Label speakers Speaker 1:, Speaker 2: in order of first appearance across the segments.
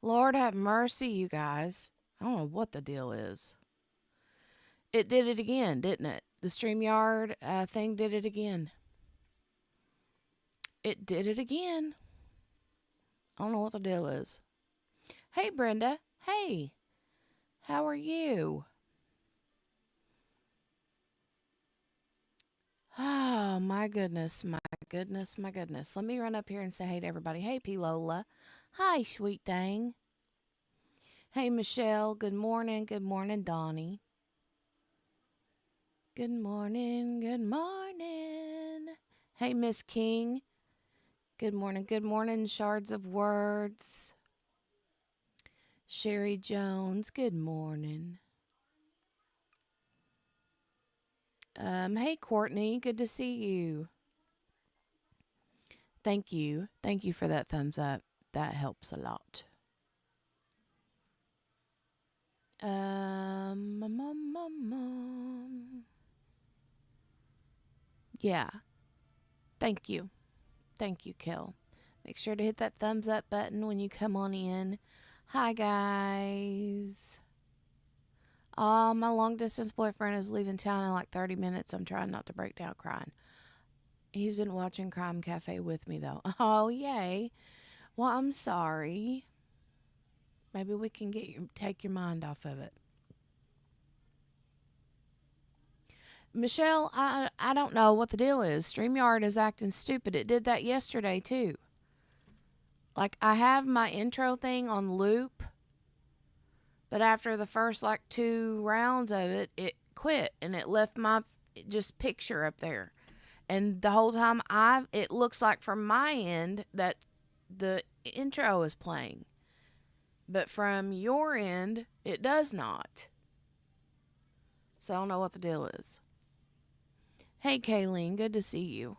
Speaker 1: Lord have mercy, you guys. I don't know what the deal is. It did it again, didn't it? The StreamYard thing did it again. It did it again. I don't know what the deal is. Hey, Brenda. Hey. How are you? Oh, my goodness. My goodness. My goodness. Let me run up here and say hey to everybody. Hey, P. Lola. Hi, sweet thing. Hey, Michelle. Good morning. Good morning, Donnie. Good morning. Good morning. Hey, Miss King. Good morning. Good morning, Shards of Words. Sherry Jones. Good morning. Hey, Courtney. Good to see you. Thank you. Thank you for that thumbs up. That helps a lot. Yeah. Thank you. Thank you, Kel. Make sure to hit that thumbs up button when you come on in. Hi, guys. Oh, my long distance boyfriend is leaving town in like 30 minutes. I'm trying not to break down crying. He's been watching Crime Cafe with me, though. Oh, yay. Well, I'm sorry. Maybe we can take your mind off of it. Michelle, I don't know what the deal is. StreamYard is acting stupid. It did that yesterday, too. Like, I have my intro thing on loop, but after the first, like, 2 rounds of it, it quit, and it left my just picture up there. And the whole time, it looks like from my end that the intro is playing. But from your end, it does not. So I don't know what the deal is. Hey, Kayleen, good to see you.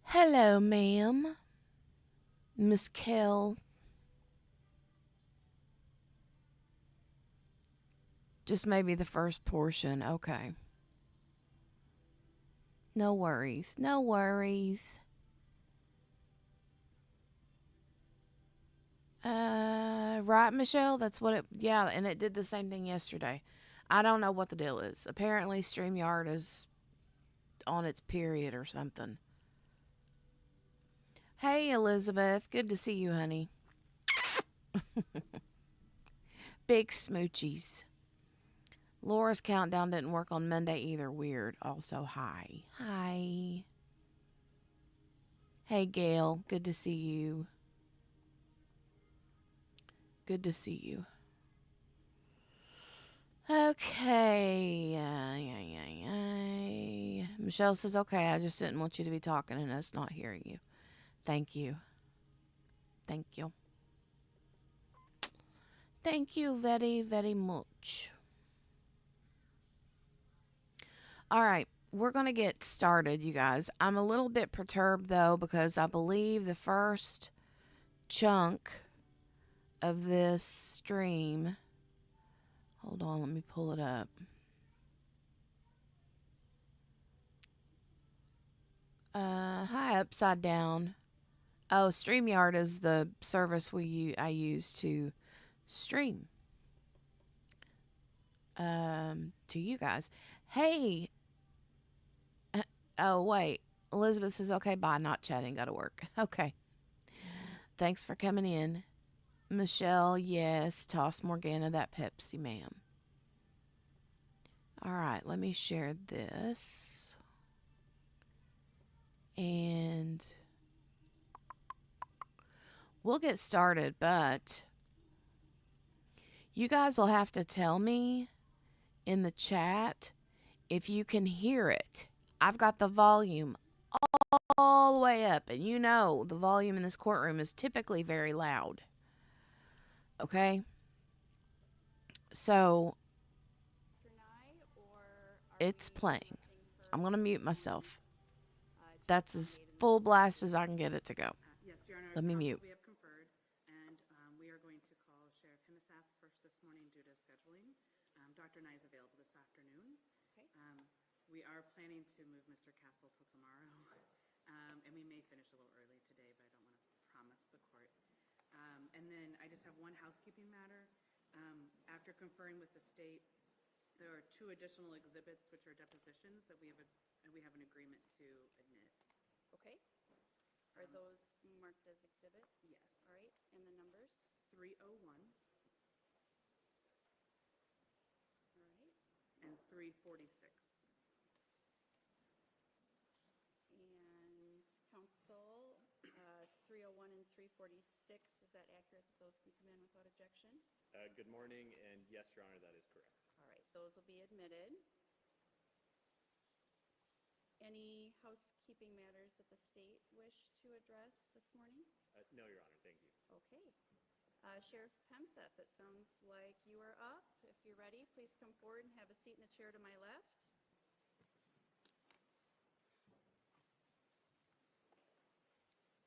Speaker 1: Hello, ma'am. Miss Kell. Just maybe the first portion. Okay. No worries. No worries. Right, Michelle? That's what it... Yeah, and it did the same thing yesterday. I don't know what the deal is. Apparently, StreamYard is on its period or something. Hey, Elizabeth. Good to see you, honey. Big smoochies. Laura's countdown didn't work on Monday either. Weird. Also, hi. Hi. Hey, Gail. Good to see you. Good to see you. Okay. Michelle says, okay, I just didn't want you to be talking and us not hearing you. Thank you. Thank you. Thank you very, very much. All right. We're going to get started, you guys. I'm a little bit perturbed, though, because I believe the first chunk of this stream... Hold on, let me pull it up. Hi, Upside Down. Oh, StreamYard is the service I use to stream to you guys. Hey. Oh, wait. Elizabeth says, okay, bye. Not chatting. Gotta work. Okay. Thanks for coming in. Michelle, yes. Toss Morgana that Pepsi, ma'am. All right. Let me share this. And we'll get started, but you guys will have to tell me in the chat if you can hear it. I've got the volume all the way up, and you know the volume in this courtroom is typically very loud. Okay? So, it's playing. I'm going to mute myself. That's as full blast as I can get it to go. Let me mute.
Speaker 2: We have conferred, and we are going to call Sheriff Himmelsath first this morning due to scheduling. Dr. Nye is available this afternoon. Okay. We are planning to move Mr. Castle till tomorrow, and we may finish a little early today, but I don't want to promise the court. And then I just have one housekeeping matter. After conferring with the state, there are 2 additional exhibits, which are depositions, that we have an agreement to admit.
Speaker 3: Okay. Are those marked as exhibits?
Speaker 2: Yes.
Speaker 3: All right, and the numbers?
Speaker 2: 301
Speaker 3: All right.
Speaker 2: and 346.
Speaker 3: And council, 301 and 346, is that accurate that those can come in without objection?
Speaker 4: Good morning, and yes, Your Honor, that is correct.
Speaker 3: All right, those will be admitted. Any housekeeping matters that the state wish to address this morning?
Speaker 4: No, Your Honor, thank you.
Speaker 3: Okay. Sheriff Hemseth, it sounds like you are up. If you're ready, please come forward and have a seat in the chair to my left.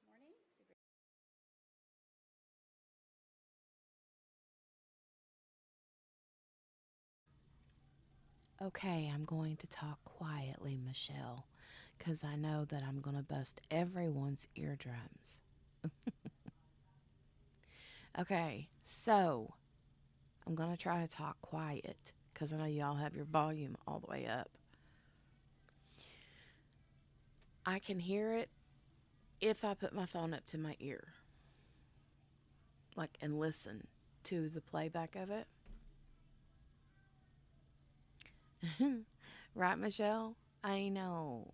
Speaker 3: Morning.
Speaker 1: Okay, I'm going to talk quietly, Michelle, because I know that I'm going to bust everyone's eardrums. Okay, so I'm going to try to talk quiet because I know y'all have your volume all the way up. I can hear it if I put my phone up to my ear, like, and listen to the playback of it. Right, Michelle? I know.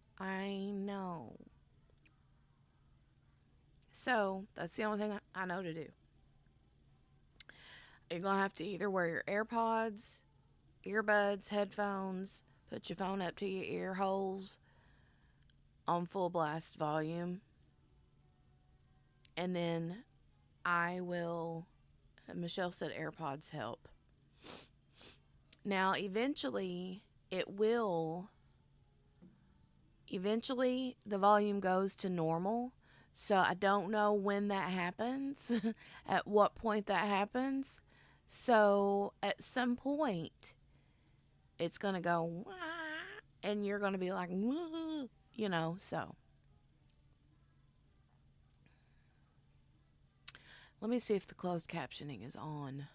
Speaker 1: So, that's the only thing I know to do. You're going to have to either wear your AirPods, earbuds, headphones, put your phone up to your ear holes on full blast volume, and then Michelle said AirPods help. Now, eventually the volume goes to normal. So I don't know when that happens, at what point that happens. So at some point, it's going to go, wah, and you're going to be like, wah, so. Let me see if the closed captioning is on.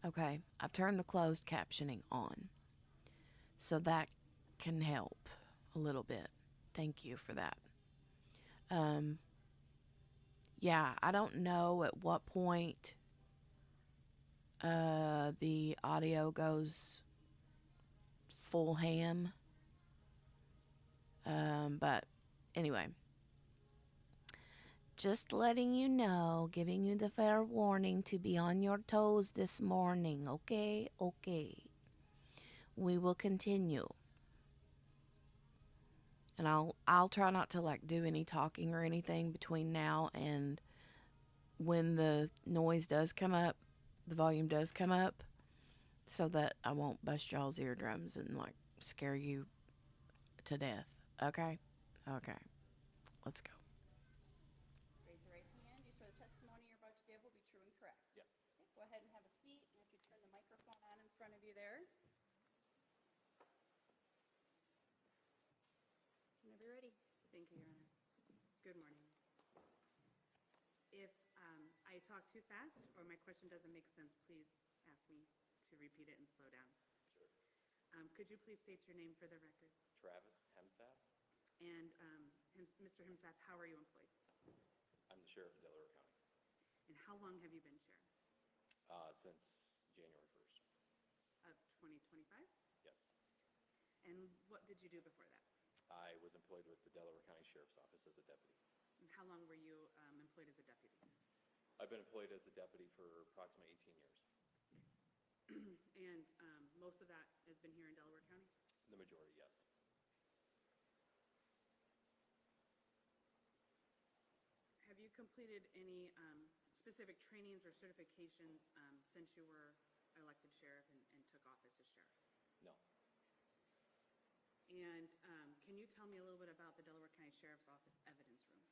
Speaker 1: Okay, I've turned the closed captioning on. So that can help a little bit. Thank you for that. Yeah, I don't know at what point the audio goes full ham. But anyway, just letting you know, giving you the fair warning to be on your toes this morning. Okay. We will continue. And I'll try not to do any talking or anything between now and when the noise does come up, the volume does come up, so that I won't bust y'all's eardrums and scare you to death. Okay? Let's go.
Speaker 3: Raise your right hand. You swear the testimony you're about to give will be true and correct?
Speaker 4: Yes.
Speaker 3: Okay, go ahead and have a seat. And if you turn the microphone on in front of you there. Whenever you're ready.
Speaker 2: Thank you, Your Honor. Good morning. If I talk too fast or my question doesn't make sense, please ask me to repeat it and slow down.
Speaker 4: Sure.
Speaker 2: Could you please state your name for the record?
Speaker 4: Travis Hemseth.
Speaker 2: And Mr. Hemseth, how are you employed?
Speaker 4: I'm the sheriff of Delaware County
Speaker 2: And how long have you been sheriff?
Speaker 4: since January 1st.
Speaker 2: Of 2025?
Speaker 4: Yes.
Speaker 2: And what did you do before that?
Speaker 4: I was employed with the Delaware County Sheriff's Office as a deputy.
Speaker 2: And how long were you employed as a deputy?
Speaker 4: I've been employed as a deputy for approximately 18 years.
Speaker 2: And most of that has been here in Delaware County?
Speaker 4: The majority, yes.
Speaker 2: Have you completed any specific trainings or certifications since you were elected sheriff and took office as sheriff?
Speaker 4: No.
Speaker 2: And can you tell me a little bit about the Delaware County Sheriff's Office evidence room?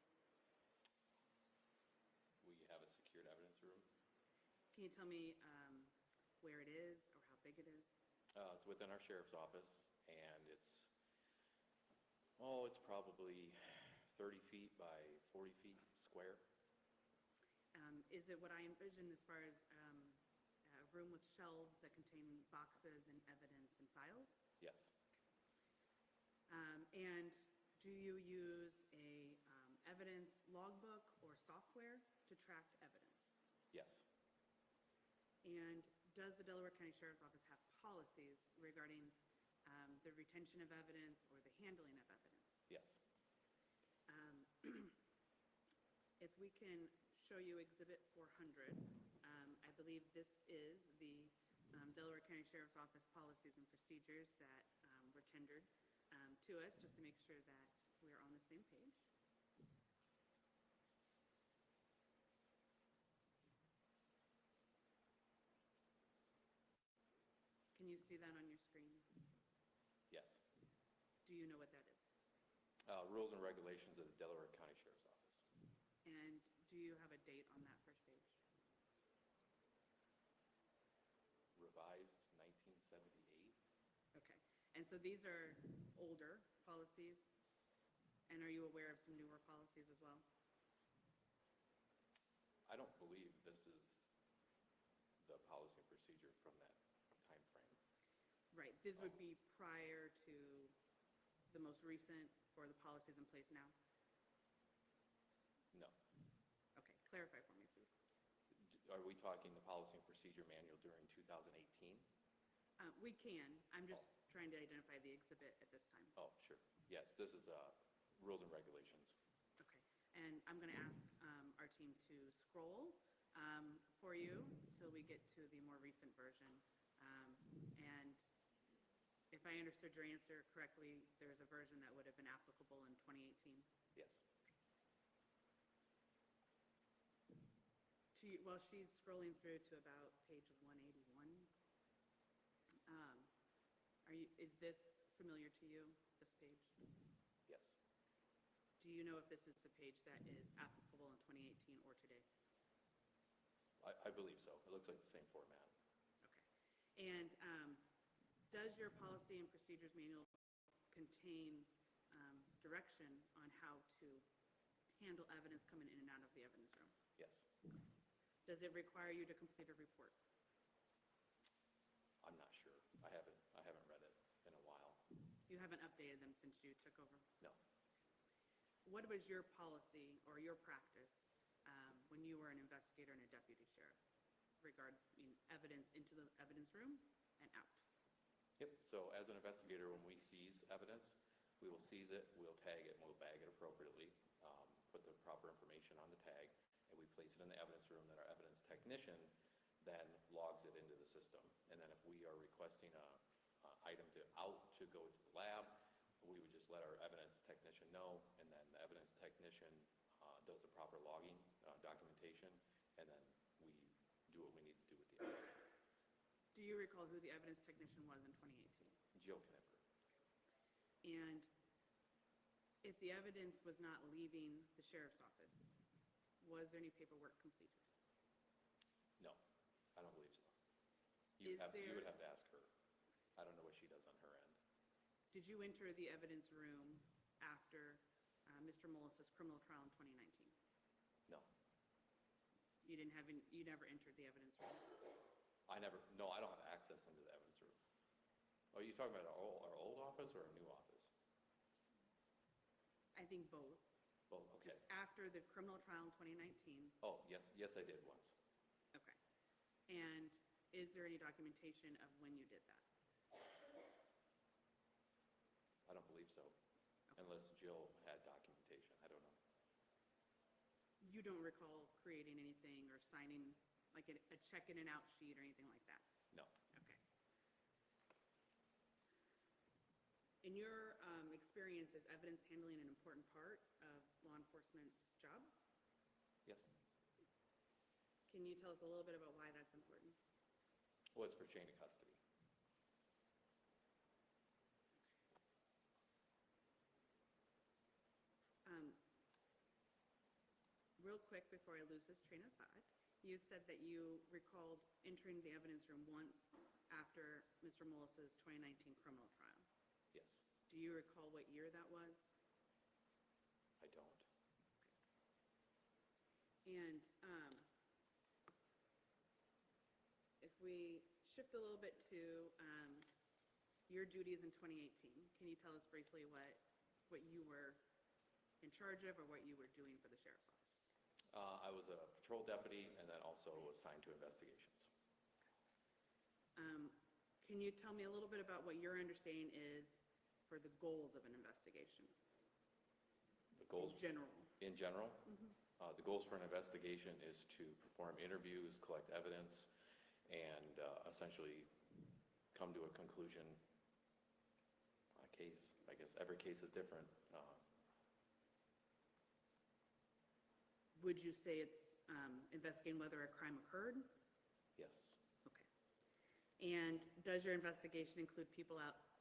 Speaker 4: We have a secured evidence room.
Speaker 2: Can you tell me where it is or how big it is?
Speaker 4: It's within our sheriff's office, and it's probably 30 feet by 40 feet square.
Speaker 2: Is it what I envisioned as far as a room with shelves that contain boxes and evidence and files?
Speaker 4: Yes,
Speaker 2: And do you use a evidence logbook or software to track evidence?
Speaker 4: yes,
Speaker 2: And does the Delaware County Sheriff's Office have policies regarding the retention of evidence or the handling of evidence?
Speaker 4: yes.
Speaker 2: If we can show you Exhibit 400, I believe this is the Delaware County Sheriff's Office policies and procedures that were tendered to us, just to make sure that we're on the same page. Can you see that on your screen?
Speaker 4: Yes.
Speaker 2: Do you know what that is?
Speaker 4: Rules and regulations of the Delaware County Sheriff's Office.
Speaker 2: And do you have a date on that first page?
Speaker 4: Revised 1978.
Speaker 2: Okay. And so these are older policies? And are you aware of some newer policies as well?
Speaker 4: I don't believe this is the policy and procedure from that time frame.
Speaker 2: Right. This would be prior to the most recent or the policies in place now?
Speaker 4: No.
Speaker 2: Okay. Clarify for me, please.
Speaker 4: Are we talking the policy and procedure manual during 2018?
Speaker 2: We can. I'm just trying to identify the exhibit at this time.
Speaker 4: Oh, sure. Yes, this is rules and regulations.
Speaker 2: Okay. And I'm going to ask our team to scroll for you until we get to the more recent version. And if I understood your answer correctly, there's a version that would have been applicable in 2018?
Speaker 4: Yes.
Speaker 2: While she's scrolling through to about page 181, is this familiar to you, this page?
Speaker 4: Yes.
Speaker 2: Do you know if this is the page that is applicable in 2018 or today?
Speaker 4: I believe so. It looks like the same format.
Speaker 2: Okay. And does your policy and procedures manual contain direction on how to handle evidence coming in and out of the evidence room?
Speaker 4: Yes.
Speaker 2: Does it require you to complete a report?
Speaker 4: I'm not sure. I haven't read it in a while.
Speaker 2: You haven't updated them since you took over?
Speaker 4: No.
Speaker 2: What was your policy or your practice when you were an investigator and a deputy sheriff regarding evidence into the evidence room and out?
Speaker 4: Yep. So as an investigator, when we seize evidence, we will seize it, we'll tag it, and we'll bag it appropriately, put the proper information on the tag, and we place it in the evidence room. Then our evidence technician then logs it into the system. And then if we are requesting a item to go to the lab, we would just let our evidence technician know, and then the evidence technician does the proper logging documentation, and then we do what we need to do with the evidence.
Speaker 2: Do you recall who the evidence technician was in 2018?
Speaker 4: Jill Knipper.
Speaker 2: And if the evidence was not leaving the sheriff's office, was there any paperwork completed?
Speaker 4: No, I don't believe so.
Speaker 2: Is
Speaker 4: You would
Speaker 2: there-
Speaker 4: have to ask her. I don't know what she does on her end.
Speaker 2: Did you enter the evidence room after Mr. Mullis's criminal trial in 2019?
Speaker 4: No.
Speaker 2: You never entered the evidence room?
Speaker 4: I don't have access into the evidence room. Are you talking about our old office or our new office?
Speaker 2: I think both.
Speaker 4: Both, okay.
Speaker 2: Just after the criminal trial in 2019?
Speaker 4: Oh, yes, I did once.
Speaker 2: Okay. And is there any documentation of when you did that?
Speaker 4: I don't believe so, unless Jill had documentation. I don't know.
Speaker 2: You don't recall creating anything or signing like a check-in and out sheet or anything like that?
Speaker 4: No.
Speaker 2: Okay. In your experience, is evidence handling an important part of law enforcement's job?
Speaker 4: Yes.
Speaker 2: Can you tell us a little bit about why that's important?
Speaker 4: Well, it's for chain of custody.
Speaker 2: Real quick, before I lose this train of thought, you said that you recalled entering the evidence room once after Mr. Mullis's 2019 criminal trial.
Speaker 4: Yes.
Speaker 2: Do you recall what year that was?
Speaker 4: I I don't.
Speaker 2: And if we shift a little bit to your duties in 2018, can you tell us briefly what you were in charge of or what you were doing for the sheriff's office?
Speaker 4: I was a patrol deputy and then also assigned to investigations.
Speaker 2: Can you tell me a little bit about what your understanding is for the goals of an investigation?
Speaker 4: The goals
Speaker 2: In general.
Speaker 4: the goals for an investigation is to perform interviews, collect evidence, and essentially come to a conclusion on a case. I guess every case is different.
Speaker 2: Would you say it's investigating whether a crime occurred?
Speaker 4: Yes,
Speaker 2: Okay. And does your investigation include people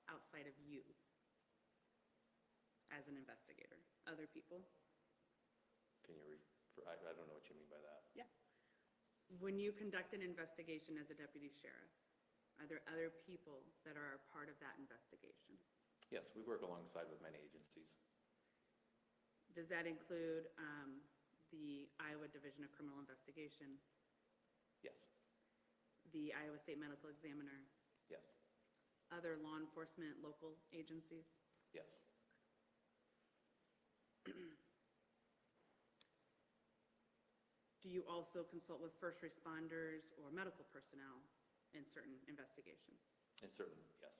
Speaker 2: outside of you as an investigator? Other people?
Speaker 4: can you I don't know what you mean by that.
Speaker 2: Yeah. When you conduct an investigation as a deputy sheriff, are there other people that are a part of that investigation?
Speaker 4: Yes, we work alongside with many agencies.
Speaker 2: Does that include the Iowa Division of Criminal Investigation,
Speaker 4: Yes,
Speaker 2: the Iowa State Medical Examiner,
Speaker 4: yes,
Speaker 2: other law enforcement local agencies?
Speaker 4: yes,
Speaker 2: Do you also consult with first responders or medical personnel in certain investigations?
Speaker 4: and certainly, yes.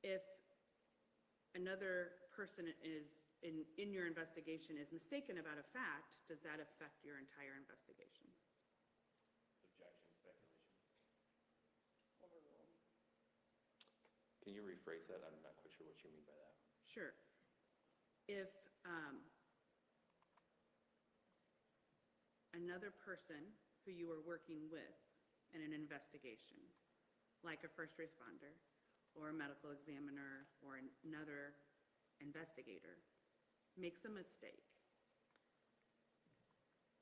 Speaker 2: If another person is in your investigation is mistaken about a fact, does that affect your entire investigation?
Speaker 4: Objection, speculation. Can you rephrase that? I'm not quite sure what you mean by that.
Speaker 2: Sure. If another person who you are working with in an investigation, like a first responder or a medical examiner or another investigator, makes a mistake,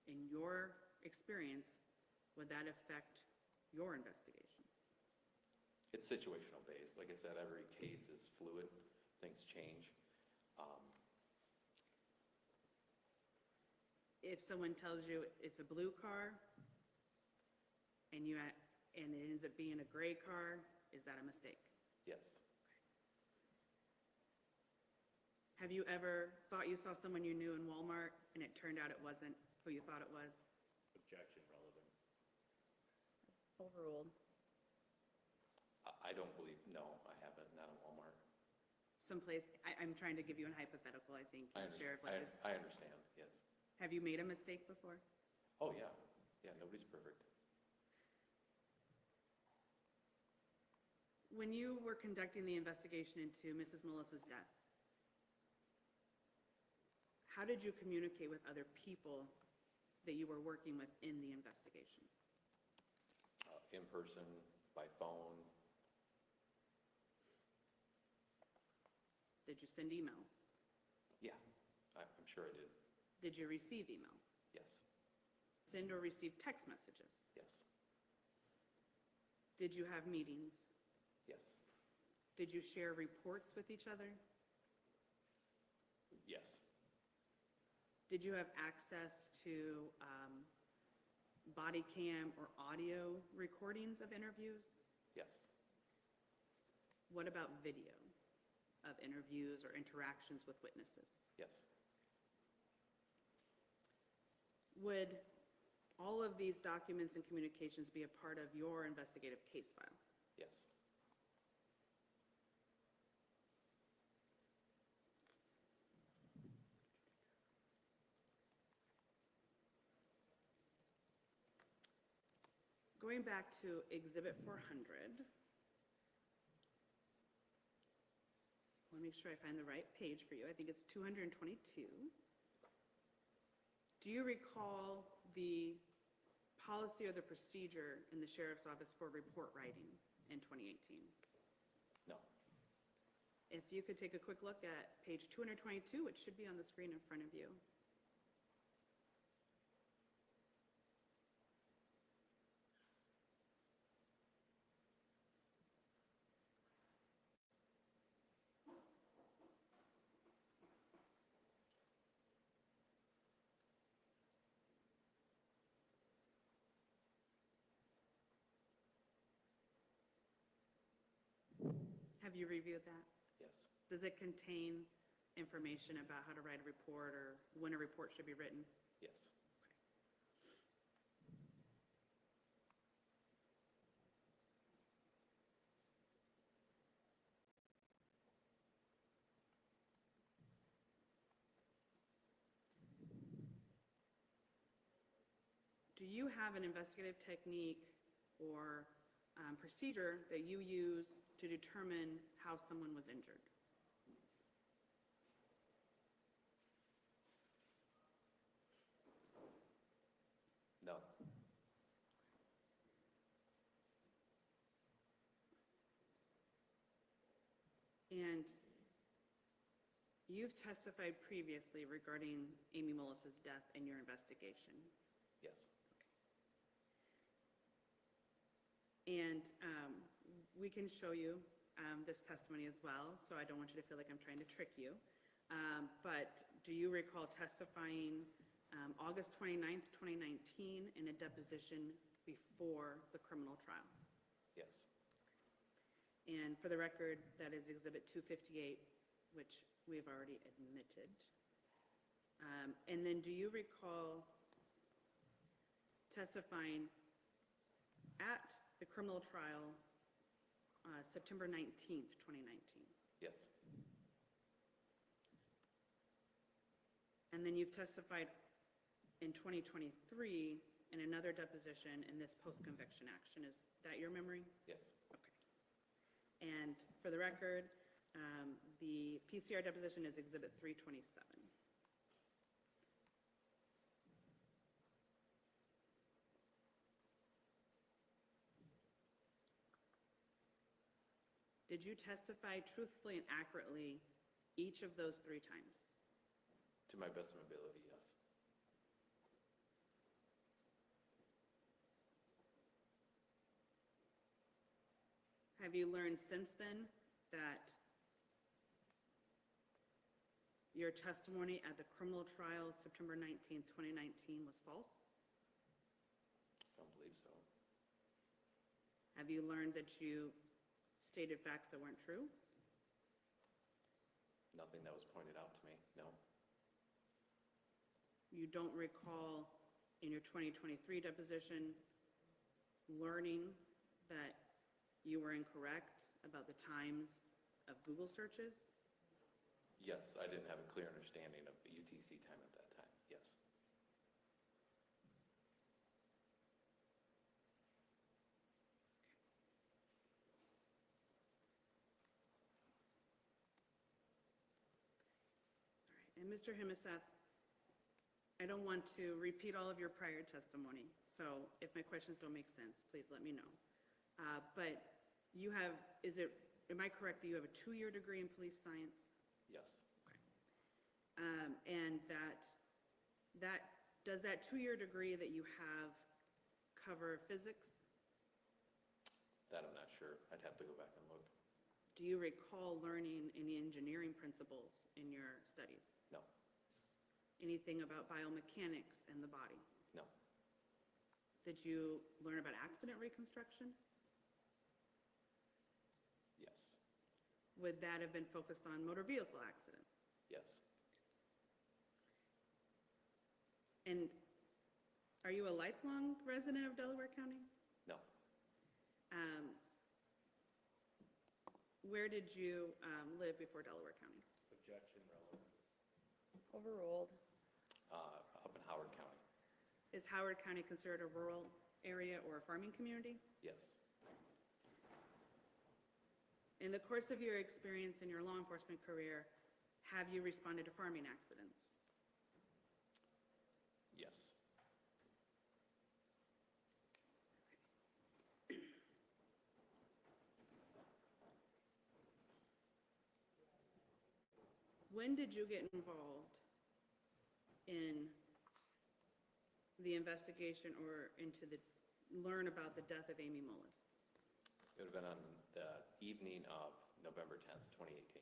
Speaker 2: in your experience, would that affect your investigation?
Speaker 4: It's situational based. Like I said, every case is fluid. Things change.
Speaker 2: If someone tells you it's a blue car and it ends up being a gray car, is that a mistake?
Speaker 4: Yes,
Speaker 2: Have you ever thought you saw someone you knew in Walmart and it turned out it wasn't who you thought it was?
Speaker 4: objection, relevance.
Speaker 3: Overruled.
Speaker 4: I don't believe, no, I haven't, not in Walmart.
Speaker 2: Someplace, I'm trying to give you a hypothetical, I think, Sheriff.
Speaker 4: I understand, yes.
Speaker 2: Have you made a mistake before?
Speaker 4: Oh, yeah, yeah, nobody's perfect.
Speaker 2: When you were conducting the investigation into Mrs. Mullis's death, how did you communicate with other people that you were working with in the investigation?
Speaker 4: In person, by phone,
Speaker 2: Did you send emails?
Speaker 4: yeah, I'm sure I did.
Speaker 2: Did you receive emails?
Speaker 4: Yes,
Speaker 2: Send or receive text messages?
Speaker 4: yes,
Speaker 2: Did you have meetings?
Speaker 4: yes,
Speaker 2: Did you share reports with each other?
Speaker 4: yes,
Speaker 2: Did you have access to body cam or audio recordings of interviews?
Speaker 4: yes,
Speaker 2: What about video of interviews or interactions with witnesses?
Speaker 4: yes,
Speaker 2: Would all of these documents and communications be a part of your investigative case file?
Speaker 4: yes,
Speaker 2: Going back to Exhibit 400, let me make sure I find the right page for you. I think it's 222. Do you recall the policy or the procedure in the sheriff's office for report writing in 2018?
Speaker 4: no,
Speaker 2: If you could take a quick look at page 222, it should be on the screen in front of you. Have you reviewed that?
Speaker 4: Yes,
Speaker 2: Does it contain information about how to write a report or when a report should be written?
Speaker 4: yes.
Speaker 2: Do you have an investigative technique or procedure that you use to determine how someone was injured?
Speaker 4: No,
Speaker 2: And you've testified previously regarding Amy Mullis's death in your investigation.
Speaker 4: yes,
Speaker 2: And we can show you this testimony as well, so I don't want you to feel like I'm trying to trick you. But do you recall testifying August 29th, 2019 in a deposition before the criminal trial?
Speaker 4: yes,
Speaker 2: And for the record, that is Exhibit 258, which we've already admitted. And then do you recall testifying at the criminal trial September 19th, 2019?
Speaker 4: yes,
Speaker 2: And then you've testified in 2023 in another deposition in this post-conviction action. Is that your memory?
Speaker 4: yes,
Speaker 2: Okay. And for the record, the PCR deposition is Exhibit 327. Did you testify truthfully and accurately each of those 3 times?
Speaker 4: to my best of my ability, yes.
Speaker 2: Have you learned since then that your testimony at the criminal trial, September 19th, 2019, was false?
Speaker 4: Don't believe so.
Speaker 2: Have you learned that you stated facts that weren't true?
Speaker 4: Nothing that was pointed out to me, no.
Speaker 2: You don't recall in your 2023 deposition learning that you were incorrect about the times of Google searches?
Speaker 4: Yes, I didn't have a clear understanding of the UTC time at that time, yes.
Speaker 2: And Mr. Himiseth, I don't want to repeat all of your prior testimony, so if my questions don't make sense, please let me know. But you have, am I correct that you have a 2-year degree in police science?
Speaker 4: Yes,
Speaker 2: And does that 2-year degree that you have cover physics?
Speaker 4: that I'm not sure. I'd have to go back and look.
Speaker 2: Do you recall learning any engineering principles in your studies?
Speaker 4: No,
Speaker 2: Anything about biomechanics in the body?
Speaker 4: no,
Speaker 2: Did you learn about accident reconstruction?
Speaker 4: yes,
Speaker 2: Would that have been focused on motor vehicle accidents?
Speaker 4: yes,
Speaker 2: And are you a lifelong resident of Delaware County?
Speaker 4: no.
Speaker 2: Where did you live before Delaware County?
Speaker 4: Objection relevant.
Speaker 1: Overruled.
Speaker 4: Up in Howard County,
Speaker 2: Is Howard County considered a rural area or a farming community?
Speaker 4: yes,
Speaker 2: In the course of your experience in your law enforcement career, have you responded to farming accidents?
Speaker 4: yes,
Speaker 2: When did you get involved in the investigation or learn about the death of Amy Mullis?
Speaker 4: it would have been on the evening of November 10th, 2018.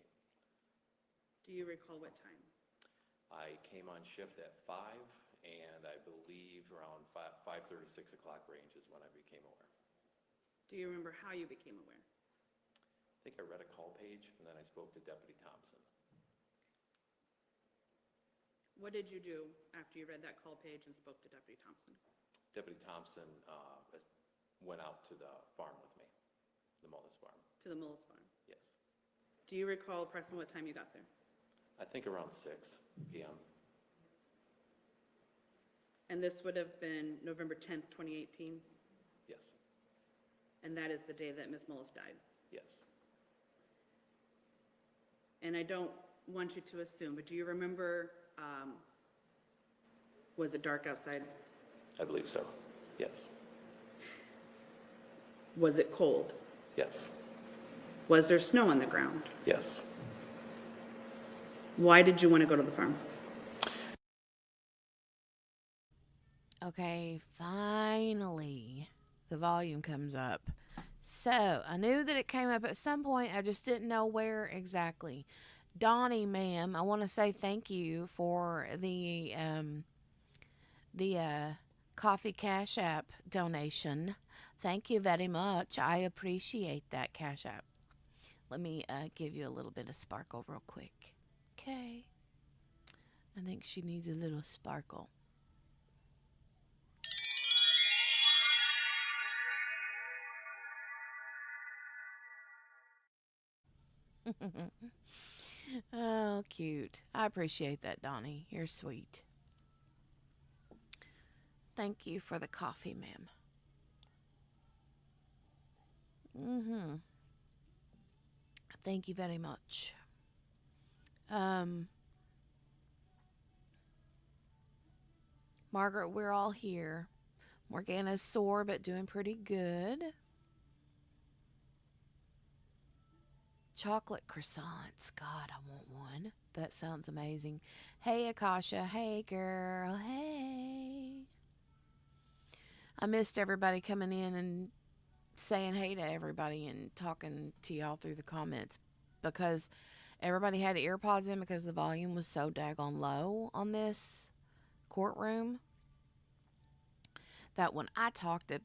Speaker 2: Do you recall what time?
Speaker 4: I came on shift at 5, and I believe around 5:30, 6 o'clock range is when I became aware.
Speaker 2: Do you remember how you became aware?
Speaker 4: think I read a call page, and then I spoke to Deputy Thompson.
Speaker 2: What did you do after you read that call page and spoke to Deputy Thompson?
Speaker 4: Deputy Thompson went out to the farm with me, the Mullis farm.
Speaker 2: To the Mullis farm?
Speaker 4: Yes.
Speaker 2: Do you recall, Preston, what time you got there?
Speaker 4: I think around 6 p.m.
Speaker 2: And this would have been November 10th, 2018?
Speaker 4: Yes.
Speaker 2: And that is the day that Ms. Mullis died?
Speaker 4: Yes.
Speaker 2: And I don't want you to assume, but do you remember, was it dark outside?
Speaker 4: I believe so. Yes.
Speaker 2: Was it cold?
Speaker 4: Yes.
Speaker 2: Was there snow on the ground?
Speaker 4: Yes.
Speaker 2: Why did you want to go to the farm?
Speaker 1: Okay, finally, the volume comes up. So, I knew that it came up at some point. I just didn't know where exactly. Donnie, ma'am, I want to say thank you for the coffee cash app donation. Thank you very much. I appreciate that cash app. Let me give you a little bit of sparkle real quick. Okay. I think she needs a little sparkle. Oh, cute. I appreciate that, Donnie. You're sweet. Thank you for the coffee, ma'am. Thank you very much. Margaret, we're all here. Morgana's sore, but doing pretty good. Chocolate croissants. God, I want one. That sounds amazing. Hey, Akasha. Hey, girl. Hey. I missed everybody coming in and saying hey to everybody and talking to y'all through the comments because everybody had earpods in because the volume was so daggone low on this courtroom that when I talked, it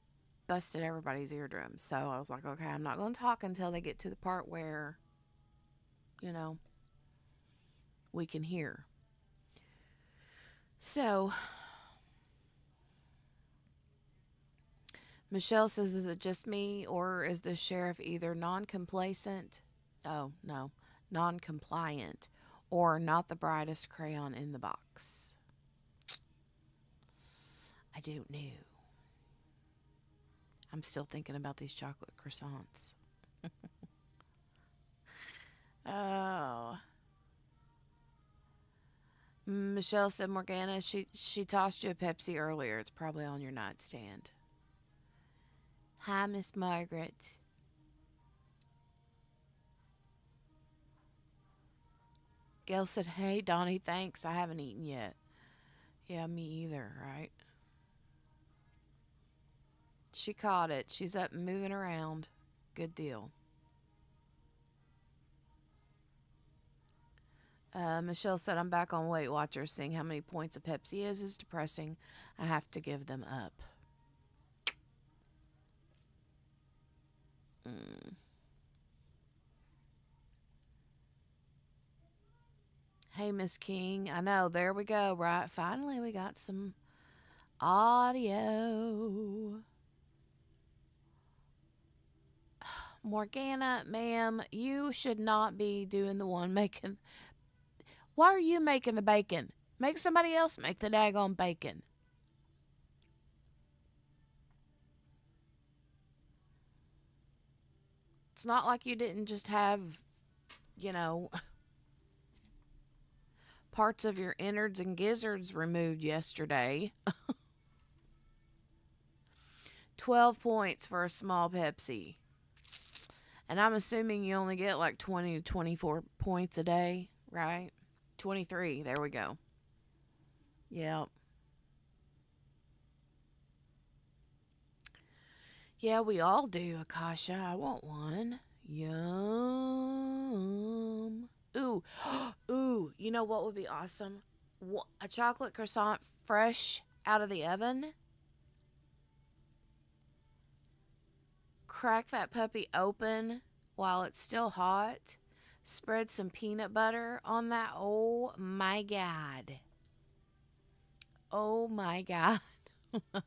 Speaker 1: busted everybody's eardrums. So I was like, okay, I'm not going to talk until they get to the part where, you know, we can hear. So Michelle says, is it just me or is the sheriff either non-compliant or not the brightest crayon in the box? I don't know. I'm still thinking about these chocolate croissants. Oh. Michelle said, Morgana, she tossed you a Pepsi earlier. It's probably on your nightstand. Hi, Miss Margaret. Gail said, hey, Donnie, thanks. I haven't eaten yet. Yeah, me either, right? She caught it. She's up and moving around. Good deal. Michelle said, I'm back on Weight Watchers. Seeing how many points a Pepsi is depressing. I have to give them up. Hey, Miss King. I know. There we go, right? Finally, we got some audio. Morgana, ma'am, you should not be doing the one making... Why are you making the bacon? Make somebody else make the daggone bacon. It's not like you didn't just have, you know, parts of your innards and gizzards removed yesterday. 12 points for a small Pepsi. And I'm assuming you only get like 20 to 24 points a day, right? 23. There we go. Yep. Yeah, we all do, Akasha. I want one. Yum. Ooh. Ooh. You know what would be awesome? A chocolate croissant fresh out of the oven. Crack that puppy open while it's still hot. Spread some peanut butter on that. Oh my God. Oh my God.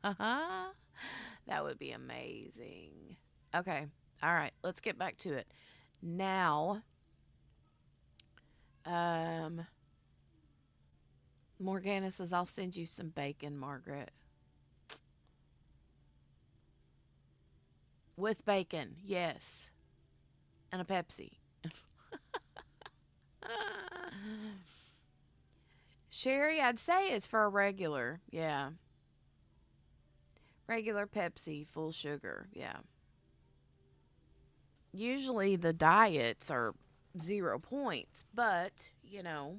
Speaker 1: That would be amazing. Okay. All right. Let's get back to it. Now, Morgana says, I'll send you some bacon, Margaret. With bacon, yes. And a Pepsi. Sherry, I'd say it's for a regular. Yeah. Regular Pepsi, full sugar. Yeah. Usually the diets are 0 points, but, you know.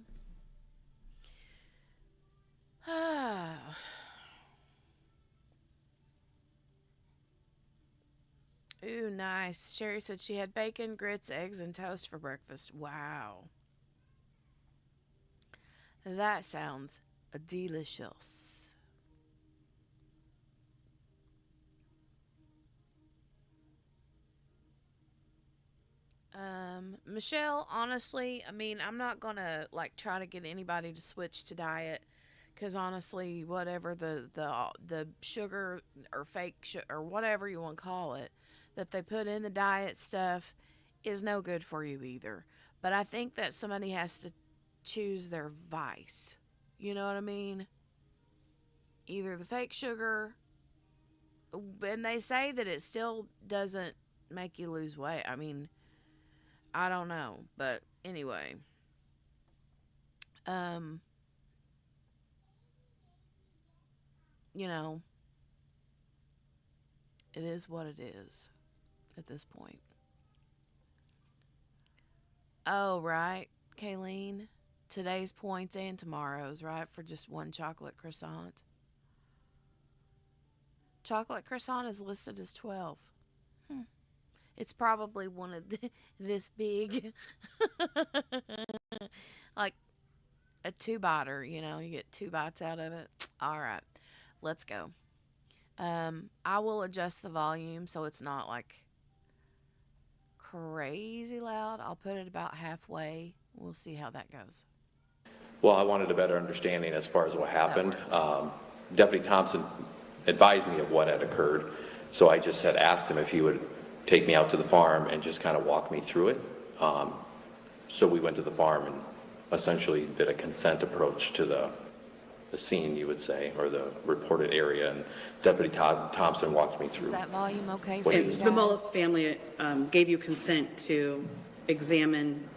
Speaker 1: Ooh, nice. Sherry said she had bacon, grits, eggs, and toast for breakfast. Wow. That sounds delicious. Michelle, honestly, I mean, I'm not gonna like try to get anybody to switch to diet, because honestly, whatever the sugar or fake sugar or whatever you want to call it that they put in the diet stuff is no good for you either. But I think that somebody has to choose their vice. You know what I mean? Either the fake sugar, and they say that it still doesn't make you lose weight. I mean, I don't know, but anyway. You know, it is what it is at this point. Oh, right, Kayleen. Today's points and tomorrow's, right? For just one chocolate croissant. Chocolate croissant is listed as 12. It's probably one of this big. Like a 2-biter, you know, you get 2 bites out of it. All right, let's go. I will adjust the volume so it's not like crazy loud. I'll put it about halfway. We'll see how that goes.
Speaker 4: Well, I wanted a better understanding as far as what happened. Deputy Thompson advised me of what had occurred, so I just had asked him if he would take me out to the farm and just kind of walk me through it. So we went to the farm and essentially did a consent approach to the scene, you would say, or the reported area, and Deputy Todd Thompson walked me through.
Speaker 1: Is that volume okay for
Speaker 4: Wait,
Speaker 1: you guys?
Speaker 2: The Mullis family gave you consent to examine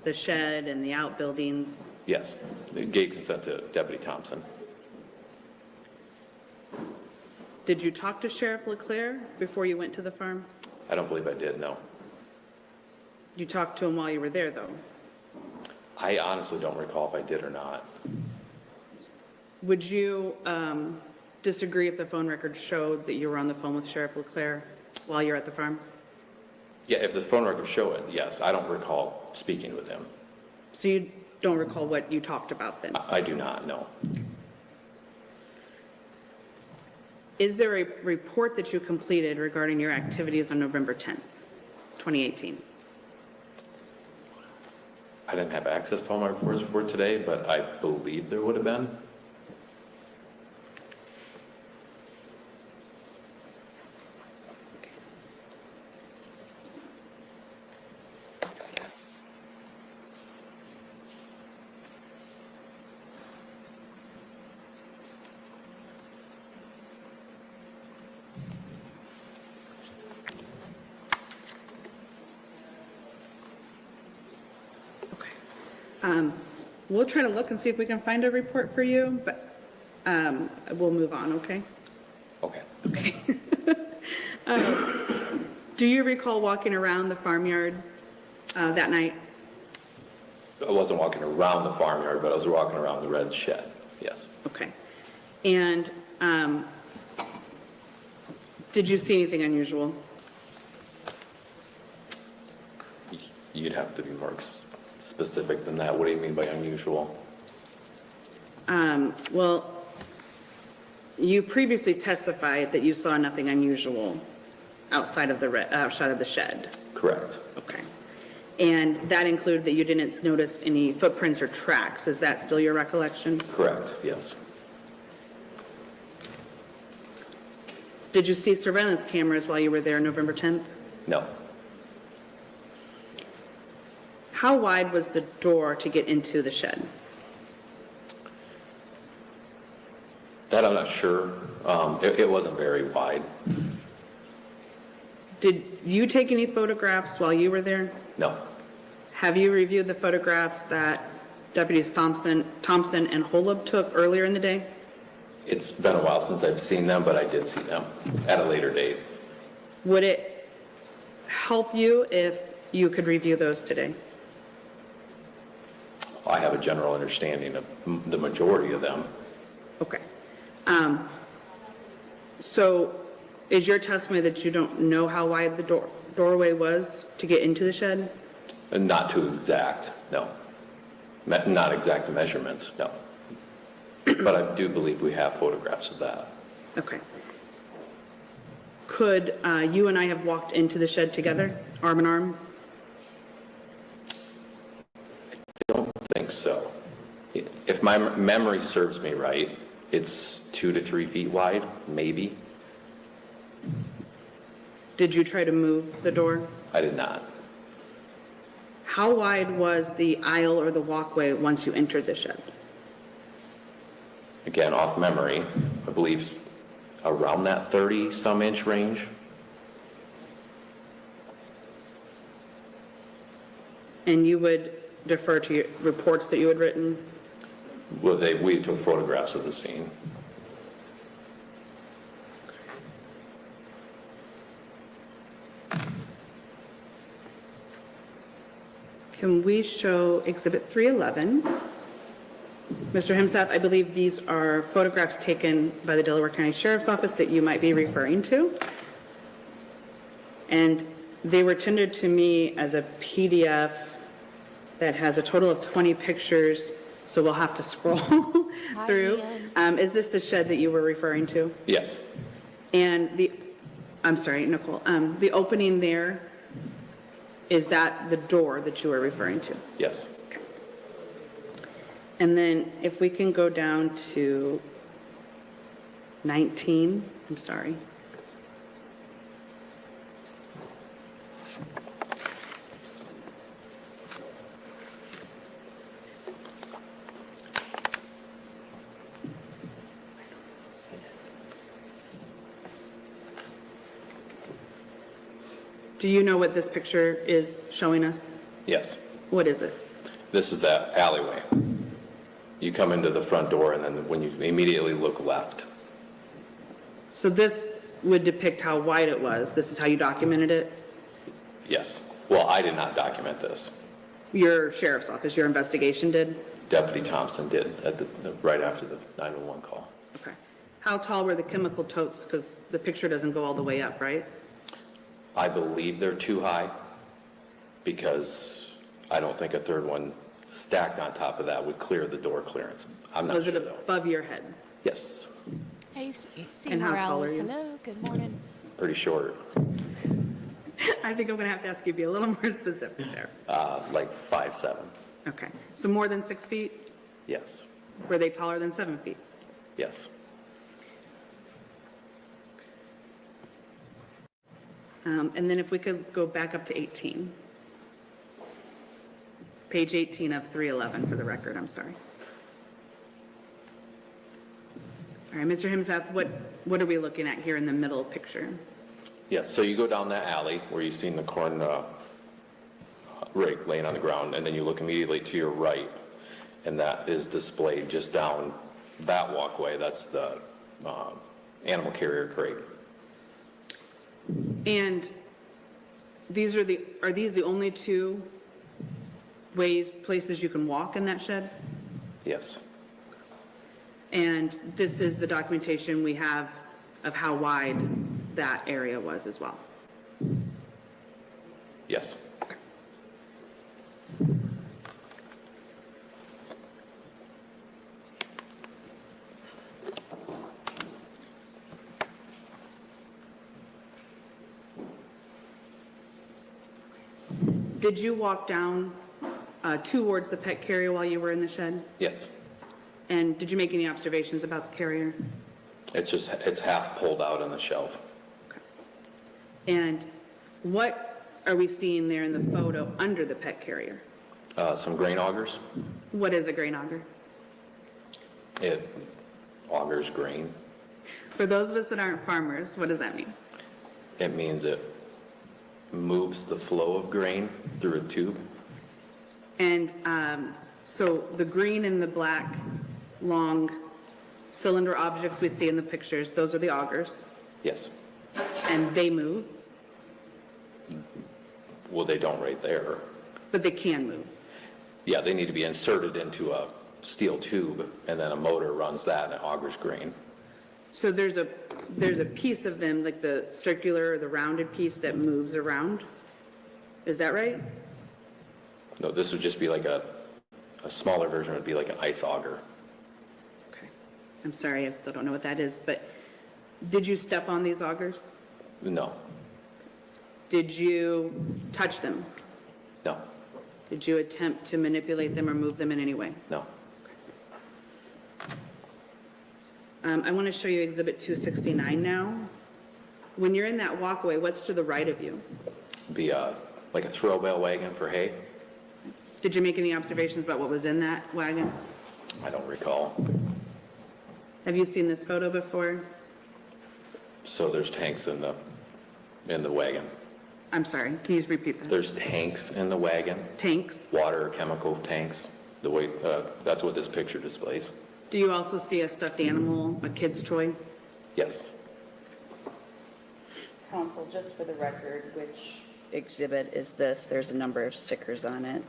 Speaker 2: the shed and the outbuildings.
Speaker 4: Yes, it gave consent to Deputy Thompson.
Speaker 2: Did you talk to Sheriff LeClaire before you went to the farm?
Speaker 4: I don't believe I did, no.
Speaker 2: You talked to him while you were there, though.
Speaker 4: I honestly don't recall if I did or not.
Speaker 2: Would you disagree if the phone records showed that you were on the phone with Sheriff LeClaire while you're at the farm?
Speaker 4: Yeah, if the phone records show it, yes. I don't recall speaking with him.
Speaker 2: So you don't recall what you talked about then?
Speaker 4: I do not, no.
Speaker 2: Is there a report that you completed regarding your activities on November 10th, 2018?
Speaker 4: I didn't have access to all my reports for today, but I believe there would have been.
Speaker 2: We'll try to look and see if we can find a report for you, but we'll move on, okay?
Speaker 4: Okay.
Speaker 2: Okay. Do you recall walking around the farmyard that night?
Speaker 4: I wasn't walking around the farmyard, but I was walking around the red shed, yes.
Speaker 2: Okay. And did you see anything unusual?
Speaker 4: You'd have to be more specific than that. What do you mean by unusual?
Speaker 2: Well, you previously testified that you saw nothing unusual outside of the shed?
Speaker 4: Correct.
Speaker 2: Okay. And that included that you didn't notice any footprints or tracks. Is that still your recollection?
Speaker 4: Correct, yes.
Speaker 2: Did you see surveillance cameras while you were there November 10th?
Speaker 4: No.
Speaker 2: How wide was the door to get into the shed?
Speaker 4: That I'm not sure. It wasn't very wide.
Speaker 2: Did you take any photographs while you were there?
Speaker 4: No.
Speaker 2: Have you reviewed the photographs that Deputies Thompson and Holub took earlier in the day?
Speaker 4: It's been a while since I've seen them, but I did see them at a later date.
Speaker 2: Would it help you if you could review those today?
Speaker 4: I have a general understanding of the majority of them.
Speaker 2: Okay. So is your testimony that you don't know how wide the doorway was to get into the shed?
Speaker 4: And not too exact, no. Not exact measurements, no. But I do believe we have photographs of that.
Speaker 2: Okay. Could you and I have walked into the shed together, arm in arm?
Speaker 4: I don't think so. If my memory serves me right, it's 2 to 3 feet wide, maybe.
Speaker 2: Did you try to move the door?
Speaker 4: I did not.
Speaker 2: How wide was the aisle or the walkway once you entered the shed?
Speaker 4: Again, off memory, I believe around that 30-some inch range.
Speaker 2: And you would defer to your reports that you had written?
Speaker 4: Well, we took photographs of the scene.
Speaker 2: Can we show Exhibit 311? Mr. Himsath, I believe these are photographs taken by the Delaware County Sheriff's Office that you might be referring to. And they were tendered to me as a PDF that has a total of 20 pictures, so we'll have to scroll through. Is this the shed that you were referring to?
Speaker 4: Yes.
Speaker 2: And I'm sorry, Nicole, the opening there, is that the door that you were referring to?
Speaker 4: Yes.
Speaker 2: And then if we can go down to 19, I'm sorry. Do you know what this picture is showing us?
Speaker 4: Yes.
Speaker 2: What is it?
Speaker 4: This is that alleyway. You come into the front door, and then when you immediately look left.
Speaker 2: So this would depict how wide it was. This is how you documented it?
Speaker 4: Yes. Well, I did not document this.
Speaker 2: Your sheriff's office, your investigation did?
Speaker 4: Deputy Thompson did at right after the 911 call.
Speaker 2: Okay. How tall were the chemical totes? Because the picture doesn't go all the way up, right?
Speaker 4: I believe they're too high because I don't think a third one stacked on top of that would clear the door clearance. I'm not
Speaker 2: Was
Speaker 4: sure
Speaker 2: it
Speaker 4: though.
Speaker 2: above your head?
Speaker 4: Yes.
Speaker 1: Hey, C.
Speaker 2: And how tall are
Speaker 1: Morales.
Speaker 2: you?
Speaker 1: Hello, good morning.
Speaker 4: Pretty short.
Speaker 2: I think I'm going to have to ask you to be a little more specific there.
Speaker 4: Like 5'7".
Speaker 2: Okay. So more than 6 feet?
Speaker 4: Yes.
Speaker 2: Were they taller than 7 feet?
Speaker 4: Yes.
Speaker 2: And then if we could go back up to 18. Page 18 of 311 for the record, I'm sorry. All right, Mr. Himsath, what are we looking at here in the middle picture?
Speaker 4: Yes, so you go down that alley where you've seen the corn rake laying on the ground, and then you look immediately to your right, and that is displayed just down that walkway. That's the animal carrier crate.
Speaker 2: And are these the only two places you can walk in that shed?
Speaker 4: Yes.
Speaker 2: And this is the documentation we have of how wide that area was as well?
Speaker 4: Yes.
Speaker 2: Did you walk down towards the pet carrier while you were in the shed?
Speaker 4: Yes.
Speaker 2: And did you make any observations about the carrier?
Speaker 4: It's half pulled out on the shelf.
Speaker 2: And what are we seeing there in the photo under the pet carrier?
Speaker 4: Some grain augers.
Speaker 2: What is a grain auger?
Speaker 4: It augers grain.
Speaker 2: For those of us that aren't farmers, what does that mean?
Speaker 4: It means it moves the flow of grain through a tube.
Speaker 2: And so the green and the black long cylinder objects we see in the pictures, those are the augers,
Speaker 4: Yes.
Speaker 2: and they move,
Speaker 4: Well, they don't right there.
Speaker 2: but they can move.
Speaker 4: Yeah, they need to be inserted into a steel tube, and then a motor runs that and it augers grain.
Speaker 2: So there's a piece of them, like the circular or the rounded piece that moves around. Is that right?
Speaker 4: No, this would just be like a smaller version would be like an ice auger.
Speaker 2: Okay. I'm sorry, I still don't know what that is, but did you step on these augers?
Speaker 4: No,
Speaker 2: Did you touch them?
Speaker 4: no,
Speaker 2: Did you attempt to manipulate them or move them in any way?
Speaker 4: no.
Speaker 2: I want to show you Exhibit 269 now. When you're in that walkway, what's to the right of you?
Speaker 4: Be like a throw bale wagon for hay?
Speaker 2: Did you make any observations about what was in that wagon?
Speaker 4: I don't recall.
Speaker 2: Have you seen this photo before?
Speaker 4: So there's tanks in the wagon.
Speaker 2: I'm sorry, can you just repeat that?
Speaker 4: There's tanks in the wagon,
Speaker 2: Tanks.
Speaker 4: water, chemical tanks. The way, that's what this picture displays.
Speaker 2: Do you also see a stuffed animal, a kid's toy?
Speaker 4: Yes.
Speaker 5: Counsel, just for the record, which exhibit is this? There's a number of stickers on it.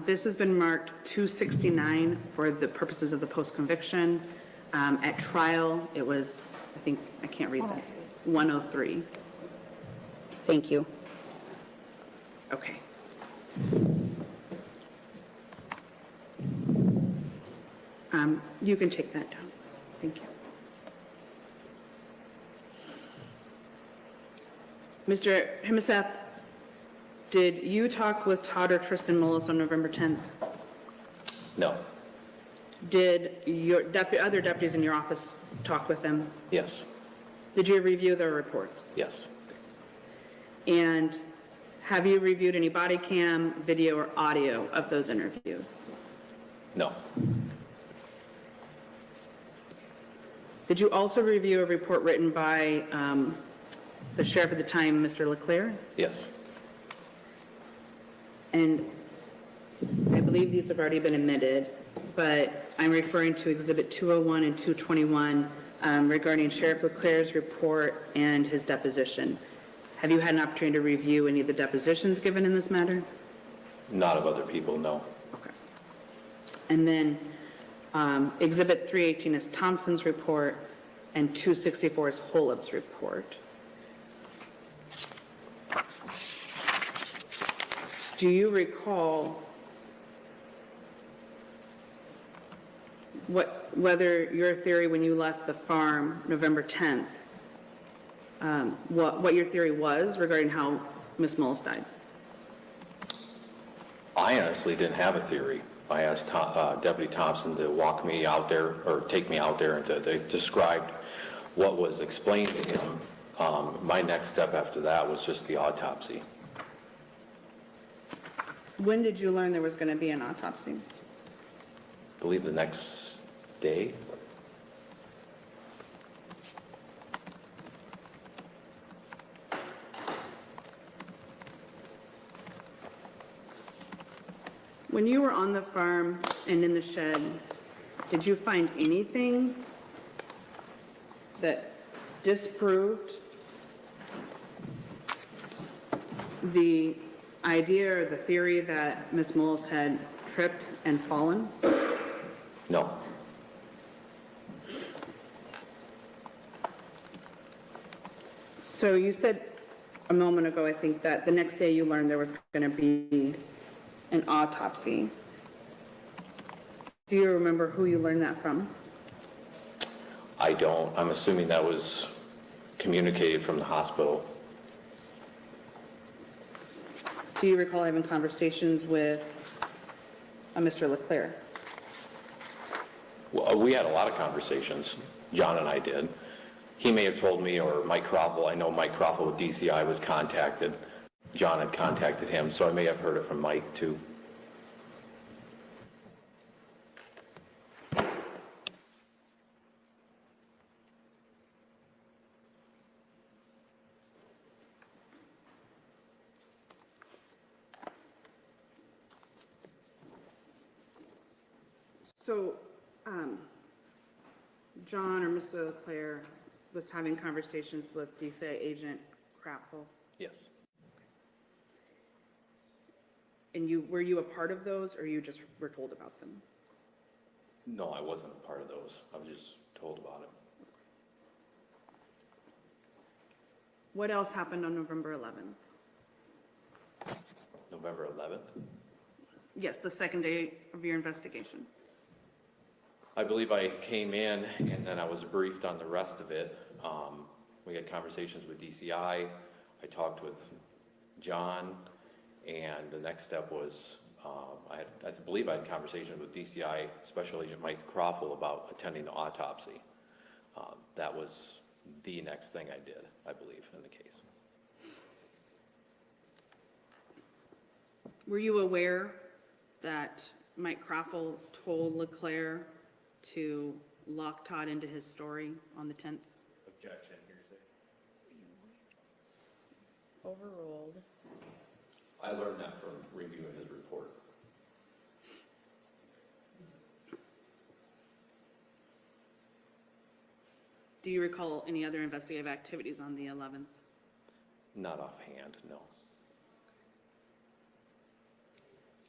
Speaker 2: This has been marked 269 for the purposes of the post-conviction. At trial, it was, I think, I can't read that, 103.
Speaker 5: Thank you.
Speaker 2: Okay. You can take that down. Thank you. Mr. Himaseth, did you talk with Todd or Tristan Mullis on November 10th?
Speaker 4: No.
Speaker 2: Did your other deputies in your office talk with them?
Speaker 4: Yes.
Speaker 2: Did you review their reports?
Speaker 4: Yes.
Speaker 2: And have you reviewed any body cam, video, or audio of those interviews?
Speaker 4: No.
Speaker 2: Did you also review a report written by the sheriff at the time, Mr. Leclerc?
Speaker 4: Yes.
Speaker 2: And I believe these have already been admitted, but I'm referring to Exhibit 201 and 221 regarding Sheriff Leclerc's report and his deposition. Have you had an opportunity to review any of the depositions given in this matter?
Speaker 4: Not of other people, no.
Speaker 2: Okay. And then Exhibit 318 is Thompson's report, and 264 is Holub's report. Do you recall whether your theory when you left the farm November 10th, what your theory was regarding how Ms. Mullis died?
Speaker 4: I honestly didn't have a theory. I asked Deputy Thompson to walk me out there, or take me out there, and they described what was explained to him. My next step after that was just the autopsy.
Speaker 2: When did you learn there was going to be an autopsy?
Speaker 4: I believe the next day.
Speaker 2: When you were on the farm and in the shed, did you find anything that disproved the idea or the theory that Ms. Mullis had tripped and fallen?
Speaker 4: No.
Speaker 2: So you said a moment ago, I think, that the next day you learned there was going to be an autopsy. Do you remember who you learned that from?
Speaker 4: I don't. I'm assuming that was communicated from the hospital.
Speaker 2: Do you recall having conversations with Mr. Leclerc?
Speaker 4: Well, we had a lot of conversations, John and I did. He may have told me, or Mike Croffel, I know Mike Croffel with DCI was contacted. John had contacted him, so I may have heard it from Mike too.
Speaker 2: So, John or Mr. Leclerc was having conversations with DCI agent Kraftful,
Speaker 4: Yes.
Speaker 2: and were you a part of those, or you just were told about them?
Speaker 4: No, I wasn't a part of those. I was just told about it.
Speaker 2: What else happened on November 11th?
Speaker 4: November 11th?
Speaker 2: Yes, the second day of your investigation.
Speaker 4: I believe I came in and then I was briefed on the rest of it. We had conversations with DCI. I talked with John, and the next step was I believe I had conversations with DCI Special Agent Mike Croffel about attending the autopsy. That was the next thing I did, I believe, in the case.
Speaker 2: Were you aware that Mike Croffel told Leclerc to lock Todd into his story on the 10th?
Speaker 4: Objection, hearsay.
Speaker 5: Overruled.
Speaker 4: I learned that from reviewing his report.
Speaker 2: Do you recall any other investigative activities on the 11th?
Speaker 4: Not offhand, no.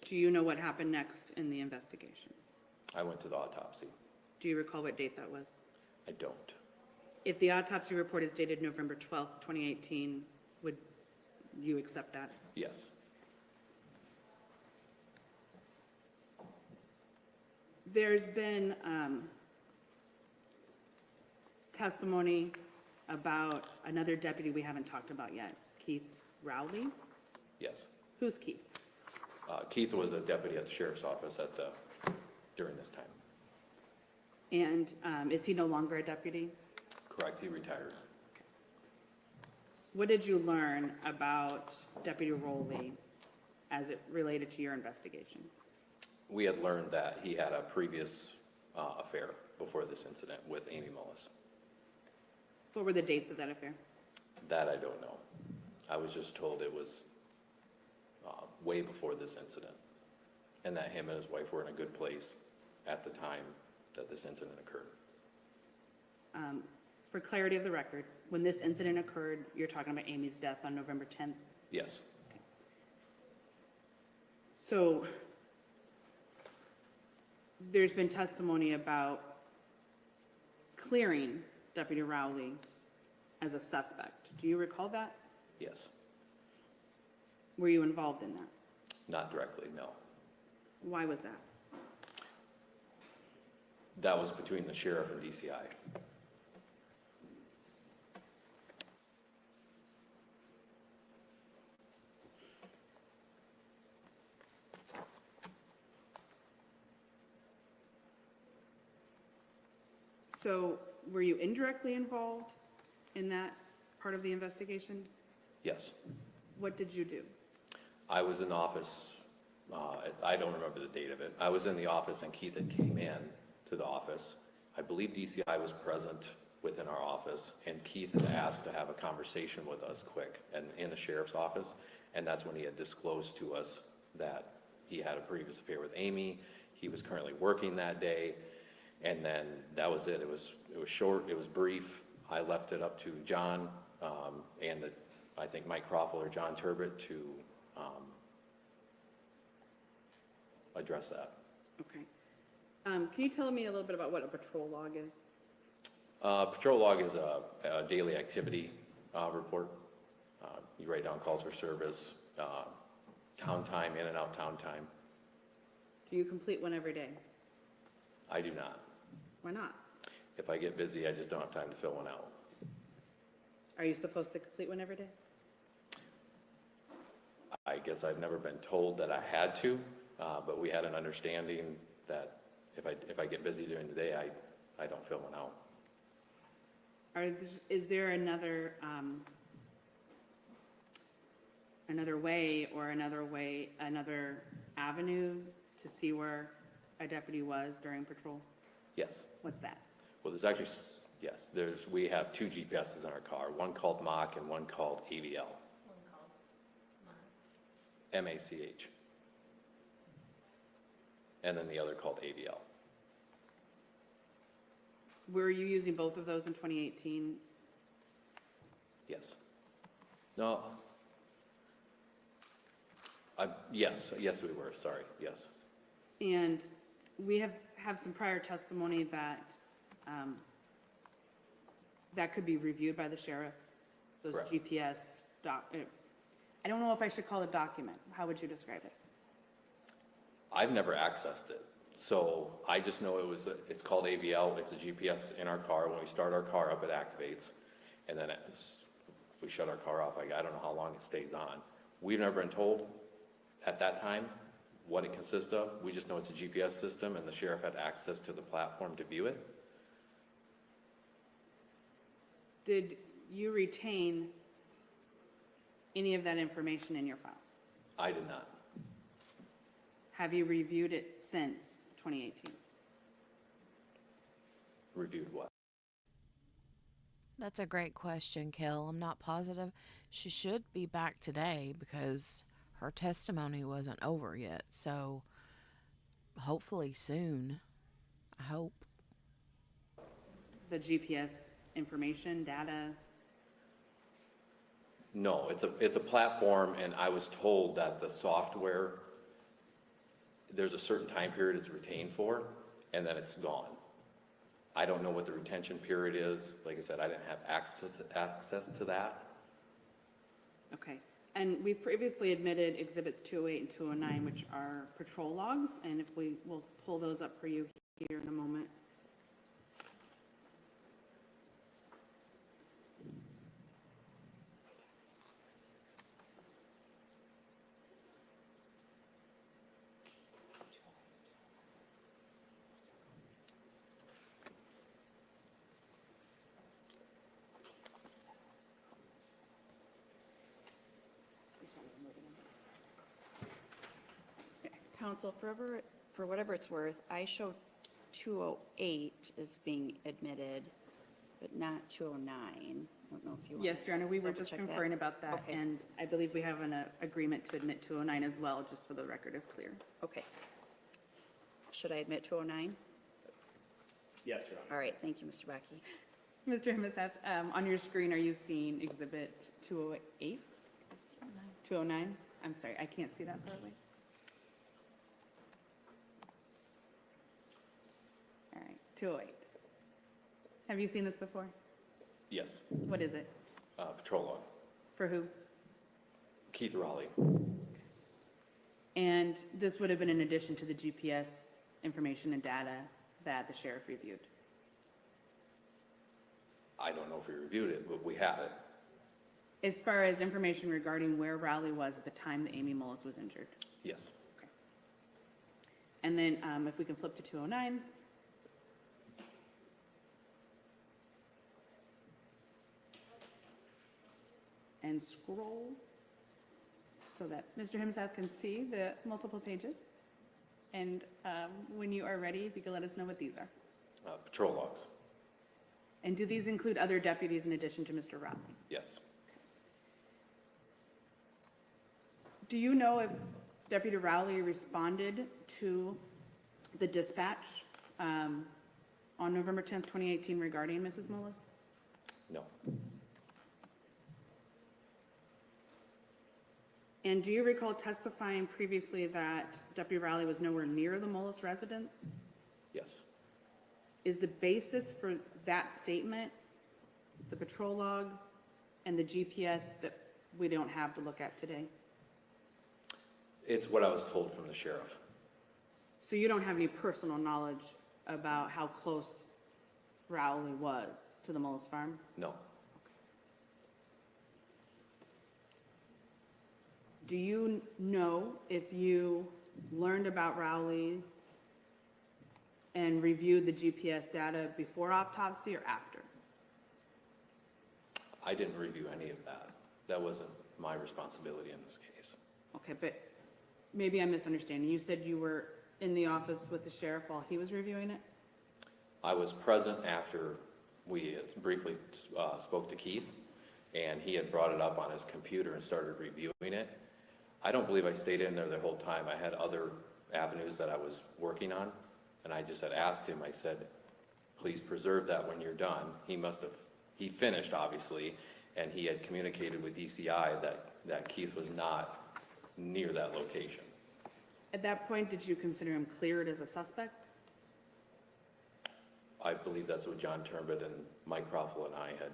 Speaker 2: Do you know what happened next in the investigation?
Speaker 4: I went to the autopsy.
Speaker 2: Do you recall what date that was?
Speaker 4: I don't.
Speaker 2: If the autopsy report is dated November 12th, 2018, would you accept that?
Speaker 4: Yes.
Speaker 2: There's been testimony about another deputy we haven't talked about yet, Keith Rowley.
Speaker 4: Yes.
Speaker 2: Who's Keith?
Speaker 4: Keith was a deputy at the sheriff's office during this time.
Speaker 2: And is he no longer a deputy?
Speaker 4: Correct, he retired.
Speaker 2: What did you learn about Deputy Rowley as it related to your investigation?
Speaker 4: We had learned that he had a previous affair before this incident with Amy Mullis.
Speaker 2: What were the dates of that affair?
Speaker 4: That I don't know. I was just told it was way before this incident, and that him and his wife were in a good place at the time that this incident occurred.
Speaker 2: For clarity of the record, when this incident occurred, you're talking about Amy's death on November 10th?
Speaker 4: Yes.
Speaker 2: So there's been testimony about clearing Deputy Rowley as a suspect. Do you recall that?
Speaker 4: Yes.
Speaker 2: Were you involved in that?
Speaker 4: Not directly, no.
Speaker 2: Why was that?
Speaker 4: That was between the sheriff and DCI.
Speaker 2: So were you indirectly involved in that part of the investigation?
Speaker 4: Yes.
Speaker 2: What did you do?
Speaker 4: I was in the office, I don't remember the date of it. I was in the office and Keith had came in to the office. I believe DCI was present within our office, and Keith had asked to have a conversation with us quick and in the sheriff's office, and that's when he had disclosed to us that he had a previous affair with Amy. He was currently working that day, and then that was it. It was short, it was brief. I left it up to John and I think Mike Croffel or John Turbot to address that.
Speaker 2: Okay. Can you tell me a little bit about what a patrol log is?
Speaker 4: Patrol log is a daily activity report. You write down calls for service, town time, in and out town time.
Speaker 2: Do you complete one every day?
Speaker 4: I do not.
Speaker 2: Why not?
Speaker 4: If I get busy, I just don't have time to fill one out.
Speaker 2: Are you supposed to complete one every day?
Speaker 4: I guess I've never been told that I had to, but we had an understanding that if I get busy during the day, I don't fill one out.
Speaker 2: Is there another way or another avenue to see where a deputy was during patrol?
Speaker 4: Yes.
Speaker 2: What's that?
Speaker 4: Well, there's actually, yes, we have 2 GPSs in our car, one called MACH and one called AVL. One called MACH. And then the other called AVL.
Speaker 2: Were you using both of those in 2018?
Speaker 4: Yes. No. Yes, we were, sorry, yes.
Speaker 2: And we have some prior testimony that that could be reviewed by the sheriff, those
Speaker 4: Correct.
Speaker 2: GPS I don't know if I should call it document. How would you describe it?
Speaker 4: I've never accessed it, so I just know it's called AVL, it's a GPS in our car. When we start our car up, it activates, and then if we shut our car off, I don't know how long it stays on. We've never been told at that time what it consists of. We just know it's a GPS system, and the sheriff had access to the platform to view it.
Speaker 2: Did you retain any of that information in your file?
Speaker 4: I did not.
Speaker 2: Have you reviewed it since 2018?
Speaker 4: Reviewed what?
Speaker 1: That's a great question, Kel. I'm not positive. She should be back today because her testimony wasn't over yet. So hopefully soon. I hope.
Speaker 2: The GPS information, data?
Speaker 4: No, it's a platform, and I was told that the software, there's a certain time period it's retained for, and then it's gone. I don't know what the retention period is. Like I said, I didn't have access to that.
Speaker 2: Okay. And we've previously admitted exhibits 208 and 209, which are patrol logs, and if we'll pull those up for you here in a moment.
Speaker 3: Counsel, for whatever it's worth, I show 208 as being admitted, but not 209. I don't know if you want.
Speaker 2: Yes, Your Honor, we were just
Speaker 3: double-check that.
Speaker 2: conferring about that,
Speaker 3: Okay.
Speaker 2: and I believe we have an agreement to admit 209 as well, just so the record is clear.
Speaker 3: Okay. Should I admit 209?
Speaker 4: Yes, Your Honor.
Speaker 3: All right, thank you, Mr. Bakke.
Speaker 2: Mr. Himmelsath, on your screen, are you seeing exhibit 208? 209? I'm sorry, I can't see that clearly. All right, 208. Have you seen this before?
Speaker 4: Yes,
Speaker 2: What is it?
Speaker 4: patrol log.
Speaker 2: For who?
Speaker 4: Keith Raleigh.
Speaker 2: And this would have been in addition to the GPS information and data that the sheriff reviewed.
Speaker 4: I don't know if we reviewed it, but we have it.
Speaker 2: As far as information regarding where Raleigh was at the time that Amy Mullis was injured.
Speaker 4: Yes.
Speaker 2: And then if we can flip to 209. And scroll so that Mr. Himmelsath can see the multiple pages. And when you are ready, if you could let us know what these are.
Speaker 4: Patrol logs.
Speaker 2: And do these include other deputies in addition to Mr. Raleigh?
Speaker 4: Yes.
Speaker 2: Do you know if Deputy Rowley responded to the dispatch on November 10th, 2018 regarding Mrs. Mullis?
Speaker 4: No.
Speaker 2: And do you recall testifying previously that Deputy Rowley was nowhere near the Mullis residence?
Speaker 4: Yes.
Speaker 2: Is the basis for that statement the patrol log and the GPS that we don't have to look at today?
Speaker 4: It's what I was told from the sheriff.
Speaker 2: So you don't have any personal knowledge about how close Rowley was to the Mullis farm?
Speaker 4: No.
Speaker 2: Do you know if you learned about Rowley and reviewed the GPS data before autopsy or after?
Speaker 4: I didn't review any of that. That wasn't my responsibility in this case.
Speaker 2: Okay, but maybe I'm misunderstanding. You said you were in the office with the sheriff while he was reviewing it?
Speaker 4: I was present after we had briefly spoke to Keith, and he had brought it up on his computer and started reviewing it. I don't believe I stayed in there the whole time. I had other avenues that I was working on, and I just had asked him, I said, please preserve that when you're done. He finished, obviously, and he had communicated with DCI that Keith was not near that location.
Speaker 2: At that point, did you consider him cleared as a suspect?
Speaker 4: I believe that's what John Turnbutt and Mike Proffel and I had.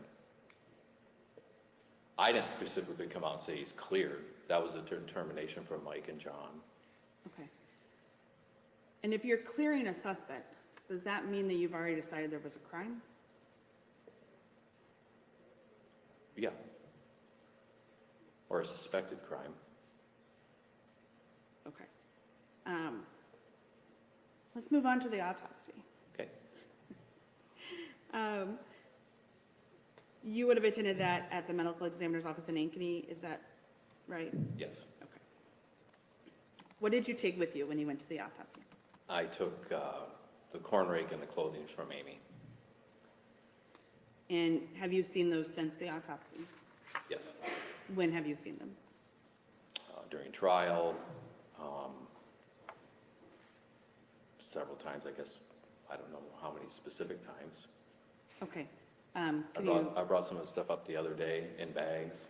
Speaker 4: I didn't specifically come out and say he's cleared. That was a determination from Mike and John.
Speaker 2: Okay. And if you're clearing a suspect, does that mean that you've already decided there was a crime?
Speaker 4: Yeah. Or a suspected crime.
Speaker 2: Okay. Let's move on to the autopsy.
Speaker 4: Okay.
Speaker 2: You would have attended that at the medical examiner's office in Ankeny, is that right?
Speaker 4: Yes.
Speaker 2: Okay. What did you take with you when you went to the autopsy?
Speaker 4: I took the corn rake and the clothing from Amy.
Speaker 2: And have you seen those since the autopsy?
Speaker 4: Yes.
Speaker 2: When have you seen them?
Speaker 4: During trial, several times, I guess. I don't know how many specific times.
Speaker 2: Okay.
Speaker 4: I brought some of the stuff up the other day in bags.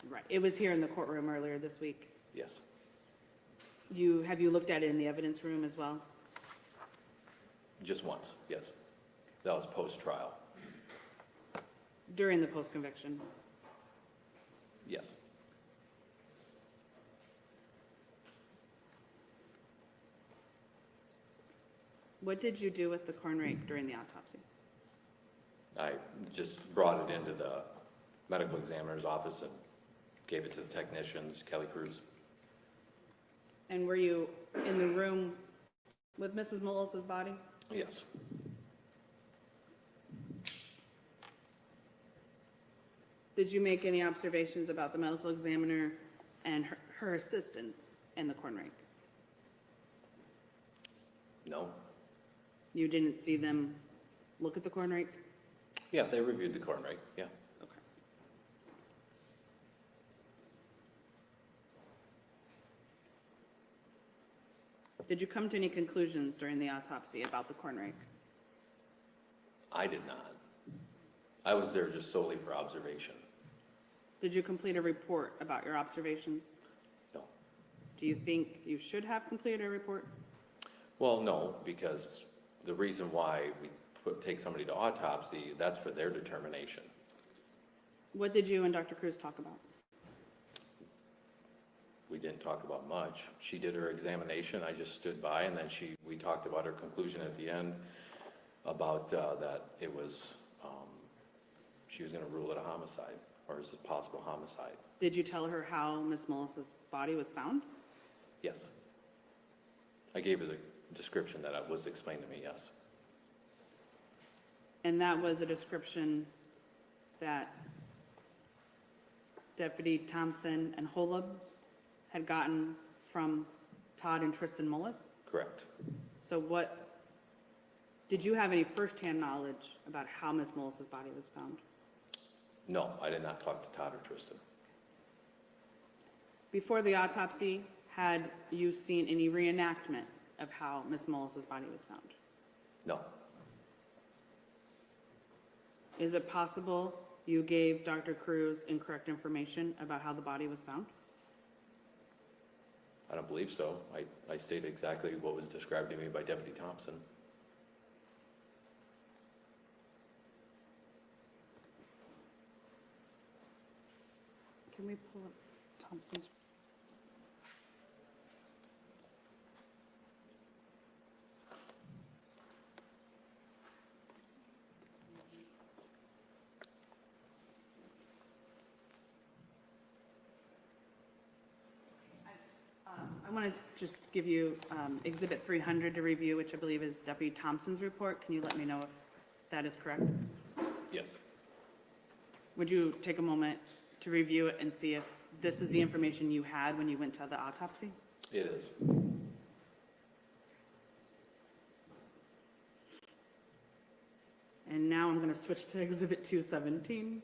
Speaker 2: Right, it was here in the courtroom earlier this week.
Speaker 4: Yes.
Speaker 2: Have you looked at it in the evidence room as well?
Speaker 4: Just once, yes. That was post-trial.
Speaker 2: During the post-conviction?
Speaker 4: Yes.
Speaker 2: What did you do with the corn rake during the autopsy?
Speaker 4: I just brought it into the medical examiner's office and gave it to the technicians, Kelly Cruz.
Speaker 2: And were you in the room with Mrs. Mullis's body?
Speaker 4: Yes.
Speaker 2: Did you make any observations about the medical examiner and her assistants and the corn rake?
Speaker 4: No.
Speaker 2: You didn't see them look at the corn rake?
Speaker 4: Yeah, they reviewed the corn rake, yeah.
Speaker 2: Okay. Did you come to any conclusions during the autopsy about the corn rake?
Speaker 4: I did not. I was there just solely for observation.
Speaker 2: Did you complete a report about your observations?
Speaker 4: No.
Speaker 2: Do you think you should have completed a report?
Speaker 4: Well, no, because the reason why we take somebody to autopsy, that's for their determination.
Speaker 2: What did you and Dr. Cruz talk about?
Speaker 4: We didn't talk about much. She did her examination, I just stood by, and then we talked about her conclusion at the end about that it was, she was gonna rule it a homicide, or is it possible homicide?
Speaker 2: Did you tell her how Miss Mullis's body was found?
Speaker 4: Yes. I gave her the description that was explained to me, yes.
Speaker 2: And that was a description that Deputy Thompson and Holub had gotten from Todd and Tristan Mullis?
Speaker 4: Correct.
Speaker 2: So did you have any firsthand knowledge about how Miss Mullis's body was found?
Speaker 4: No, I did not talk to Todd or Tristan.
Speaker 2: Before the autopsy, had you seen any reenactment of how Miss Mullis's body was found?
Speaker 4: No.
Speaker 2: Is it possible you gave Dr. Cruz incorrect information about how the body was found?
Speaker 4: I don't believe so. I stated exactly what was described to me by Deputy Thompson.
Speaker 2: Can we pull up Thompson's? I want to just give you Exhibit 300 to review, which I believe is Deputy Thompson's report. Can you let me know if that is correct?
Speaker 4: Yes.
Speaker 2: Would you take a moment to review it and see if this is the information you had when you went to the autopsy?
Speaker 4: It is.
Speaker 2: And now I'm going to switch to Exhibit 217.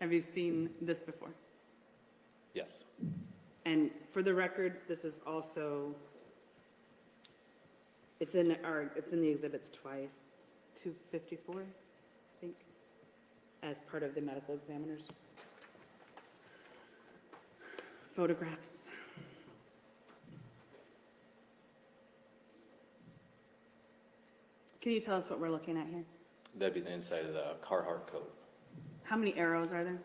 Speaker 2: Have you seen this before?
Speaker 4: Yes.
Speaker 2: And for the record, this is also, it's in the exhibits twice, 254, I think, as part of the medical examiner's photographs. Can you tell us what we're looking at here?
Speaker 4: That'd be the inside of the Carhartt coat.
Speaker 2: How many arrows are there?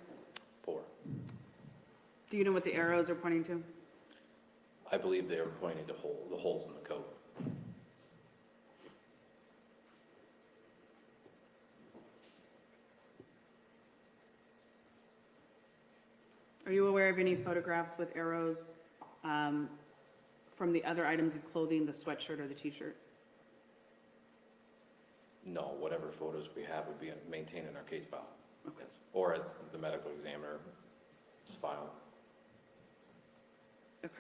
Speaker 4: 4.
Speaker 2: Do you know what the arrows are pointing to?
Speaker 4: I believe they were pointing to the holes in the coat.
Speaker 2: Are you aware of any photographs with arrows from the other items of clothing, the sweatshirt or the t-shirt?
Speaker 4: No, whatever photos we have would be maintained in our case file. Yes. Or at the medical examiner's file.
Speaker 2: Okay.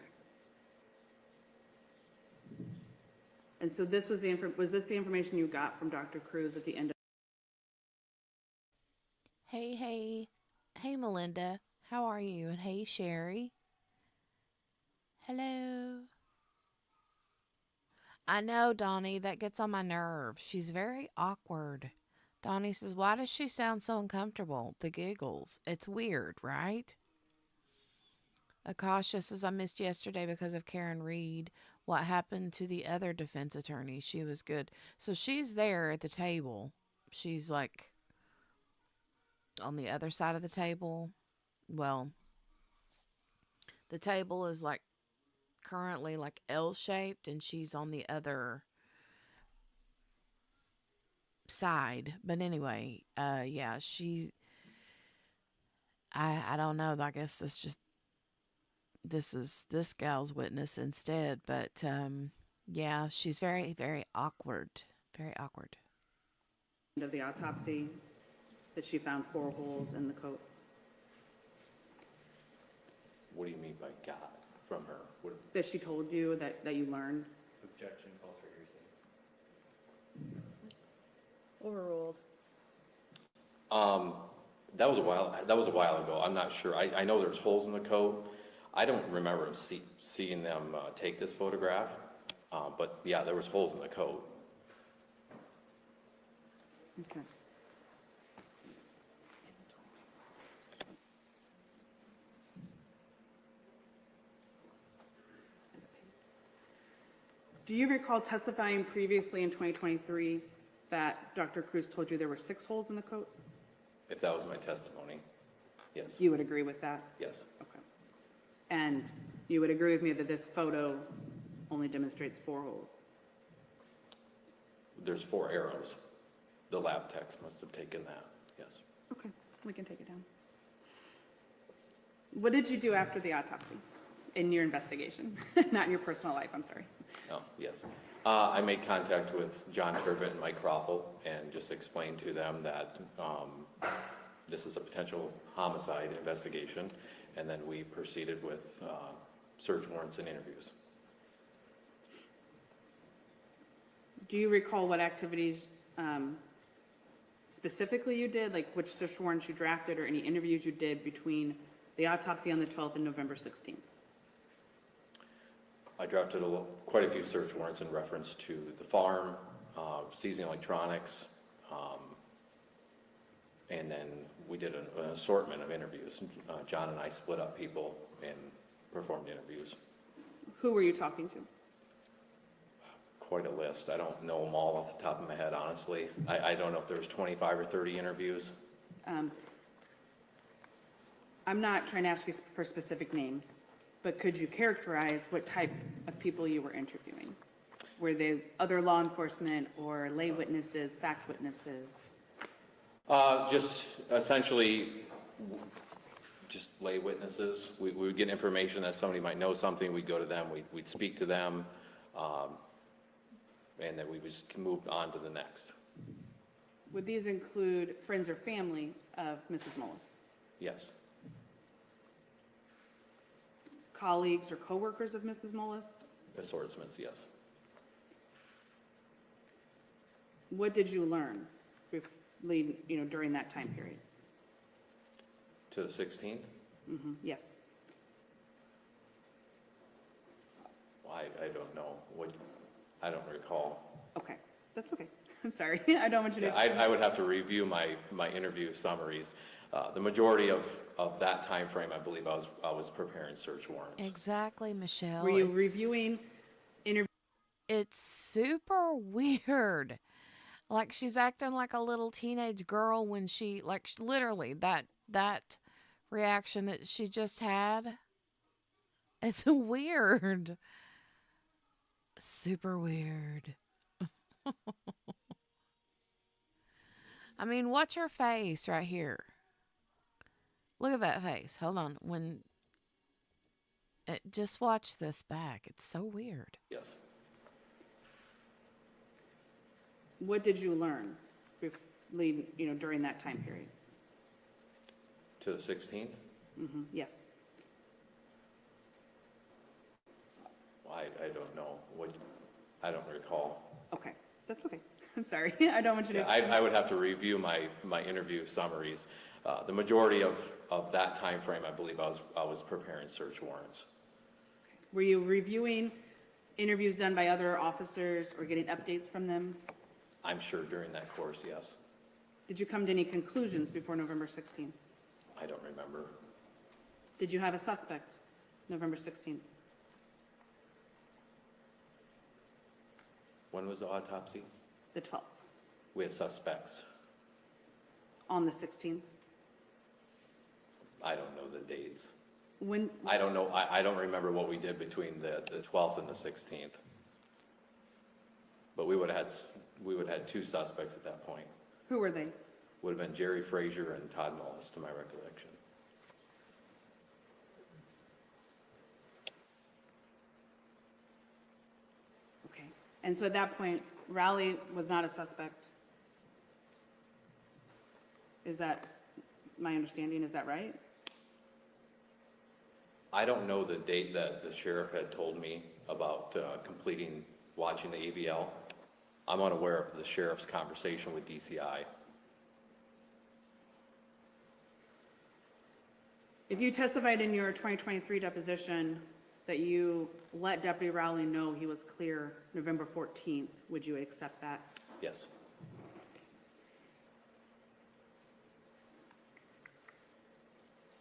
Speaker 2: And so this was was this the information you got from Dr. Cruz at the end of?
Speaker 1: Hey, Melinda. How are you? And hey, Sherry. Hello. I know, Donnie, that gets on my nerves. She's very awkward. Donnie says, why does she sound so uncomfortable? The giggles. It's weird, right? Akasha says, I missed yesterday because of Karen Reed. What happened to the other defense attorney? She was good. So she's there at the table. She's like on the other side of the table. Well, the table is like currently like L-shaped and she's on the other side. But anyway, yeah, I don't know. I guess this is this gal's witness instead. But yeah, she's very, very awkward. Very awkward.
Speaker 2: Of the autopsy, that she found 4 holes in the coat.
Speaker 4: What do you mean by got from her? What,
Speaker 2: That she told you that you learned?
Speaker 4: objection calls for hearsay.
Speaker 5: Overruled.
Speaker 4: That was a while ago. I'm not sure. I know there's holes in the coat. I don't remember seeing them take this photograph. But yeah, there was holes in the coat.
Speaker 2: Okay. Do you recall testifying previously in 2023 that Dr. Cruz told you there were 6 holes in the coat?
Speaker 4: If that was my testimony, yes.
Speaker 2: You would agree with that?
Speaker 4: Yes.
Speaker 2: Okay. And you would agree with me that this photo only demonstrates 4 holes?
Speaker 4: There's 4 arrows. The lab techs must have taken that, yes.
Speaker 2: Okay, we can take it down. What did you do after the autopsy in your investigation? Not in your personal life, I'm sorry.
Speaker 4: Oh, yes. I made contact with John Turbett and Mike Croffel and just explained to them that this is a potential homicide investigation, and then we proceeded with search warrants and interviews.
Speaker 2: Do you recall what activities specifically you did, like which search warrants you drafted or any interviews you did between the autopsy on the 12th and November 16th?
Speaker 4: I drafted quite a few search warrants in reference to the farm, seizing electronics, and then we did an assortment of interviews. John and I split up people and performed interviews.
Speaker 2: Who were you talking to?
Speaker 4: Quite a list. I don't know them all off the top of my head, honestly. I don't know if there was 25 or 30 interviews.
Speaker 2: I'm not trying to ask you for specific names, but could you characterize what type of people you were interviewing? Were they other law enforcement or lay witnesses, fact witnesses?
Speaker 4: Just essentially just lay witnesses. We would get information that somebody might know something, we'd go to them, we'd speak to them, and then we would just move on to the next.
Speaker 2: Would these include friends or family of Mrs. Mullis?
Speaker 4: Yes,
Speaker 2: Colleagues or coworkers of Mrs. Mullis?
Speaker 4: assortments, yes.
Speaker 2: What did you learn during that time period?
Speaker 4: To the 16th?
Speaker 2: Yes.
Speaker 4: Well, I don't know. I don't recall.
Speaker 2: Okay, that's okay. I'm sorry. I don't want you
Speaker 4: Yeah,
Speaker 2: to.
Speaker 4: I would have to review my interview summaries. The majority of that time frame, I believe I was preparing search warrants.
Speaker 1: Exactly, Michelle.
Speaker 2: Were you
Speaker 1: It's-
Speaker 2: reviewing interview?
Speaker 1: It's super weird. Like she's acting like a little teenage girl when literally that reaction that she just had. It's weird. Super weird. I mean, watch her face right here. Look at that face. Hold on. Just watch this back. It's so weird.
Speaker 4: Yes.
Speaker 2: What did you learn during that time period?
Speaker 4: To the 16th?
Speaker 2: Yes.
Speaker 4: Well, I don't know. I don't recall.
Speaker 2: Okay, that's okay. I'm sorry. I don't want you
Speaker 4: Yeah,
Speaker 2: to.
Speaker 4: I would have to review my interview summaries. The majority of that time frame, I believe I was preparing search warrants.
Speaker 2: Were you reviewing interviews done by other officers or getting updates from them?
Speaker 4: I'm sure during that course, yes.
Speaker 2: Did you come to any conclusions before November 16th?
Speaker 4: I don't remember.
Speaker 2: Did you have a suspect November 16th?
Speaker 4: When was the autopsy?
Speaker 2: The 12th.
Speaker 4: We had suspects.
Speaker 2: On the 16th?
Speaker 4: I don't know the dates.
Speaker 2: When,
Speaker 4: I don't know. I don't remember what we did between the 12th and the 16th. But we would have had two suspects at that point.
Speaker 2: who were they?
Speaker 4: Would have been Jerry Frazier and Todd Mullis, to my recollection.
Speaker 2: Okay. And so at that point, Raleigh was not a suspect. Is that my understanding? Is that right?
Speaker 4: I don't know the date that the sheriff had told me about watching the AVL. I'm unaware of the sheriff's conversation with DCI.
Speaker 2: If you testified in your 2023 deposition that you let Deputy Rowley know he was clear November 14th, would you accept that?
Speaker 4: Yes.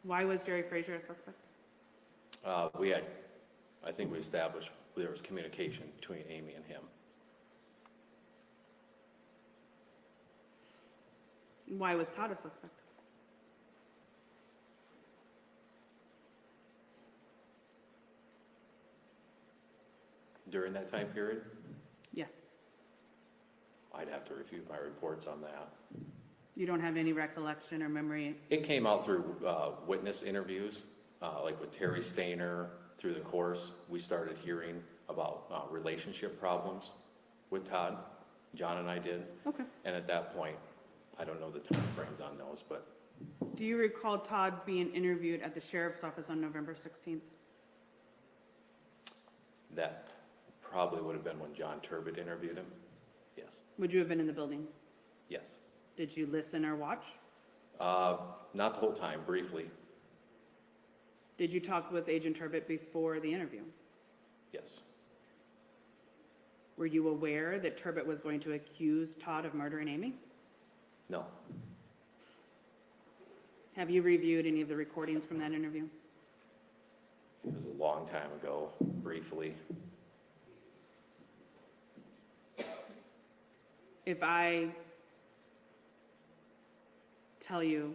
Speaker 2: Why was Jerry Frazier a suspect?
Speaker 4: I think we established there was communication between Amy and him.
Speaker 2: Why was Todd a suspect?
Speaker 4: During that time period,
Speaker 2: Yes.
Speaker 4: I'd have to review my reports on that.
Speaker 2: You don't have any recollection or memory?
Speaker 4: It came out through witness interviews, like with Terry Stainer. Through the course, we started hearing about relationship problems with Todd. John and I did.
Speaker 2: Okay.
Speaker 4: And at that point, I don't know the time frames on those, but
Speaker 2: Do you recall Todd being interviewed at the sheriff's office on November 16th?
Speaker 4: that probably would have been when John Turbot interviewed him. Yes,
Speaker 2: Would you have been in the building?
Speaker 4: yes.
Speaker 2: Did you listen or watch?
Speaker 4: Not the whole time, briefly,
Speaker 2: Did you talk with Agent Turbot before the interview?
Speaker 4: yes.
Speaker 2: Were you aware that Turbot was going to accuse Todd of murdering Amy?
Speaker 4: No,
Speaker 2: Have you reviewed any of the recordings from that interview?
Speaker 4: it was a long time ago, briefly.
Speaker 2: If I tell you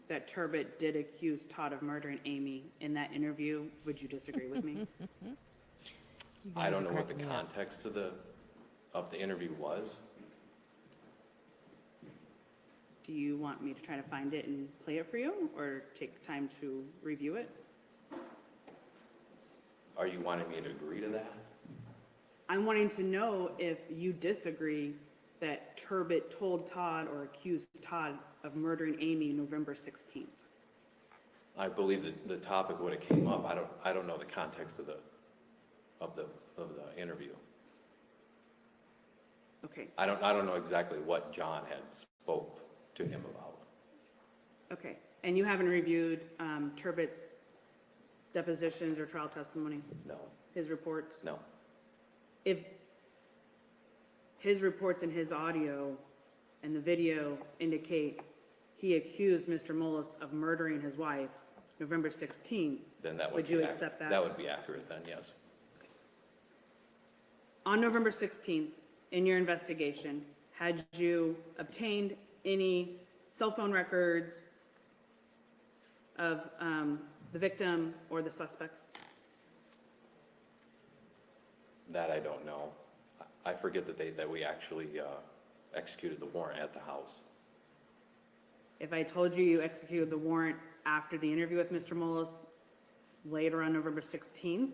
Speaker 2: that Turbot did accuse Todd of murdering Amy in that interview, would you disagree with me?
Speaker 1: You
Speaker 4: I
Speaker 1: guys
Speaker 4: don't
Speaker 1: are
Speaker 4: know what the
Speaker 1: cracking me up.
Speaker 4: context of the interview was.
Speaker 2: Do you want me to try to find it and play it for you, or take time to review it?
Speaker 4: Are you wanting me to agree to that?
Speaker 2: I'm wanting to know if you disagree that Turbot told Todd or accused Todd of murdering Amy November 16th.
Speaker 4: I believe that the topic when it came up, I don't know the context of the interview.
Speaker 2: Okay,
Speaker 4: I don't know exactly what John had spoke to him about.
Speaker 2: okay. And you haven't reviewed Turbot's depositions or trial testimony,
Speaker 4: No,
Speaker 2: his reports?
Speaker 4: no.
Speaker 2: If his reports and his audio and the video indicate he accused Mr. Mullis of murdering his wife November 16th,
Speaker 4: Then that
Speaker 2: would
Speaker 4: be
Speaker 2: you
Speaker 4: ac-
Speaker 2: accept that?
Speaker 4: That would be accurate then, yes.
Speaker 2: On November 16th, in your investigation, had you obtained any cell phone records of the victim or the suspects?
Speaker 4: That I don't know. I forget that we actually executed the warrant at the house.
Speaker 2: If I told you you executed the warrant after the interview with Mr. Mullis later on November 16th,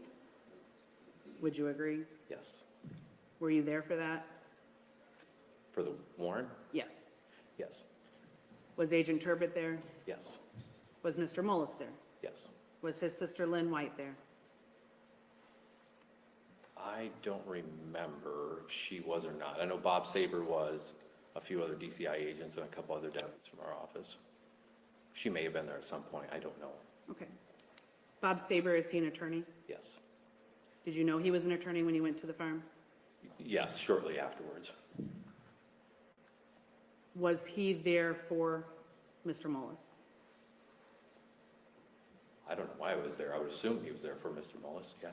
Speaker 2: would you agree?
Speaker 4: Yes.
Speaker 2: Were you there for that?
Speaker 4: For the warrant?
Speaker 2: Yes.
Speaker 4: Yes.
Speaker 2: Was Agent Turbot there?
Speaker 4: Yes.
Speaker 2: Was Mr. Mullis there?
Speaker 4: Yes.
Speaker 2: Was his sister Lynn White there?
Speaker 4: I don't remember if she was or not. I know Bob Saber was, a few other DCI agents, and a couple other deputies from our office. She may have been there at some point. I don't know.
Speaker 2: Okay. Bob Saber, is he an attorney?
Speaker 4: Yes.
Speaker 2: Did you know he was an attorney when he went to the farm?
Speaker 4: Yes, shortly afterwards.
Speaker 2: Was he there for Mr. Mullis?
Speaker 4: I don't know why I was there. I would assume he was there for Mr. Mullis, yeah.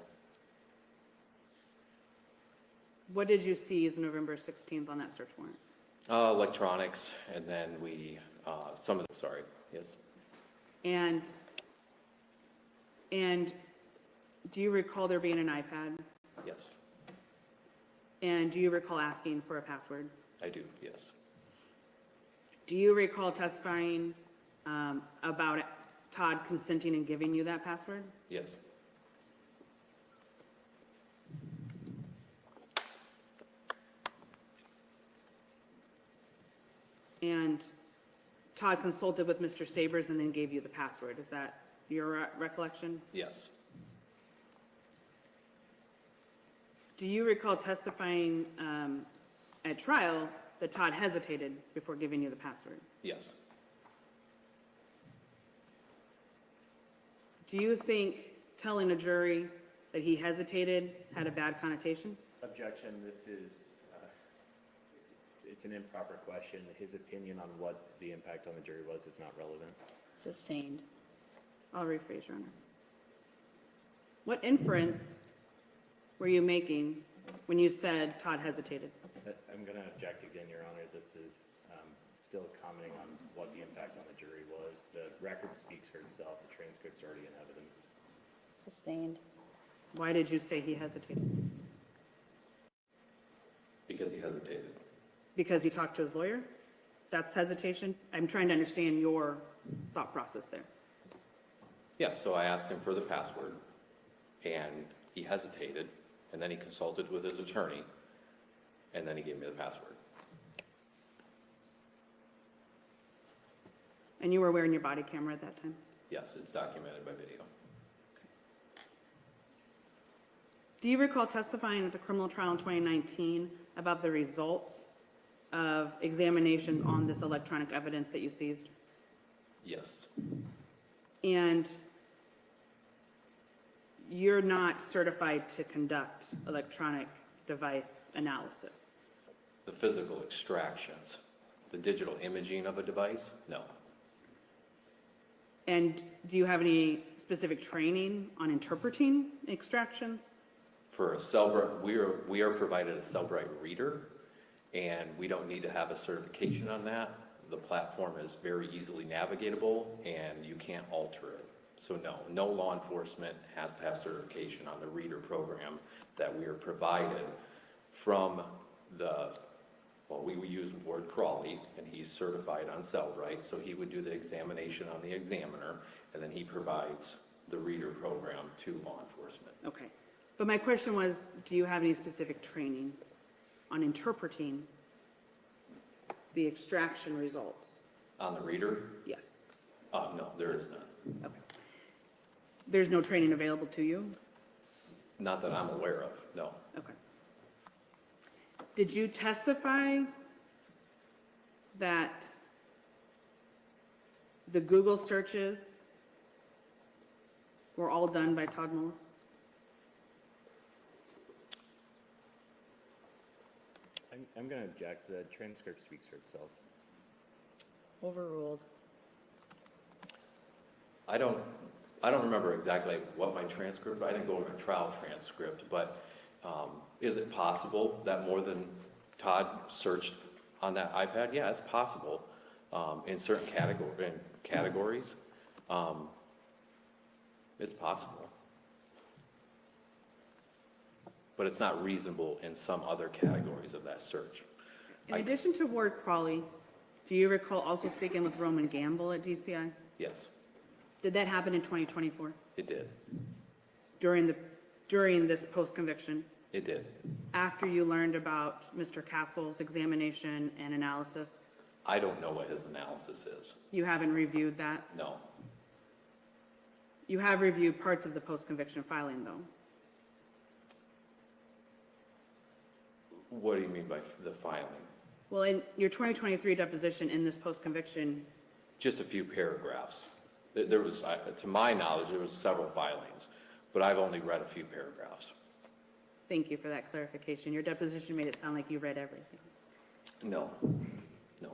Speaker 2: What did you seize November 16th on that search warrant?
Speaker 4: Electronics, and then we, some of them, sorry, yes.
Speaker 2: And do you recall there being an iPad?
Speaker 4: Yes,
Speaker 2: And do you recall asking for a password?
Speaker 4: I do, yes.
Speaker 2: Do you recall testifying about Todd consenting and giving you that password?
Speaker 4: Yes,
Speaker 2: And Todd consulted with Mr. Sabers and then gave you the password. Is that your recollection?
Speaker 4: yes,
Speaker 2: Do you recall testifying at trial that Todd hesitated before giving you the password?
Speaker 4: yes.
Speaker 2: Do you think telling a jury that he hesitated had a bad connotation?
Speaker 6: Objection, this is, it's an improper question. His opinion on what the impact on the jury was is not relevant.
Speaker 3: Sustained.
Speaker 2: I'll rephrase, Your Honor. What inference were you making when you said Todd hesitated?
Speaker 6: I'm going to object again, Your Honor. This is still commenting on what the impact on the jury was. The record speaks for itself. The transcript's already in evidence.
Speaker 3: Sustained.
Speaker 2: Why did you say he hesitated?
Speaker 4: Because he hesitated.
Speaker 2: Because he talked to his lawyer? That's hesitation? I'm trying to understand your thought process there.
Speaker 4: Yeah, so I asked him for the password, and he hesitated, and then he consulted with his attorney, and then he gave me the password.
Speaker 2: And you were wearing your body camera at that time?
Speaker 4: Yes, it's documented by video.
Speaker 2: Do you recall testifying at the criminal trial in 2019 about the results of examinations on this electronic evidence that you seized?
Speaker 4: Yes,
Speaker 2: And you're not certified to conduct electronic device analysis?
Speaker 4: the physical extractions, the digital imaging of a device, no.
Speaker 2: And do you have any specific training on interpreting extractions?
Speaker 4: For a Cellbrite, we are provided a Cellbrite reader, and we don't need to have a certification on that. The platform is very easily navigatable, and you can't alter it. So no law enforcement has to have certification on the reader program that we are provided from the Well, we would use Ward Crawley, and he's certified on Cellbrite, so he would do the examination on the examiner, and then he provides the reader program to law enforcement.
Speaker 2: Okay. But my question was, do you have any specific training on interpreting the extraction results?
Speaker 4: On the reader?
Speaker 2: Yes.
Speaker 4: No, there is none.
Speaker 2: Okay. There's no training available to you?
Speaker 4: Not that I'm aware of, no.
Speaker 2: Okay. Did you testify that the Google searches were all done by Todd Mullis?
Speaker 6: I'm going to object. The transcript speaks for itself.
Speaker 5: Overruled.
Speaker 4: I don't remember exactly what my transcript, I didn't go over a trial transcript, but is it possible that more than Todd searched on that iPad? Yeah, it's possible in certain categories. It's possible. But it's not reasonable in some other categories of that search.
Speaker 2: In addition to Ward Crawley, do you recall also speaking with Roman Gamble at DCI?
Speaker 4: Yes,
Speaker 2: Did that happen in 2024
Speaker 4: it did.
Speaker 2: during this post-conviction?
Speaker 4: It did.
Speaker 2: After you learned about Mr. Castle's examination and analysis?
Speaker 4: I don't know what his analysis is.
Speaker 2: You haven't reviewed that?
Speaker 4: No.
Speaker 2: You have reviewed parts of the post-conviction filing, though?
Speaker 4: What do you mean by the filing?
Speaker 2: Well, in your 2023 deposition in this post-conviction,
Speaker 4: Just a few paragraphs. There was, to my knowledge, there was several filings, but I've only read a few paragraphs.
Speaker 2: thank you for that clarification. Your deposition made it sound like you read everything.
Speaker 4: No, no.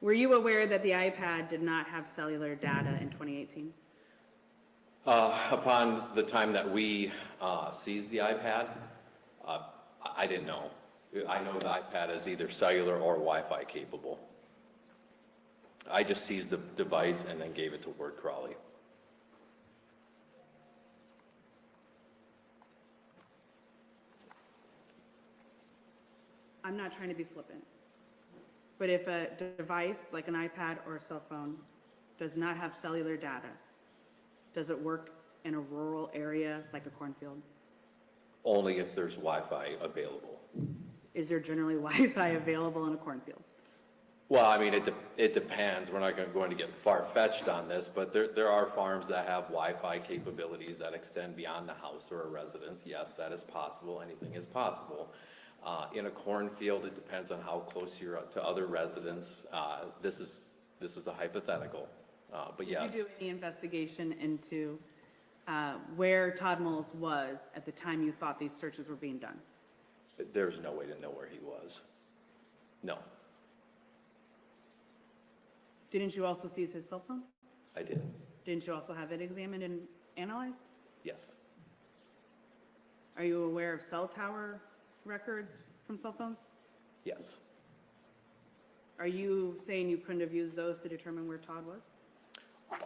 Speaker 2: Were you aware that the iPad did not have cellular data in 2018?
Speaker 4: Upon the time that we seized the iPad, I didn't know. I know the iPad is either cellular or Wi-Fi capable. I just seized the device and then gave it to Ward Crawley.
Speaker 2: I'm not trying to be flippant, but if a device like an iPad or a cell phone does not have cellular data, does it work in a rural area like a cornfield?
Speaker 4: Only if there's Wi-Fi available.
Speaker 2: Is there generally Wi-Fi available in a cornfield?
Speaker 4: Well, I mean, it depends. We're not going to get far-fetched on this, but there are farms that have Wi-Fi capabilities that extend beyond the house or a residence. Yes, that is possible. Anything is possible. In a cornfield, it depends on how close you're to other residents. This is a hypothetical, but yes.
Speaker 2: Did you do any investigation into where Todd Mullis was at the time you thought these searches were being done?
Speaker 4: There's no way to know where he was. No,
Speaker 2: Didn't you also seize his cell phone?
Speaker 4: I did.
Speaker 2: Didn't you also have it examined and analyzed?
Speaker 4: Yes.
Speaker 2: Are you aware of cell tower records from cell phones?
Speaker 4: Yes.
Speaker 2: Are you saying you couldn't have used those to determine where Todd was?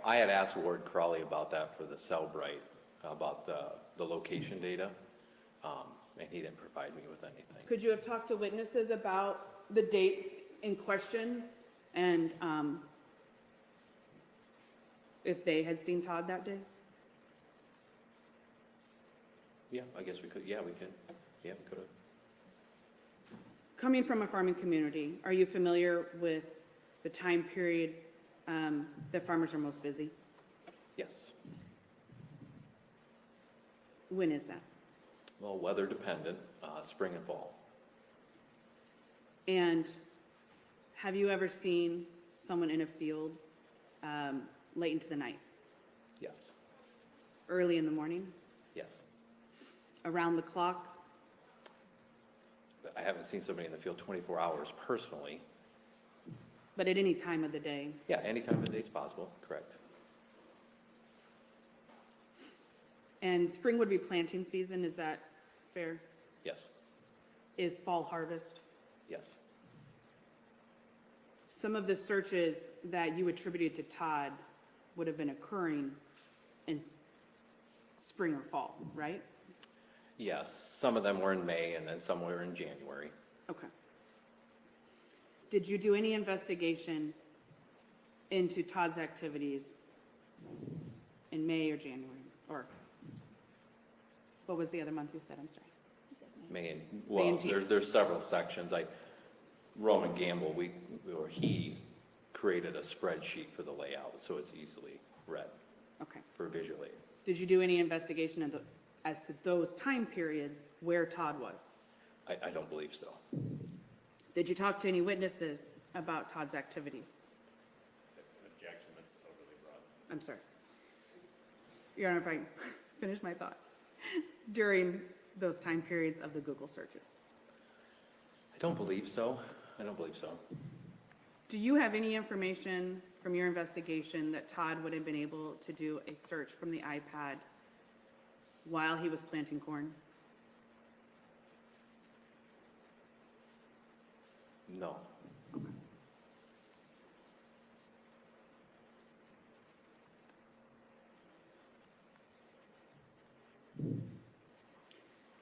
Speaker 4: I had asked Ward Crawley about that for the Cellbrite, about the location data, and he didn't provide me with anything.
Speaker 2: Could you have talked to witnesses about the dates in question and if they had seen Todd that day?
Speaker 4: Yeah, I guess we could. Yeah, we could. Yeah, we could have.
Speaker 2: Coming from a farming community, are you familiar with the time period that farmers are most busy?
Speaker 4: Yes.
Speaker 2: When is that?
Speaker 4: Well, weather dependent, spring and fall.
Speaker 2: And have you ever seen someone in a field late into the night,
Speaker 4: Yes.
Speaker 2: early in the morning,
Speaker 4: Yes.
Speaker 2: around the clock?
Speaker 4: I haven't seen somebody in the field 24 hours personally.
Speaker 2: But at any time of the day?
Speaker 4: Yeah, any time of the day is possible, correct.
Speaker 2: And spring would be planting season, is that fair?
Speaker 4: Yes.
Speaker 2: Is fall harvest?
Speaker 4: Yes.
Speaker 2: Some of the searches that you attributed to Todd would have been occurring in spring or fall, right?
Speaker 4: Yes, some of them were in May and then some were in January.
Speaker 2: Okay. did you do any investigation into Todd's activities in May or January? Or what was the other month you said? I'm sorry.
Speaker 4: May and, well,
Speaker 2: and June.
Speaker 4: there's several sections. Roman Gamble, he created a spreadsheet for the layout, so it's easily read
Speaker 2: Okay.
Speaker 4: for visual aid.
Speaker 2: Did you do any investigation as to those time periods where Todd was?
Speaker 4: I don't believe so.
Speaker 2: Did you talk to any witnesses about Todd's activities?
Speaker 6: Objection, that's overly broad.
Speaker 2: I'm sorry. Your Honor, if I finish my thought. During those time periods of the Google searches.
Speaker 4: I don't believe so. I don't believe so.
Speaker 2: Do you have any information from your investigation that Todd would have been able to do a search from the iPad while he was planting corn?
Speaker 4: No.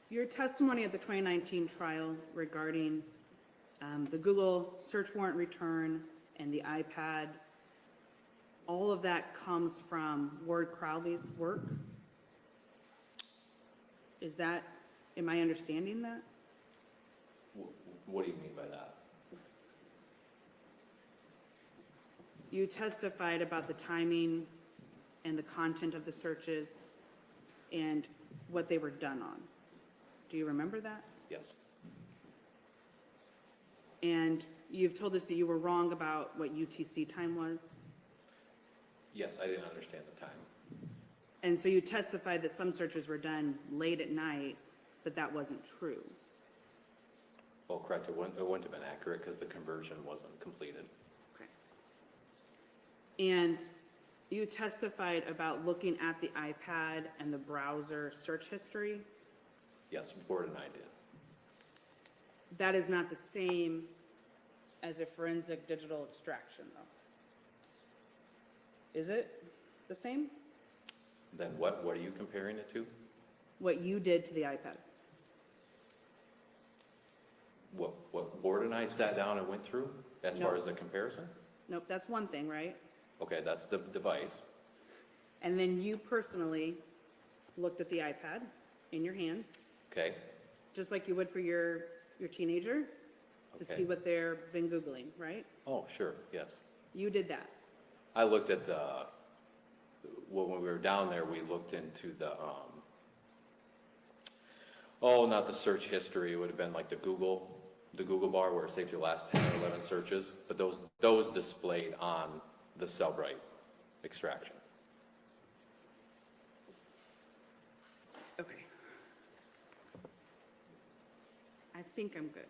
Speaker 2: Your testimony at the 2019 trial regarding the Google search warrant return and the iPad, all of that comes from Ward Crowley's work? Am I understanding that?
Speaker 4: What do you mean by that?
Speaker 2: You testified about the timing and the content of the searches and what they were done on. Do you remember that?
Speaker 4: Yes.
Speaker 2: And you've told us that you were wrong about what UTC time was.
Speaker 4: Yes, I didn't understand the time.
Speaker 2: And so you testified that some searches were done late at night, but that wasn't true.
Speaker 4: Well, correct. It wouldn't have been accurate because the conversion wasn't completed.
Speaker 2: Okay. And you testified about looking at the iPad and the browser search history.
Speaker 4: Yes, Ward and I did.
Speaker 2: That is not the same as a forensic digital extraction, though. Is it the same?
Speaker 4: Then what are you comparing it to?
Speaker 2: What you did to the iPad?
Speaker 4: What Ward and I sat down and went through as
Speaker 2: No.
Speaker 4: far as the comparison?
Speaker 2: Nope, that's one thing, right?
Speaker 4: Okay, that's the device.
Speaker 2: And then you personally looked at the iPad in your hands,
Speaker 4: Okay,
Speaker 2: just like you would for your teenager, to
Speaker 4: Okay.
Speaker 2: see what they've been Googling, right?
Speaker 4: oh, sure, yes.
Speaker 2: You did that.
Speaker 4: I looked at when we were down there, we looked into not the search history, it would have been like the Google bar where it saves your last 10 or 11 searches, but those displayed on the Cellbrite extraction.
Speaker 2: Okay. I think I'm good.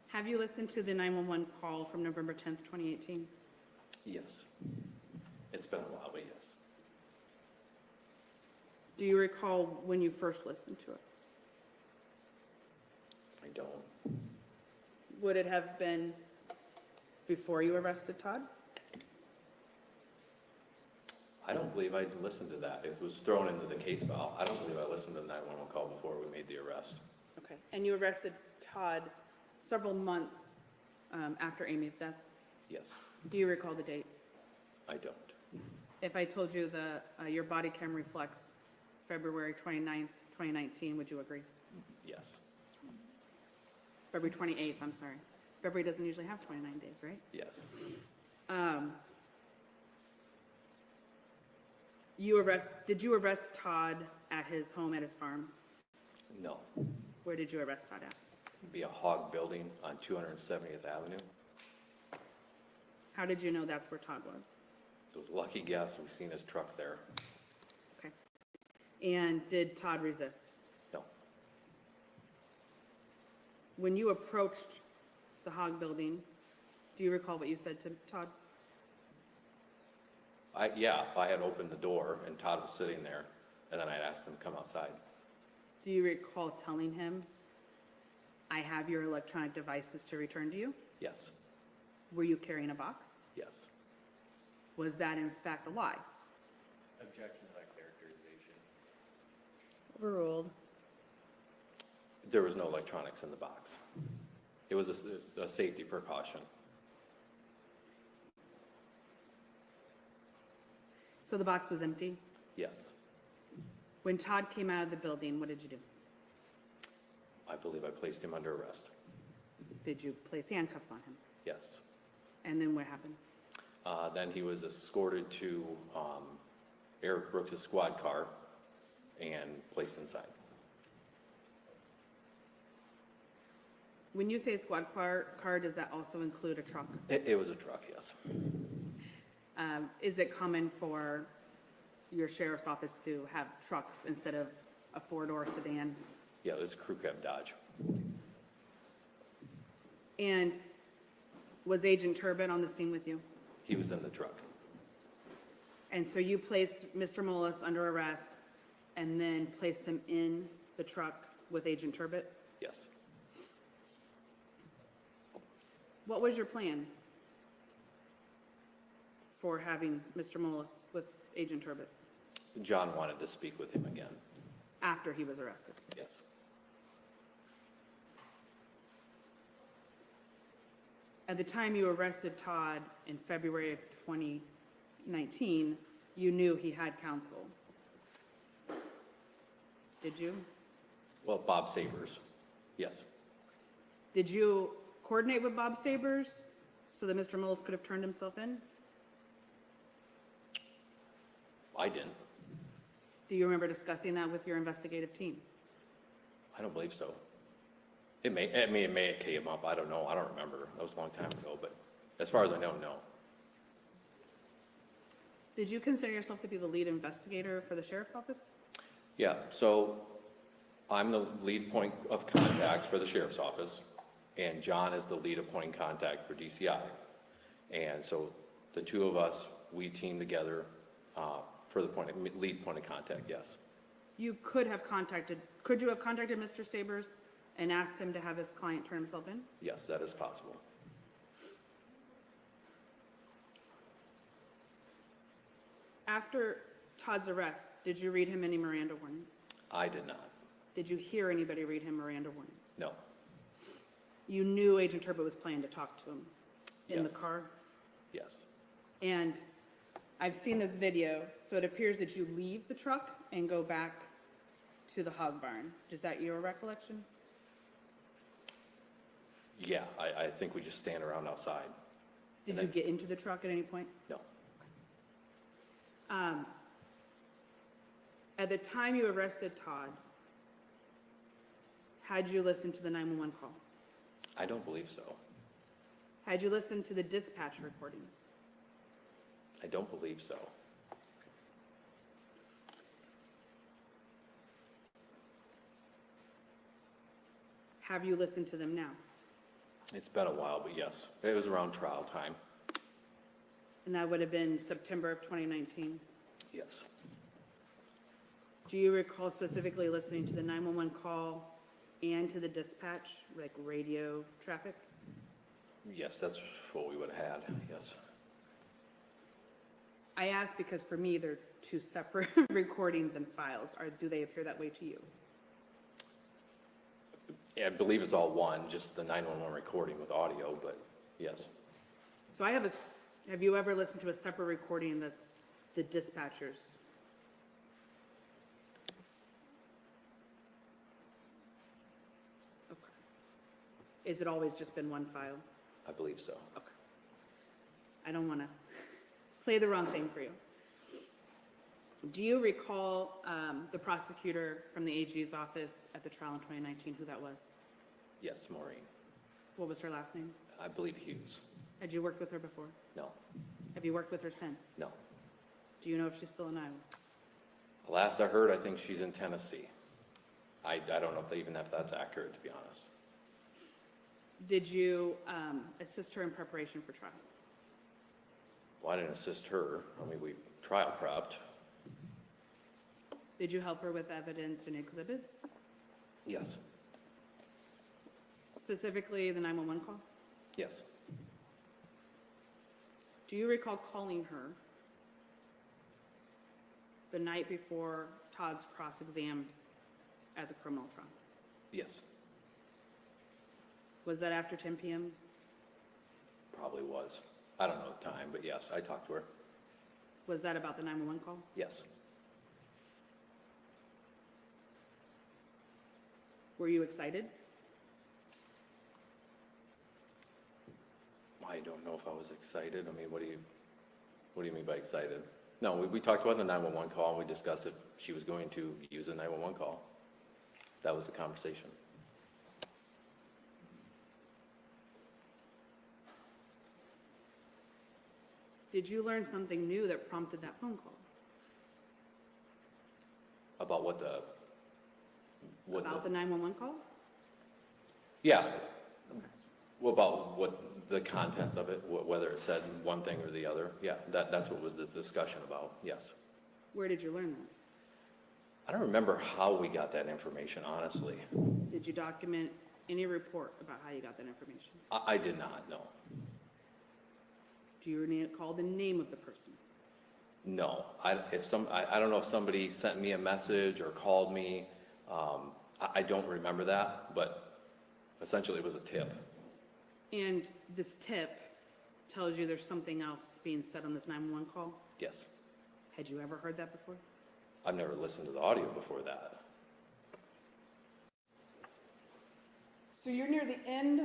Speaker 2: Have you listened to the 911 call from November 10th, 2018?
Speaker 4: Yes. It's been a while, but yes.
Speaker 2: Do you recall when you first listened to it?
Speaker 4: I don't.
Speaker 2: Would it have been before you arrested Todd?
Speaker 4: I don't believe I listened to that. It was thrown into the case file. I don't believe I listened to the 911 call before we made the arrest.
Speaker 2: Okay. And you arrested Todd several months after Amy's death?
Speaker 4: Yes,
Speaker 2: Do you recall the date?
Speaker 4: I don't.
Speaker 2: If I told you your body cam reflects February 29th, 2019, would you agree?
Speaker 4: Yes,
Speaker 2: February 28th, I'm sorry. February doesn't usually have 29 days, right?
Speaker 4: yes.
Speaker 2: Did you arrest Todd at his home, at his farm?
Speaker 4: No.
Speaker 2: Where did you arrest Todd at?
Speaker 4: It'd be a hog building on 270th Avenue.
Speaker 2: How did you know that's where Todd was?
Speaker 4: It was a lucky guess. We've seen his truck there.
Speaker 2: Okay. And did Todd resist?
Speaker 4: No.
Speaker 2: When you approached the hog building, do you recall what you said to Todd?
Speaker 4: I had opened the door and Todd was sitting there, and then I asked him to come outside.
Speaker 2: Do you recall telling him, I have your electronic devices to return to you?
Speaker 4: Yes,
Speaker 2: Were you carrying a box?
Speaker 4: yes.
Speaker 2: Was that in fact a lie?
Speaker 6: Objection to that characterization.
Speaker 5: Overruled.
Speaker 4: There was no electronics in the box. It was a safety precaution.
Speaker 2: So the box was empty?
Speaker 4: Yes.
Speaker 2: When Todd came out of the building, what did you do?
Speaker 4: I believe I placed him under arrest.
Speaker 2: Did you place handcuffs on him?
Speaker 4: Yes.
Speaker 2: And then what happened?
Speaker 4: Then he was escorted to Eric Brooks' squad car and placed inside.
Speaker 2: When you say squad car, does that also include a truck?
Speaker 4: It was a truck, yes.
Speaker 2: Is it common for your sheriff's office to have trucks instead of a four-door sedan?
Speaker 4: Yeah, it was a crew cab Dodge.
Speaker 2: And was Agent Turbin on the scene with you?
Speaker 4: He was in the truck.
Speaker 2: And so you placed Mr. Mullis under arrest and then placed him in the truck with Agent Turbin?
Speaker 4: Yes.
Speaker 2: What was your plan for having Mr. Mullis with Agent Turbin
Speaker 4: John wanted to speak with him again.
Speaker 2: after he was arrested?
Speaker 4: Yes.
Speaker 2: At the time you arrested Todd in February of 2019, you knew he had counsel. Did you?
Speaker 4: Well, Bob Sabers. Yes.
Speaker 2: Did you coordinate with Bob Sabers so that Mr. Mullis could have turned himself in?
Speaker 4: I didn't.
Speaker 2: Do you remember discussing that with your investigative team?
Speaker 4: I don't believe so. It may have came up. I don't know. I don't remember. That was a long time ago, but as far as I know, no.
Speaker 2: Did you consider yourself to be the lead investigator for the sheriff's office?
Speaker 4: Yeah, so I'm the lead point of contact for the sheriff's office, and John is the lead point contact for DCI. And so the two of us, we team together for the lead point of contact, yes.
Speaker 2: Could you have contacted Mr. Sabers and asked him to have his client turn himself in?
Speaker 4: Yes, that is possible.
Speaker 2: After Todd's arrest, did you read him any Miranda warnings?
Speaker 4: I did not.
Speaker 2: Did you hear anybody read him Miranda warnings?
Speaker 4: No.
Speaker 2: You knew Agent Turbo was planning to talk to him in the
Speaker 4: Yes.
Speaker 2: car?
Speaker 4: Yes.
Speaker 2: And I've seen this video, so it appears that you leave the truck and go back to the hog barn. Is that your recollection?
Speaker 4: Yeah, I think we just stand around outside.
Speaker 2: Did
Speaker 4: And
Speaker 2: you
Speaker 4: then-
Speaker 2: get into the truck at any point?
Speaker 4: No.
Speaker 2: At the time you arrested Todd, had you listened to the 911 call?
Speaker 4: I don't believe so.
Speaker 2: Had you listened to the dispatch recordings?
Speaker 4: I don't believe so.
Speaker 2: Have you listened to them now?
Speaker 4: It's been a while, but yes, it was around trial time.
Speaker 2: And that would have been September of 2019.
Speaker 4: Yes.
Speaker 2: Do you recall specifically listening to the 911 call and to the dispatch, like radio traffic?
Speaker 4: Yes, that's what we would have had, yes.
Speaker 2: I ask because for me, they're two separate recordings and files. Do they appear that way to you?
Speaker 4: Yeah, I believe it's all one, just the 911 recording with audio, but yes.
Speaker 2: So have you ever listened to a separate recording that's the dispatchers? Okay. Is it always just been one file?
Speaker 4: I believe so.
Speaker 2: Okay. I don't want to play the wrong thing for you. Do you recall the prosecutor from the AG's office at the trial in 2019, who that was?
Speaker 4: Yes, Maureen.
Speaker 2: What was her last name?
Speaker 4: I believe Hughes.
Speaker 2: Had you worked with her before?
Speaker 4: No,
Speaker 2: Have you worked with her since?
Speaker 4: no.
Speaker 2: Do you know if she's still in Iowa?
Speaker 4: Last I heard, I think she's in Tennessee. I don't know if that's accurate, to be honest.
Speaker 2: Did you assist her in preparation for trial?
Speaker 4: Well, I didn't assist her. I mean, we trial prepped.
Speaker 2: Did you help her with evidence and exhibits?
Speaker 4: Yes,
Speaker 2: Specifically the 911 call?
Speaker 4: yes.
Speaker 2: Do you recall calling her the night before Todd's cross-exam at the criminal trial?
Speaker 4: Yes,
Speaker 2: Was that after 10 p.m.?
Speaker 4: Probably was. I don't know the time, but yes, I talked to her.
Speaker 2: Was that about the 911 call?
Speaker 4: Yes.
Speaker 2: Were you excited?
Speaker 4: I don't know if I was excited. I mean, what do you mean by excited? No, we talked about the 911 call, and we discussed if she was going to use a 911 call. That was the conversation.
Speaker 2: Did you learn something new that prompted that phone call?
Speaker 4: About
Speaker 2: About the 911 call?
Speaker 4: Yeah. Well, about what the contents of it, whether it said one thing or the other. Yeah, that's what was this discussion about, yes.
Speaker 2: Where did you learn that?
Speaker 4: I don't remember how we got that information, honestly.
Speaker 2: Did you document any report about how you got that information?
Speaker 4: I did not, no.
Speaker 2: Do you recall the name of the person?
Speaker 4: No, I don't know if somebody sent me a message or called me. I don't remember that, but essentially it was a tip.
Speaker 2: And this tip tells you there's something else being said on this 911 call?
Speaker 4: Yes.
Speaker 2: Had you ever heard that before?
Speaker 4: I've never listened to the audio before that.
Speaker 2: So you're near the end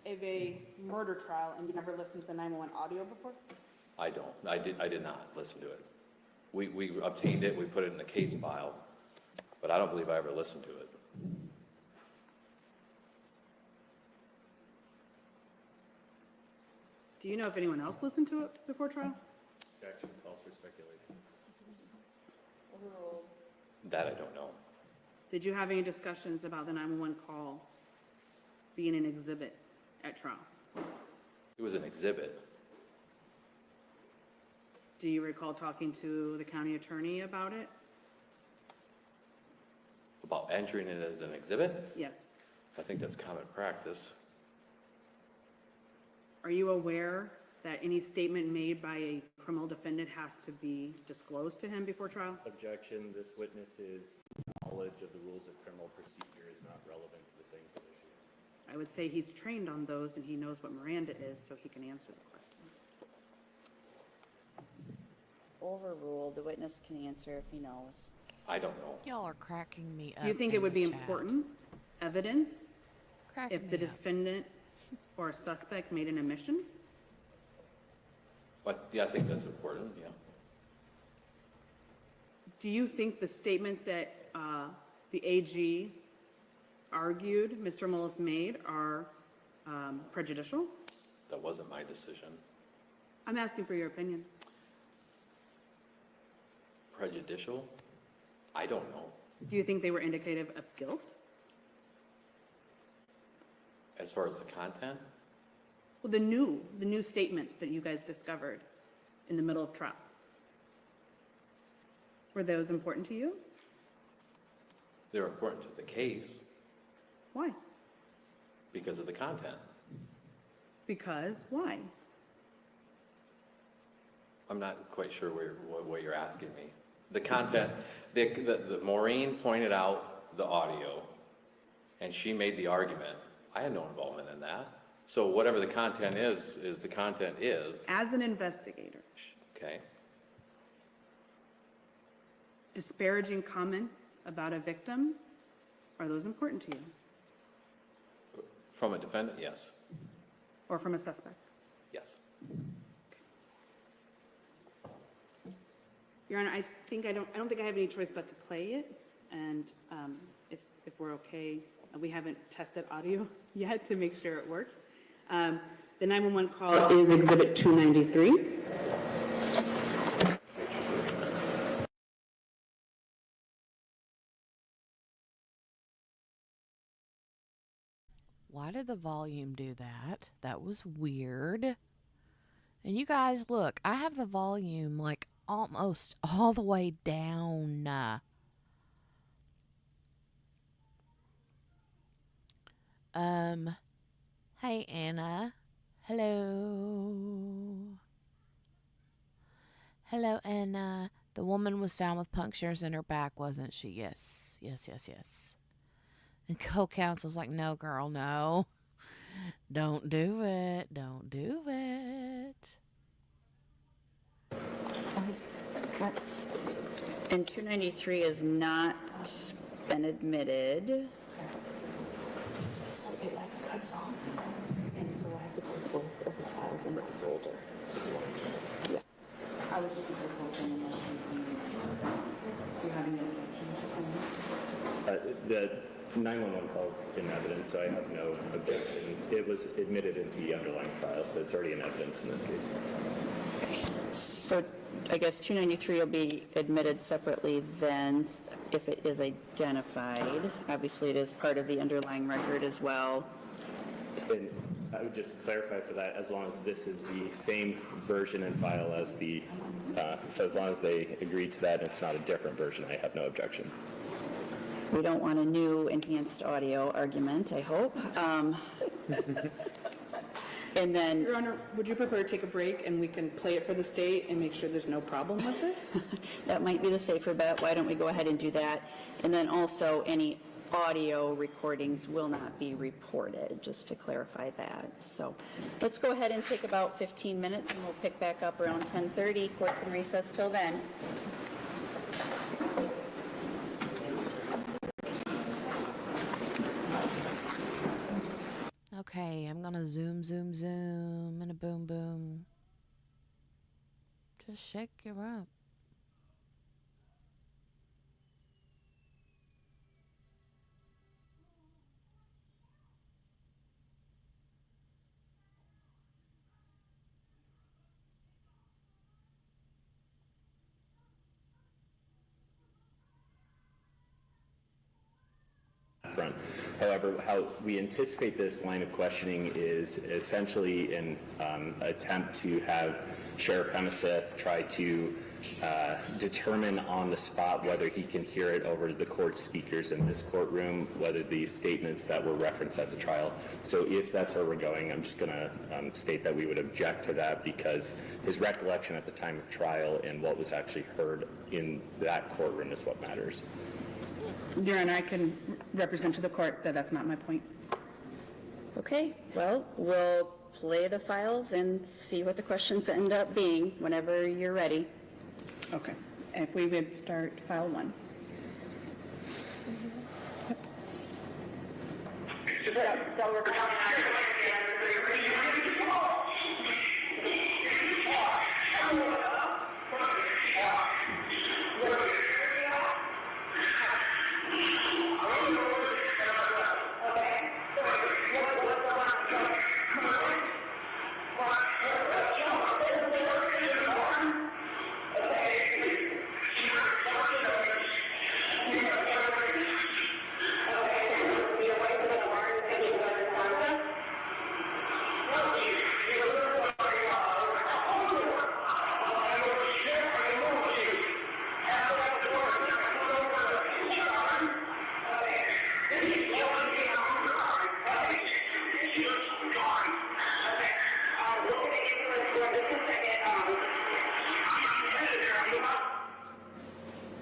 Speaker 2: of a murder trial and you never listened to the 911 audio before?
Speaker 4: I don't. I did not listen to it. We obtained it, we put it in the case file, but I don't believe I ever listened to it.
Speaker 2: Do you know if anyone else listened to it before trial?
Speaker 6: Objection, calls for speculation.
Speaker 4: That I don't know.
Speaker 2: Did you have any discussions about the 911 call being an exhibit at trial?
Speaker 4: It was an exhibit.
Speaker 2: Do you recall talking to the county attorney about it?
Speaker 4: About entering it as an exhibit?
Speaker 2: Yes.
Speaker 4: I think that's common practice.
Speaker 2: Are you aware that any statement made by a criminal defendant has to be disclosed to him before trial?
Speaker 6: Objection, this witness's knowledge of the rules of criminal procedure is not relevant to the things at issue.
Speaker 2: I would say he's trained on those and he knows what Miranda is, so he can answer the question.
Speaker 3: Overruled, the witness can answer if he knows.
Speaker 4: I don't know.
Speaker 1: Y'all are cracking me up.
Speaker 2: Do you think
Speaker 1: in
Speaker 2: it would
Speaker 1: the
Speaker 2: be
Speaker 1: chat.
Speaker 2: important evidence
Speaker 1: Cracking
Speaker 2: if the
Speaker 1: me up.
Speaker 2: defendant or suspect made an admission?
Speaker 4: But yeah, I think that's important, yeah.
Speaker 2: Do you think the statements that the AG argued Mr. Mullis made are prejudicial?
Speaker 4: That wasn't my decision.
Speaker 2: I'm asking for your opinion.
Speaker 4: Prejudicial? I don't know.
Speaker 2: Do you think they were indicative of guilt?
Speaker 4: As far as the content,
Speaker 2: Well, the new statements that you guys discovered in the middle of trial, were those important to you?
Speaker 4: they're important to the case
Speaker 2: Why?
Speaker 4: because of the content.
Speaker 2: Because, why?
Speaker 4: I'm not quite sure what you're asking me. The content, the Maureen pointed out the audio, and she made the argument. I had no involvement in that. So whatever the content is the content is,
Speaker 2: As an investigator,
Speaker 4: okay?
Speaker 2: disparaging comments about a victim, are those important to you?
Speaker 4: From a defendant, yes,
Speaker 2: Or from a suspect?
Speaker 4: yes.
Speaker 2: Your Honor, I don't think I have any choice but to play it, and if we're okay, we haven't tested audio yet to make sure it works. The 911 call is Exhibit 293.
Speaker 1: Why did the volume do that? That was weird. And you guys, look, I have the volume like almost all the way down. Hey Anna. Hello. Hello, Anna. The woman was found with punctures in her back, wasn't she? Yes. Yes, yes, yes. And co-counsel's like, no, girl, no. Don't do it. Don't do it.
Speaker 5: And 293 has not been admitted.
Speaker 7: So it like cuts off, and so I have to put both of the files in the folder. Yeah. I was just proposing a motion. Do you have any objections?
Speaker 6: The 911 call's in evidence, so I have no objection. It was admitted into the underlying file, so it's already in evidence in this case.
Speaker 5: So I guess 293 will be admitted separately then if it is identified. Obviously, it is part of the underlying record as well.
Speaker 6: And I would just clarify for that, as long as this is the same version and file as the, so as long as they agree to that, it's not a different version, I have no objection.
Speaker 5: We don't want a new enhanced audio argument, I hope. And then,
Speaker 8: Your Honor, would you prefer to take a break and we can play it for the state and make sure there's no problem with it?
Speaker 5: that might be the safer bet. Why don't we go ahead and do that? And then also, any audio recordings will not be reported, just to clarify that. So let's go ahead and take about 15 minutes, and we'll pick back up around 10:30. Court's in recess till then.
Speaker 1: Okay, I'm gonna zoom, zoom, zoom, and a boom, boom. Just shake her up.
Speaker 6: Front. However, how we anticipate this line of questioning is essentially an attempt to have Sheriff Hemeseth try to determine on the spot whether he can hear it over the court speakers in this courtroom, whether these statements that were referenced at the trial. So if that's where we're going, I'm just going to state that we would object to that, because his recollection at the time of trial and what was actually heard in that courtroom is what matters.
Speaker 8: Your Honor, I can represent to the court that that's not my point.
Speaker 5: Okay, well, we'll play the files and see what the questions end up being whenever you're ready.
Speaker 8: Okay. If we would start file 1.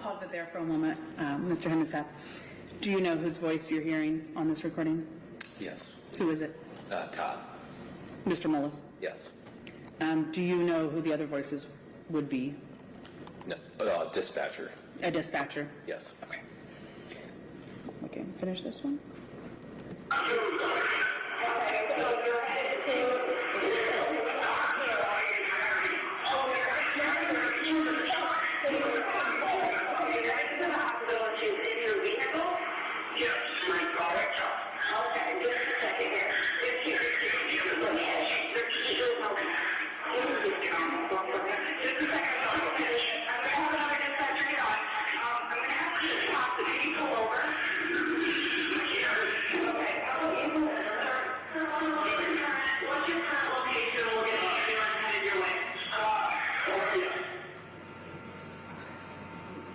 Speaker 8: Pause it there for a moment. Mr. Hemeseth, do you know whose voice you're hearing on this recording?
Speaker 4: Yes.
Speaker 8: Who is it?
Speaker 4: Todd?
Speaker 8: Mr. Mullis.
Speaker 4: Yes.
Speaker 8: Do you know who the other voices would be?
Speaker 4: No, dispatcher?
Speaker 8: A dispatcher?
Speaker 4: Yes.
Speaker 8: Okay. Okay, finish this one.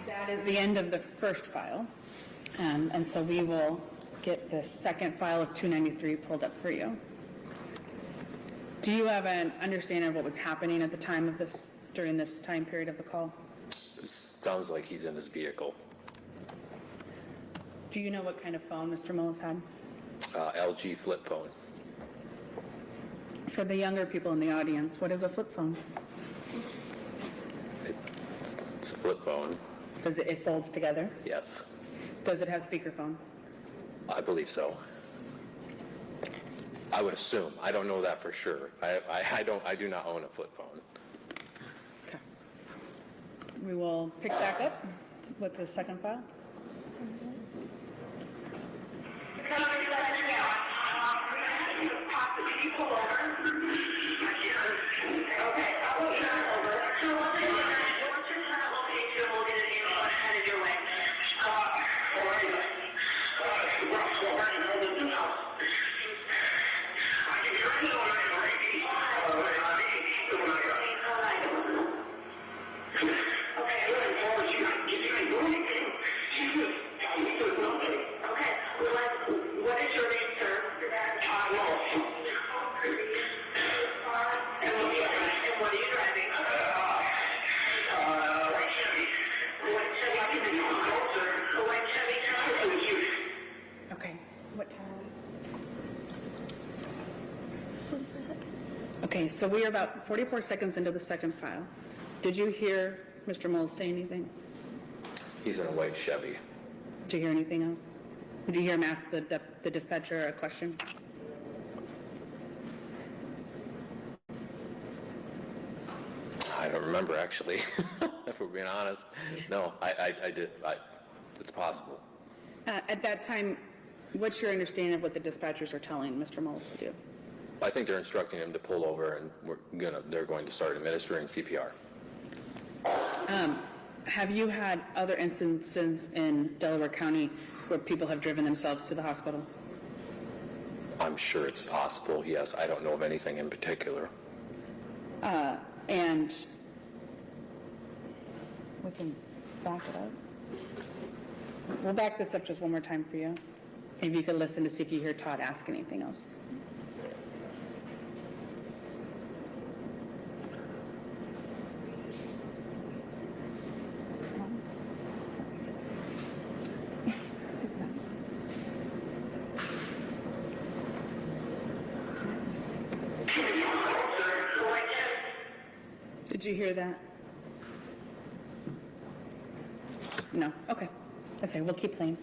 Speaker 8: That is the end of the first file. And so we will get the second file of 293 pulled up for you. Do you have an understanding of what was happening at the time of this, during this time period of the call?
Speaker 4: Sounds like he's in his vehicle.
Speaker 8: Do you know what kind of phone Mr. Mullis had?
Speaker 4: LG flip phone.
Speaker 8: For the younger people in the audience, what is a flip phone?
Speaker 4: It's a flip phone,
Speaker 8: It folds together?
Speaker 4: yes.
Speaker 8: Does it have speakerphone?
Speaker 4: I believe so. I would assume. I don't know that for sure. I do not own a flip phone.
Speaker 8: Okay. We will pick back up with the second file.
Speaker 9: What is your name, sir? Todd Mullis. And what are you driving? White Chevy. White Chevy.
Speaker 8: Okay. What time? Okay, so we are about 44 seconds into the second file. Did you hear Mr. Mullis say anything?
Speaker 4: He's in a white Chevy.
Speaker 8: Did you hear anything else? Did you hear him ask the dispatcher a question?
Speaker 4: I don't remember, actually, if we're being honest. No, I did. It's possible.
Speaker 8: At that time, what's your understanding of what the dispatchers are telling Mr. Mullis to do?
Speaker 4: I think they're instructing him to pull over, and they're going to start administering CPR.
Speaker 8: Have you had other instances in Delaware County where people have driven themselves to the hospital?
Speaker 4: I'm sure it's possible, yes. I don't know of anything in particular.
Speaker 8: And we can back it up. We'll back this up just one more time for you. Maybe you could listen to see if you hear Todd ask anything else. Did you hear that? No? Okay. That's it. We'll keep playing.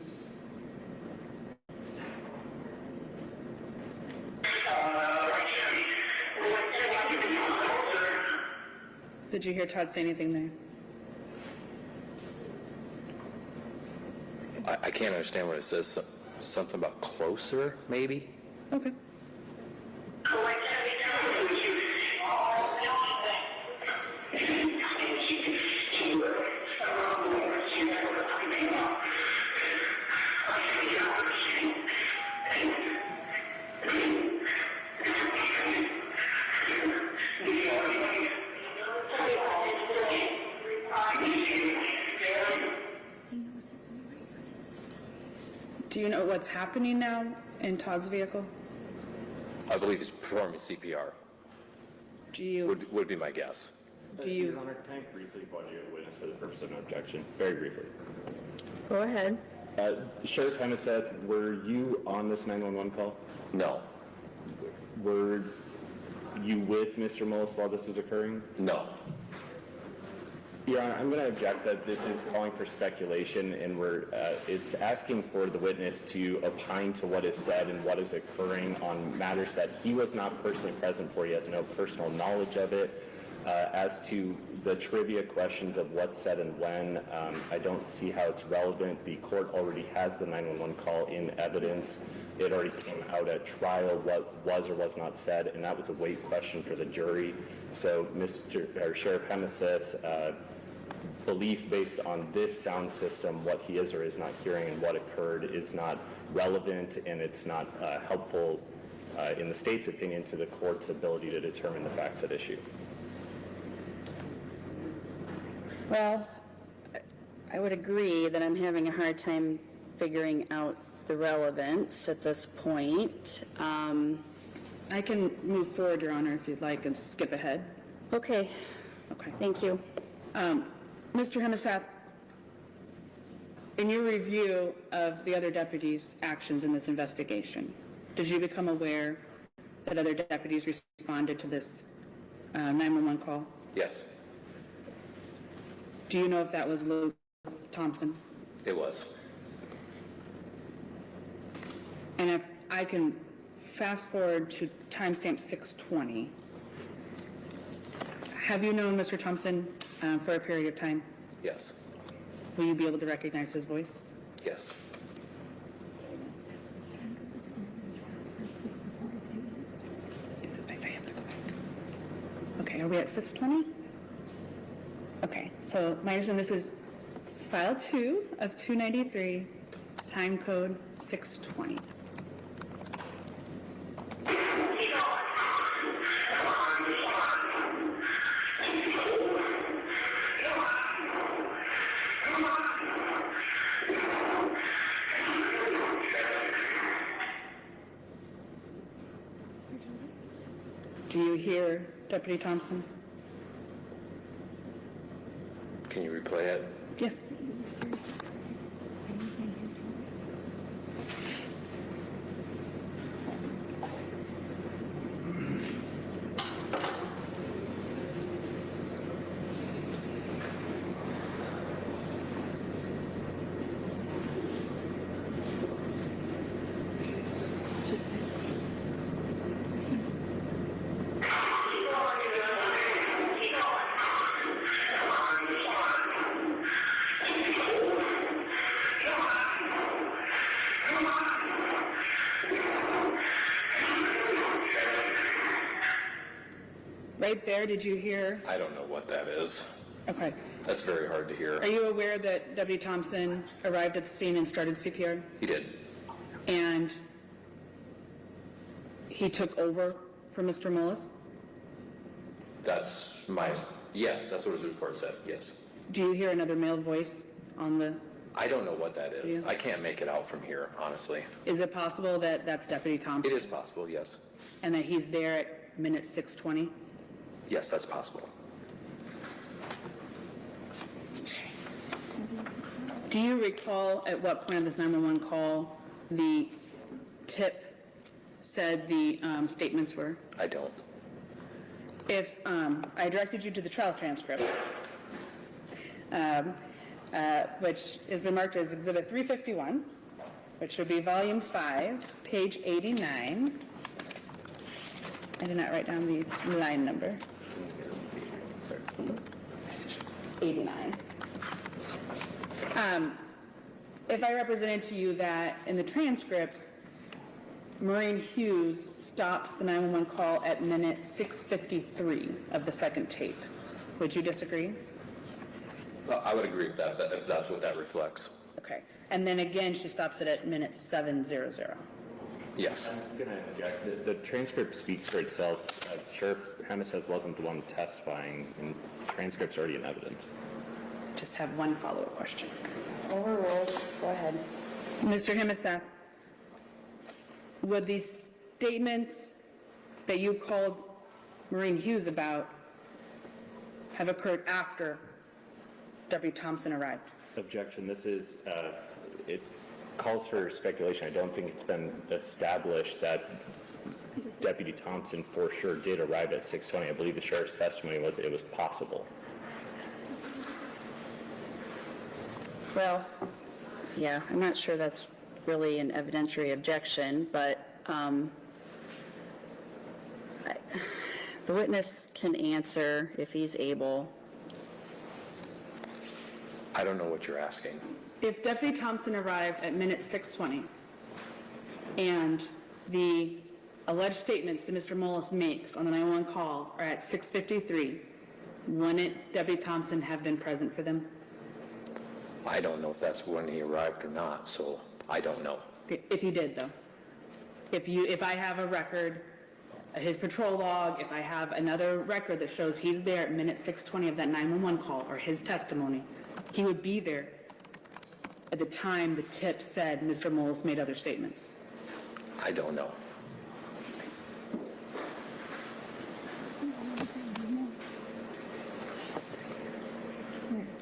Speaker 8: Did you hear Todd say anything there?
Speaker 4: I can't understand what it says. Something about closer, maybe?
Speaker 8: Okay. Do you know what's happening now in Todd's vehicle?
Speaker 4: I believe he's performing CPR,
Speaker 8: Do you,
Speaker 4: would be my guess.
Speaker 6: Your Honor, can I briefly audio the witness for the purpose of an objection? Very briefly.
Speaker 5: Go ahead.
Speaker 6: Sheriff Hemeseth, were you on this 911 call?
Speaker 4: No.
Speaker 6: Were you with Mr. Mullis while this was occurring?
Speaker 4: No.
Speaker 6: Your Honor, I'm going to object that this is calling for speculation, and it's asking for the witness to opine to what is said and what is occurring on matters that he was not personally present for. He has no personal knowledge of it. As to the trivia questions of what's said and when, I don't see how it's relevant. The court already has the 911 call in evidence. It already came out at trial what was or was not said, and that was a weight question for the jury. So Sheriff Hemeseth's belief based on this sound system, what he is or is not hearing and what occurred, is not relevant, and it's not helpful, in the state's opinion, to the court's ability to determine the facts at issue.
Speaker 5: Well, I would agree that I'm having a hard time figuring out the relevance at this point.
Speaker 8: I can move forward, Your Honor, if you'd like, and skip ahead.
Speaker 5: Okay,
Speaker 8: Okay.
Speaker 5: thank you.
Speaker 8: Mr. Hemeseth, in your review of the other deputies' actions in this investigation, did you become aware that other deputies responded to this 911 call?
Speaker 4: Yes,
Speaker 8: Do you know if that was Luke Thompson?
Speaker 4: it was.
Speaker 8: And if I can fast forward to timestamp 6:20, have you known Mr. Thompson for a period of time?
Speaker 4: Yes,
Speaker 8: Will you be able to recognize his voice?
Speaker 4: yes.
Speaker 8: If I have to go back. Okay, are we at 6:20? Okay, so my understanding, this is file 2 of 293, time code 6:20. Do you hear Deputy Thompson?
Speaker 4: Can you replay it?
Speaker 8: Yes. Right there, did you hear?
Speaker 4: I don't know what that is.
Speaker 8: Okay.
Speaker 4: That's very hard to hear.
Speaker 8: Are you aware that Deputy Thompson arrived at the scene and started CPR?
Speaker 4: He did.
Speaker 8: And he took over for Mr. Mullis?
Speaker 4: That's yes, that's what his report said, yes.
Speaker 8: Do you hear another male voice on the,
Speaker 4: I don't know what that is.
Speaker 8: Yeah.
Speaker 4: I can't make it out from here, honestly.
Speaker 8: is it possible that that's Deputy
Speaker 4: It
Speaker 8: Thompson?
Speaker 4: is possible, yes.
Speaker 8: And that he's there at minute 6:20?
Speaker 4: Yes, that's possible.
Speaker 8: Do you recall at what point of this 911 call the tip said the statements were?
Speaker 4: I don't.
Speaker 8: If I directed you to the trial transcript, which has been marked as Exhibit 351, which would be Volume 5, page 89. I did not write down the line number. 89. If I represented to you that in the transcripts, Maureen Hughes stops the 911 call at minute 6:53 of the second tape, would you disagree?
Speaker 4: I would agree with that, if that's what that reflects.
Speaker 8: Okay. And then again, she stops it at minute 7:00.
Speaker 4: Yes.
Speaker 6: I'm going to object. The transcript speaks for itself. Sheriff Hemeseth wasn't the one testifying, and the transcript's already in evidence.
Speaker 8: Just have one follow-up question.
Speaker 3: Overruled. Go ahead.
Speaker 8: Mr. Hemeseth, would these statements that you called Maureen Hughes about have occurred after Deputy Thompson arrived?
Speaker 6: Objection. This is, it calls for speculation. I don't think it's been established that Deputy Thompson for sure did arrive at 6:20. I believe the sheriff's testimony was it was possible.
Speaker 5: Well, yeah, I'm not sure that's really an evidentiary objection, but the witness can answer if he's able.
Speaker 4: I don't know what you're asking.
Speaker 8: If Deputy Thompson arrived at minute 6:20 and the alleged statements that Mr. Mullis makes on the 911 call are at 6:53, wouldn't Deputy Thompson have been present for them?
Speaker 4: I don't know if that's when he arrived or not, so I don't know.
Speaker 8: If you did, though. If I have a record, his patrol log, if I have another record that shows he's there at minute 6:20 of that 911 call or his testimony, he would be there at the time the tip said Mr. Mullis made other statements.
Speaker 4: I don't know.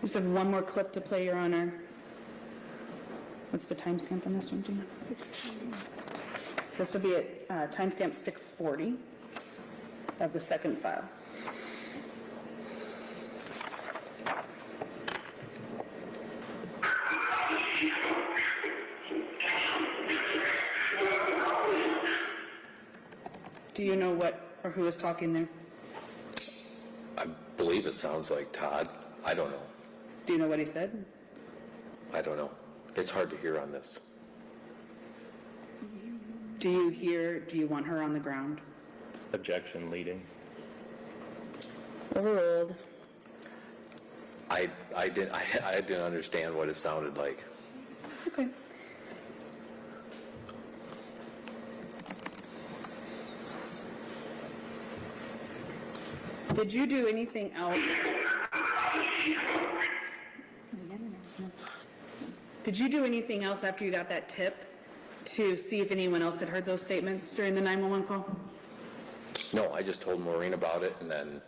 Speaker 8: Just have one more clip to play, Your Honor. What's the timestamp on this one, Gina? This will be at timestamp 6:40 of the second file. Do you know what or who is talking there?
Speaker 4: I believe it sounds like Todd. I don't know.
Speaker 8: Do you know what he said?
Speaker 4: I don't know. It's hard to hear on this.
Speaker 8: Do you want her on the ground?
Speaker 6: Objection leading.
Speaker 5: Overruled.
Speaker 4: I didn't understand what it sounded like.
Speaker 8: Okay. Did you do anything else? Did you do anything else after you got that tip to see if anyone else had heard those statements during the 911 call?
Speaker 4: No, I just told Maureen about it, and then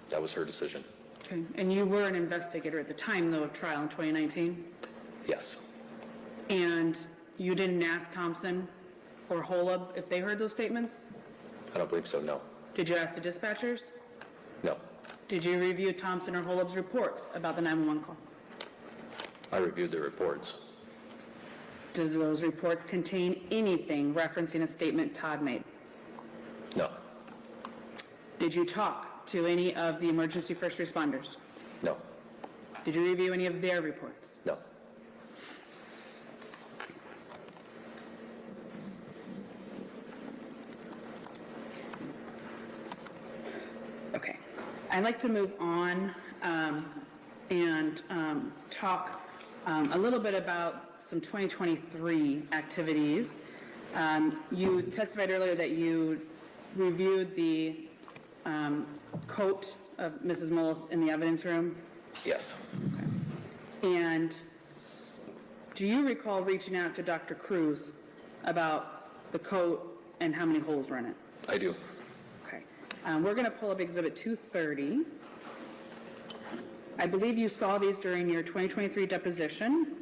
Speaker 4: that was her decision.
Speaker 8: Okay. And you were an investigator at the time, though, of trial in 2019?
Speaker 4: Yes.
Speaker 8: And you didn't ask Thompson or Holub if they heard those statements?
Speaker 4: I don't believe so, no.
Speaker 8: Did you ask the dispatchers?
Speaker 4: No.
Speaker 8: Did you review Thompson or Holub's reports about the 911 call?
Speaker 4: I reviewed the reports.
Speaker 8: Does those reports contain anything referencing a statement Todd made?
Speaker 4: No.
Speaker 8: Did you talk to any of the emergency first responders?
Speaker 4: No.
Speaker 8: Did you review any of their reports?
Speaker 4: No.
Speaker 8: Okay. I'd like to move on and talk a little bit about some 2023 activities. You testified earlier that you reviewed the coat of Mrs. Mullis in the evidence room.
Speaker 4: Yes.
Speaker 8: And do you recall reaching out to Dr. Cruz about the coat and how many holes were in it?
Speaker 4: I do.
Speaker 8: Okay. We're going to pull up Exhibit 230. I believe you saw these during your 2023 deposition.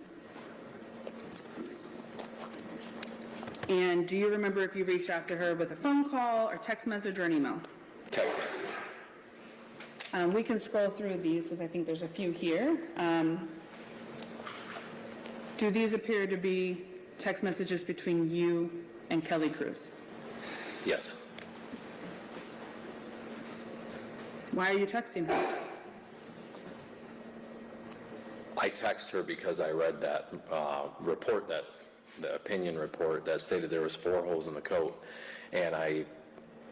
Speaker 8: And do you remember if you reached out to her with a phone call or text message or an email?
Speaker 4: Text message.
Speaker 8: We can scroll through these because I think there's a few here. Do these appear to be text messages between you and Kelly Cruz?
Speaker 4: Yes.
Speaker 8: Why are you texting her?
Speaker 4: I text her because I read that report, the opinion report that stated there was 4 holes in the coat, and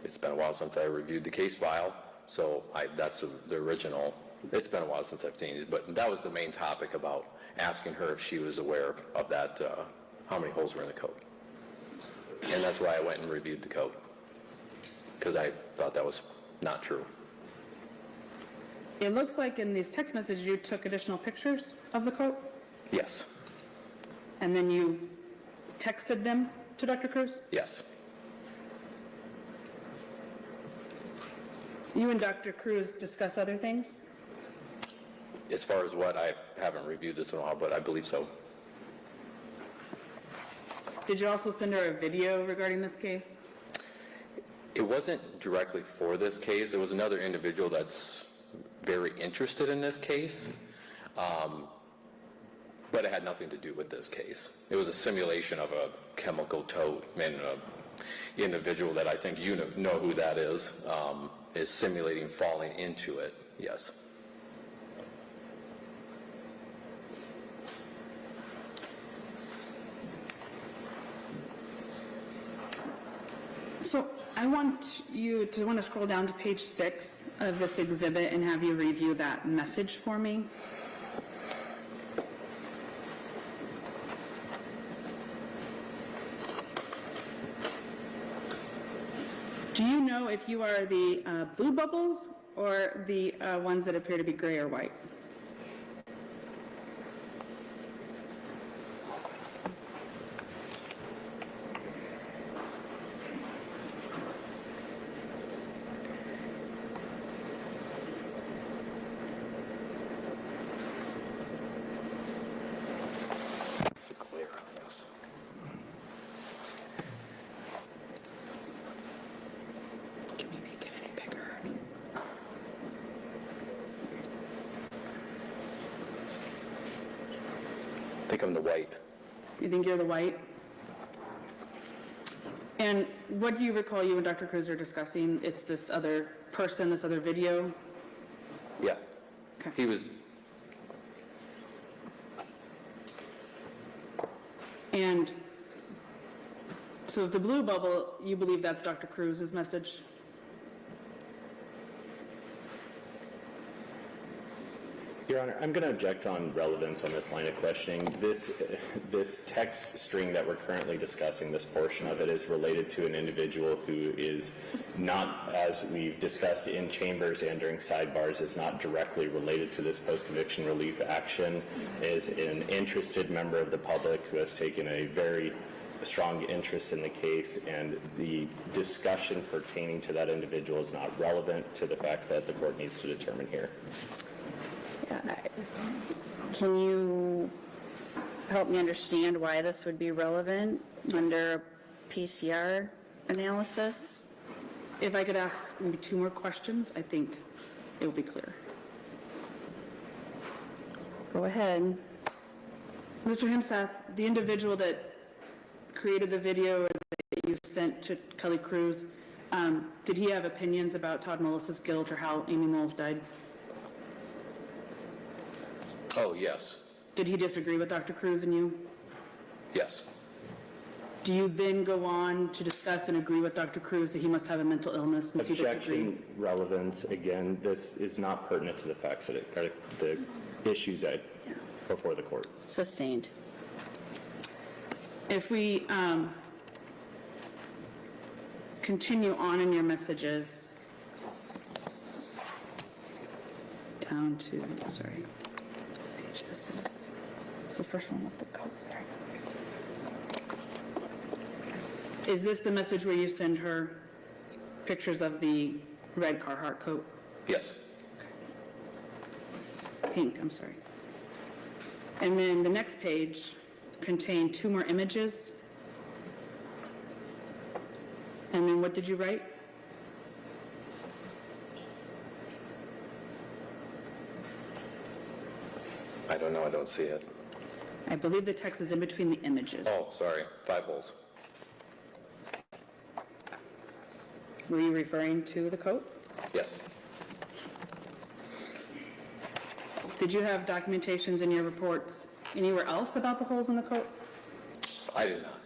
Speaker 4: it's been a while since I reviewed the case file, so that's the original. It's been a while since I've seen it, but that was the main topic about asking her if she was aware of that, how many holes were in the coat. And that's why I went and reviewed the coat, because I thought that was not true.
Speaker 8: It looks like in these text messages you took additional pictures of the coat,
Speaker 4: Yes.
Speaker 8: and then you texted them to Dr. Cruz?
Speaker 4: Yes.
Speaker 8: You and Dr. Cruz discuss other things?
Speaker 4: As far as what, I haven't reviewed this in a while, but I believe so.
Speaker 8: Did you also send her a video regarding this case?
Speaker 4: It wasn't directly for this case. It was another individual that's very interested in this case, but it had nothing to do with this case. It was a simulation of a chemical tote, and an individual that I think you know who that is simulating falling into it. Yes.
Speaker 8: So I want you to scroll down to page 6 of this exhibit and have you review that message for me. Do you know if you are the blue bubbles or the ones that appear to be gray or white?
Speaker 4: It's a glare on this.
Speaker 10: think I'm the white.
Speaker 8: You think you're the white? And what do you recall you and Dr. Cruz are discussing? It's this other person, this other video?
Speaker 10: Yeah.
Speaker 8: Okay.
Speaker 10: He was,
Speaker 8: And so the blue bubble, you believe that's Dr. Cruz's message?
Speaker 6: Your Honor, I'm going to object on relevance on this line of questioning. This text string that we're currently discussing, this portion of it, is related to an individual who is not, as we've discussed in chambers and during sidebars, is not directly related to this post-conviction relief action, is an interested member of the public who has taken a very strong interest in the case, and the discussion pertaining to that individual is not relevant to the facts that the court needs to determine here.
Speaker 5: Can you help me understand why this would be relevant under a PCR analysis?
Speaker 8: If I could ask maybe 2 more questions, I think it will be clear.
Speaker 5: Go ahead.
Speaker 8: Mr. Himsath, the individual that created the video that you sent to Kelly Cruz, did he have opinions about Todd Mullis's guilt or how Amy Mullis died?
Speaker 10: oh, yes,
Speaker 8: Did he disagree with Dr. Cruz and you?
Speaker 10: yes,
Speaker 8: Do you then go on to discuss and agree with Dr. Cruz that he must have a mental illness since you disagree?
Speaker 6: Objection, relevance, again, this is not pertinent to the facts that are the issues before the court.
Speaker 5: Sustained.
Speaker 8: If we continue on in your messages down to, sorry, page this is. It's the first one with the code there. Is this the message where you send her pictures of the red Carhartt coat?
Speaker 10: yes,
Speaker 8: Pink, I'm sorry. And then the next page contained 2 more images. And then what did you write?
Speaker 10: I don't know, I don't see it.
Speaker 8: I believe the text is in between the images.
Speaker 10: Oh, sorry, 5 holes.
Speaker 8: Were you referring to the coat?
Speaker 10: Yes,
Speaker 8: Did you have documentations in your reports anywhere else about the holes in the coat?
Speaker 10: I did not.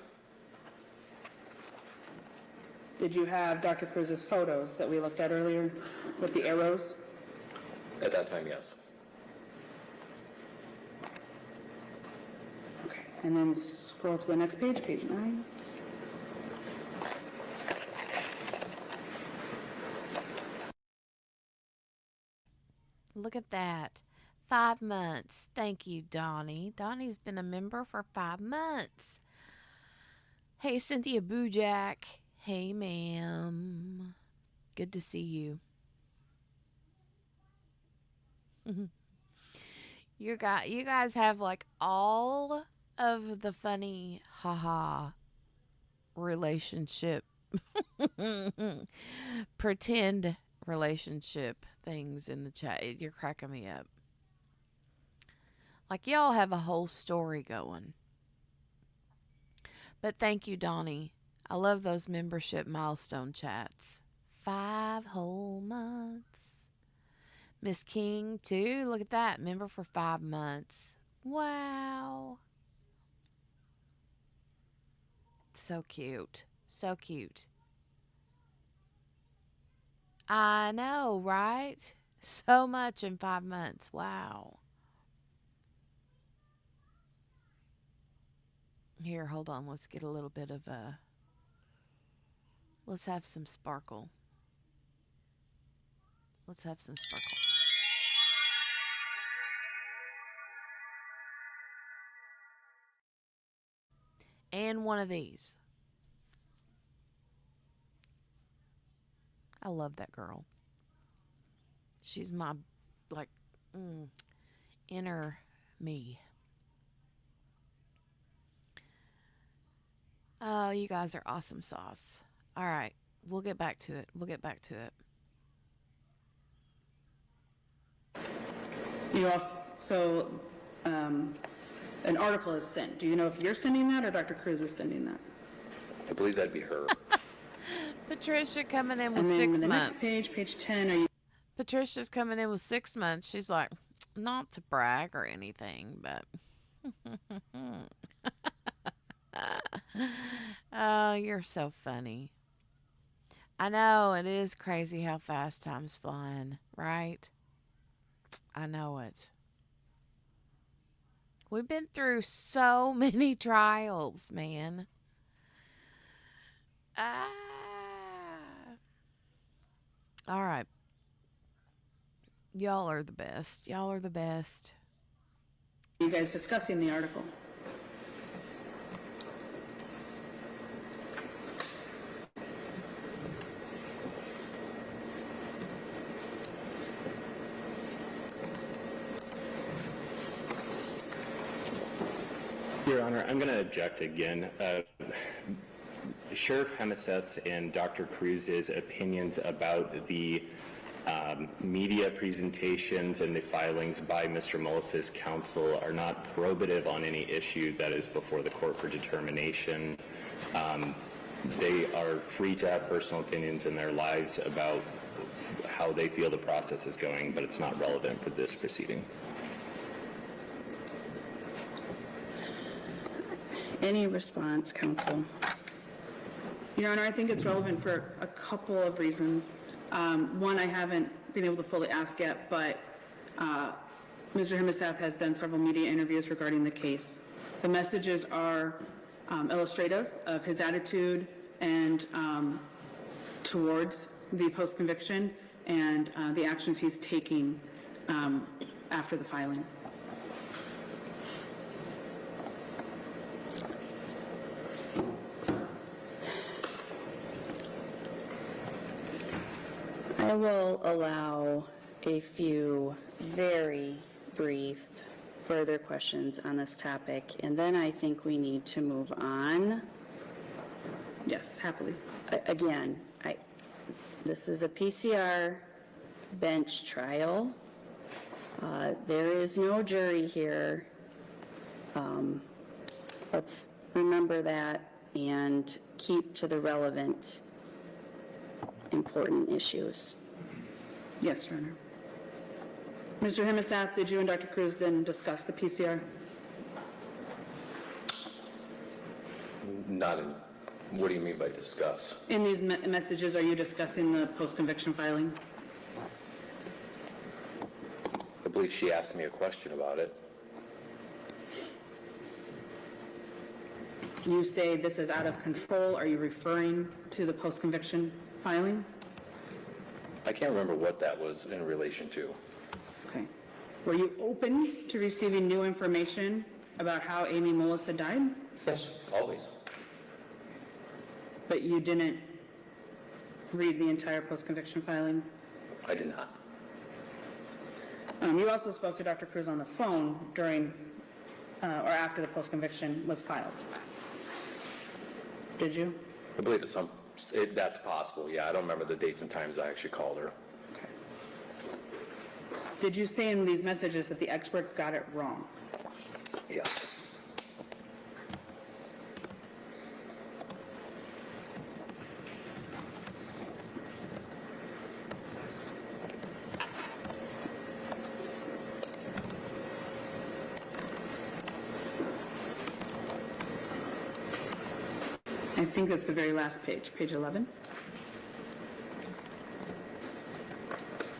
Speaker 8: Did you have Dr. Cruz's photos that we looked at earlier with the arrows?
Speaker 10: At that time, yes.
Speaker 8: Okay, and then scroll to the next page, page 9.
Speaker 1: Look at that. 5 months. Thank you, Donnie. Donnie's been a member for 5 months. Hey, Cynthia Boojak. Hey, ma'am. Good to see you. You guys have like all of the funny haha relationship pretend relationship things in the chat. You're cracking me up. Like y'all have a whole story going. But thank you, Donnie. I love those membership milestone chats. 5 whole months. Miss King, too. Look at that. Member for 5 months. Wow. So cute. So cute. I know, right? So much in 5 months. Wow. Here, hold on. Let's get a little bit of a... Let's have some sparkle. Let's have some sparkle. And one of these. I love that girl. She's my, like, inner me. Oh, you guys are awesome sauce. All right. We'll get back to it. We'll get back to it.
Speaker 8: You also, an article is sent. Do you know if you're sending that or Dr. Cruz is sending that?
Speaker 10: I believe that'd be her.
Speaker 1: Patricia coming in with
Speaker 8: And then
Speaker 1: 6
Speaker 8: the
Speaker 1: months.
Speaker 8: next page, page 10, are you
Speaker 1: Patricia's coming in with 6 months. She's like, not to brag or anything, but. Oh, you're so funny. I know, it is crazy how fast time's flying, right? I know it. We've been through so many trials, man. Ah. All right. Y'all are the best. Y'all are the best.
Speaker 8: guys discussing the article?
Speaker 6: Your Honor, I'm going to object again. Sheriff Hemeseth's and Dr. Cruz's opinions about the media presentations and the filings by Mr. Mullis's counsel are not probative on any issue that is before the court for determination. They are free to have personal opinions in their lives about how they feel the process is going, but it's not relevant for this proceeding.
Speaker 5: Any response, counsel?
Speaker 8: Your Honor, I think it's relevant for a couple of reasons. One, I haven't been able to fully ask yet, but Mr. Hemeseth has done several media interviews regarding the case. The messages are illustrative of his attitude and towards the post-conviction and the actions he's taking after the filing.
Speaker 5: I will allow a few very brief further questions on this topic, and then I think we need to move on.
Speaker 8: Yes, happily.
Speaker 5: Again, this is a PCR bench trial. There is no jury here. Let's remember that and keep to the relevant, important issues.
Speaker 8: Yes, Your Honor. Mr. Hemeseth, did you and Dr. Cruz then discuss the PCR?
Speaker 10: Not in, what do you mean by discuss?
Speaker 8: In these messages, are you discussing the post-conviction filing?
Speaker 10: I believe she asked me a question about it.
Speaker 8: You say this is out of control. Are you referring to the post-conviction filing?
Speaker 10: I can't remember what that was in relation to.
Speaker 8: Okay. Were you open to receiving new information about how Amy Mullis had died?
Speaker 10: Yes, always.
Speaker 8: But you didn't read the entire post-conviction filing?
Speaker 10: I did not.
Speaker 8: You also spoke to Dr. Cruz on the phone during or after the post-conviction was filed. Did you?
Speaker 10: I believe that's possible, yeah. I don't remember the dates and times I actually called her.
Speaker 8: Okay. Did you say in these messages that the experts got it wrong?
Speaker 10: Yes.
Speaker 8: I think that's the very last page, page 11.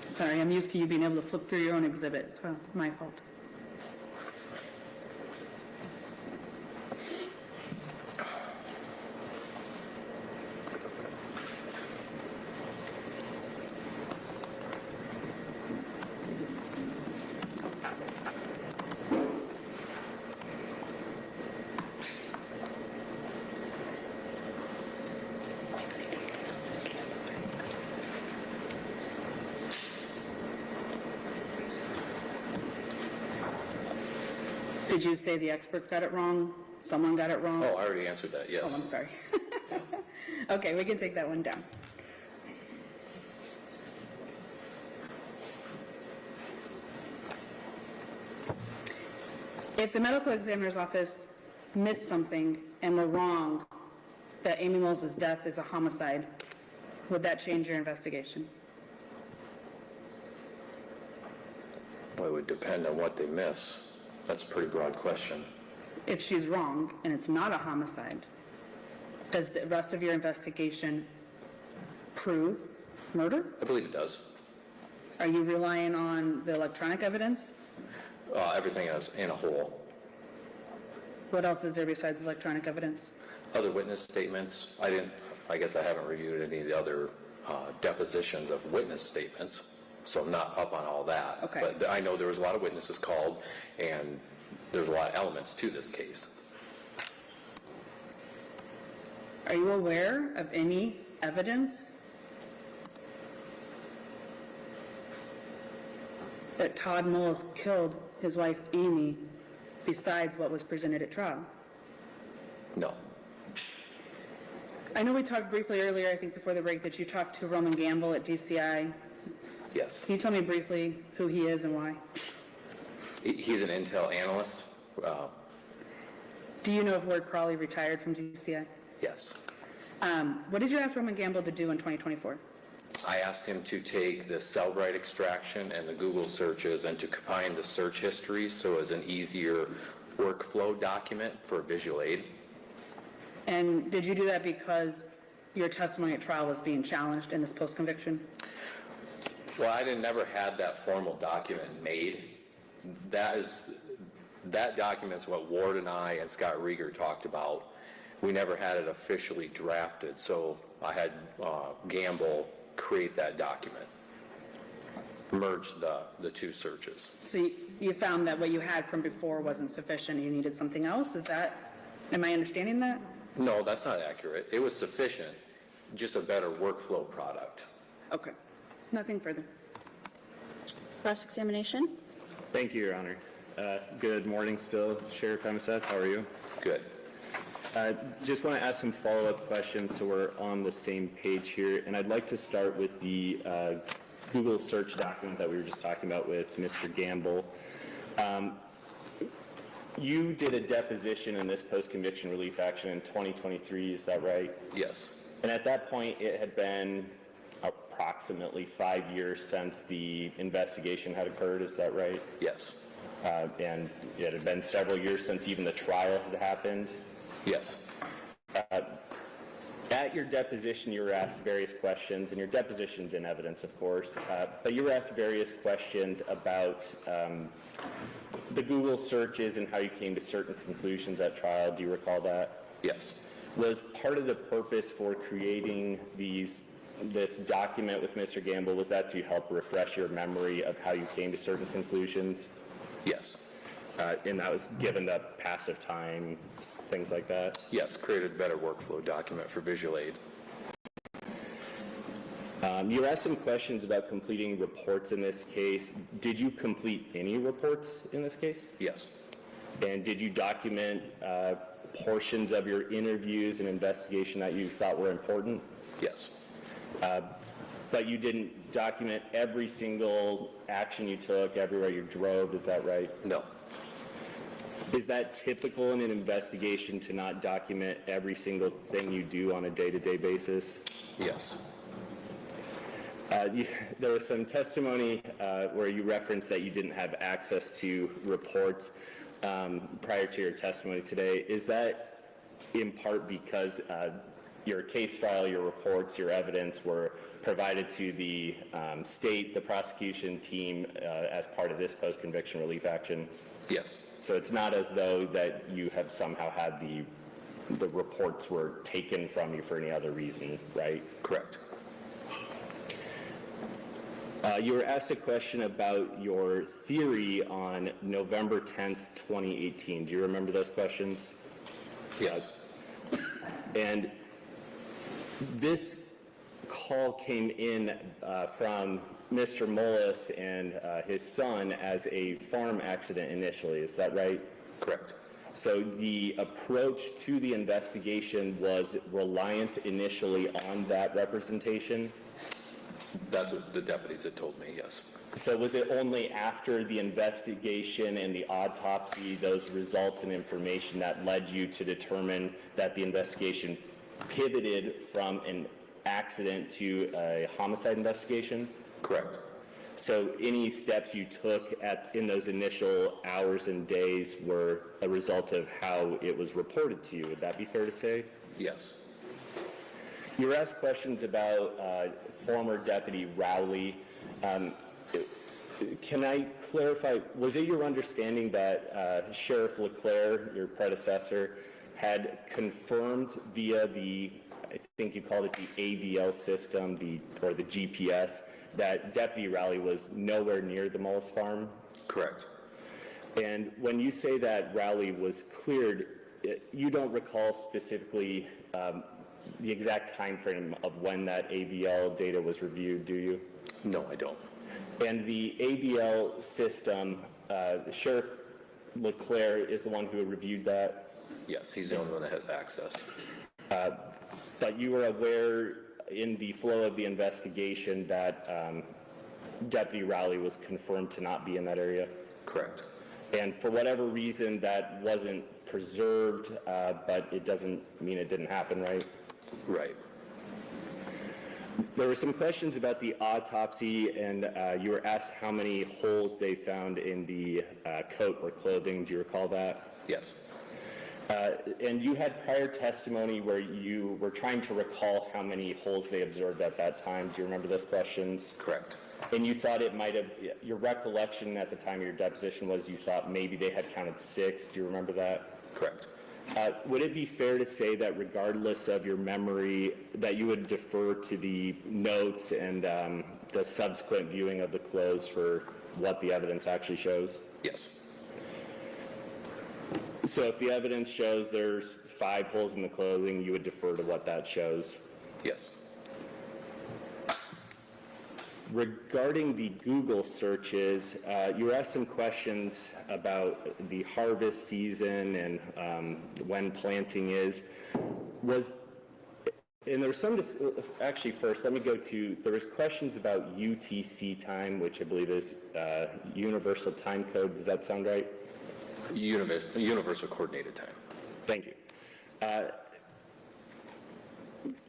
Speaker 8: Sorry, I'm used to you being able to flip through your own exhibit. It's my fault. Did you say the experts got it wrong? Someone got it wrong?
Speaker 10: Oh, I already answered that, yes.
Speaker 8: Oh, I'm sorry. Okay, we can take that one down. If the medical examiner's office missed something and were wrong that Amy Mullis' death is a homicide, would that change your investigation?
Speaker 10: Well, it would depend on what they miss. That's a pretty broad question.
Speaker 8: If she's wrong and it's not a homicide, does the rest of your investigation prove murder?
Speaker 10: I believe it does.
Speaker 8: Are you relying on the electronic evidence?
Speaker 10: Everything as in a whole.
Speaker 8: What else is there besides electronic evidence?
Speaker 10: Other witness statements, I guess I haven't reviewed any of the other depositions of witness statements, so I'm not up on all that.
Speaker 8: Okay.
Speaker 10: But I know there was a lot of witnesses called, and there's a lot of elements to this case.
Speaker 8: Are you aware of any evidence that Todd Mullis killed his wife Amy besides what was presented at trial?
Speaker 10: No.
Speaker 8: I know we talked briefly earlier, I think before the break, that you talked to Roman Gamble at DCI.
Speaker 10: Yes.
Speaker 8: Can you tell me briefly who he is and why?
Speaker 10: He's an intel analyst.
Speaker 8: Do you know if Ward Crawley retired from DCI?
Speaker 10: Yes.
Speaker 8: What did you ask Roman Gamble to do in 2024?
Speaker 10: I asked him to take the Cellbrite extraction and the Google searches and to combine the search histories so as an easier workflow document for visual aid.
Speaker 8: And did you do that because your testimony at trial was being challenged in this post-conviction?
Speaker 10: Well, I never had that formal document made. That document's what Ward and I and Scott Rieger talked about. We never had it officially drafted, so I had Gamble create that document, merge the two searches.
Speaker 8: So you found that what you had from before wasn't sufficient, you needed something else? Am I understanding that?
Speaker 10: No, that's not accurate. It was sufficient, just a better workflow product.
Speaker 8: Okay, nothing further.
Speaker 5: Cross-examination?
Speaker 6: Thank you, Your Honor. Good morning still, Sheriff Hemseth. How are you?
Speaker 10: Good.
Speaker 6: Just want to ask some follow-up questions so we're on the same page here. And I'd like to start with the Google search document that we were just talking about with Mr. Gamble. You did a deposition in this post-conviction relief action in 2023, is that right?
Speaker 10: Yes.
Speaker 6: And at that point, it had been approximately 5 years since the investigation had occurred, is that right?
Speaker 10: Yes.
Speaker 6: And it had been several years since even the trial had happened?
Speaker 10: Yes.
Speaker 6: At your deposition, you were asked various questions, and your deposition's in evidence, of course, but you were asked various questions about the Google searches and how you came to certain conclusions at trial. Do you recall that?
Speaker 10: Yes.
Speaker 6: Was part of the purpose for creating this document with Mr. Gamble, was that to help refresh your memory of how you came to certain conclusions?
Speaker 10: Yes.
Speaker 6: And that was given the passive time, things like that?
Speaker 10: Yes, created a better workflow document for visual aid.
Speaker 6: You were asked some questions about completing reports in this case. Did you complete any reports in this case?
Speaker 10: Yes.
Speaker 6: And did you document portions of your interviews and investigation that you thought were important?
Speaker 10: Yes.
Speaker 6: But you didn't document every single action you took, everywhere you drove, is that right?
Speaker 10: No.
Speaker 6: Is that typical in an investigation to not document every single thing you do on a day-to-day basis?
Speaker 10: Yes.
Speaker 6: There was some testimony where you referenced that you didn't have access to reports prior to your testimony today. Is that in part because your case file, your reports, your evidence were provided to the state, the prosecution team as part of this post-conviction relief action?
Speaker 10: Yes.
Speaker 6: So it's not as though that you have somehow had the reports were taken from you for any other reason, right?
Speaker 10: Correct.
Speaker 6: You were asked a question about your theory on November 10th, 2018. Do you remember those questions?
Speaker 10: Yes.
Speaker 6: And this call came in from Mr. Mullis and his son as a farm accident initially, is that right?
Speaker 10: Correct.
Speaker 6: So the approach to the investigation was reliant initially on that representation?
Speaker 10: That's what the deputies had told me, yes.
Speaker 6: So was it only after the investigation and the autopsy, those results and information, that led you to determine that the investigation pivoted from an accident to a homicide investigation?
Speaker 10: Correct.
Speaker 6: So any steps you took in those initial hours and days were a result of how it was reported to you. Would that be fair to say?
Speaker 10: Yes.
Speaker 6: You were asked questions about former Deputy Rowley. Can I clarify, was it your understanding that Sheriff LeClaire, your predecessor, had confirmed via the, I think you called it the AVL system, or the GPS, that Deputy Rowley was nowhere near the Mullis farm?
Speaker 10: Correct.
Speaker 6: And when you say that Rowley was cleared, you don't recall specifically the exact time frame of when that AVL data was reviewed, do you?
Speaker 10: No, I don't.
Speaker 6: And the AVL system, Sheriff LeClaire is the one who reviewed that?
Speaker 10: Yes, he's the only one that has access.
Speaker 6: But you were aware in the flow of the investigation that Deputy Rowley was confirmed to not be in that area?
Speaker 10: Correct.
Speaker 6: And for whatever reason, that wasn't preserved, but it doesn't mean it didn't happen, right?
Speaker 10: Right.
Speaker 6: There were some questions about the autopsy, and you were asked how many holes they found in the coat or clothing. Do you recall that?
Speaker 10: Yes.
Speaker 6: And you had prior testimony where you were trying to recall how many holes they observed at that time. Do you remember those questions?
Speaker 10: Correct.
Speaker 6: And you thought it might have, your recollection at the time of your deposition was you thought maybe they had counted 6. Do you remember that?
Speaker 10: Correct.
Speaker 6: Would it be fair to say that regardless of your memory, that you would defer to the notes and the subsequent viewing of the clothes for what the evidence actually shows?
Speaker 10: Yes.
Speaker 6: So if the evidence shows there's 5 holes in the clothing, you would defer to what that shows?
Speaker 10: Yes.
Speaker 6: Regarding the Google searches, you were asked some questions about the harvest season and when planting is. And there's some, actually first, let me go to, there was questions about UTC time, which I believe is Universal Time Code. Does that sound right?
Speaker 10: Universal Coordinated Time.
Speaker 6: Thank you.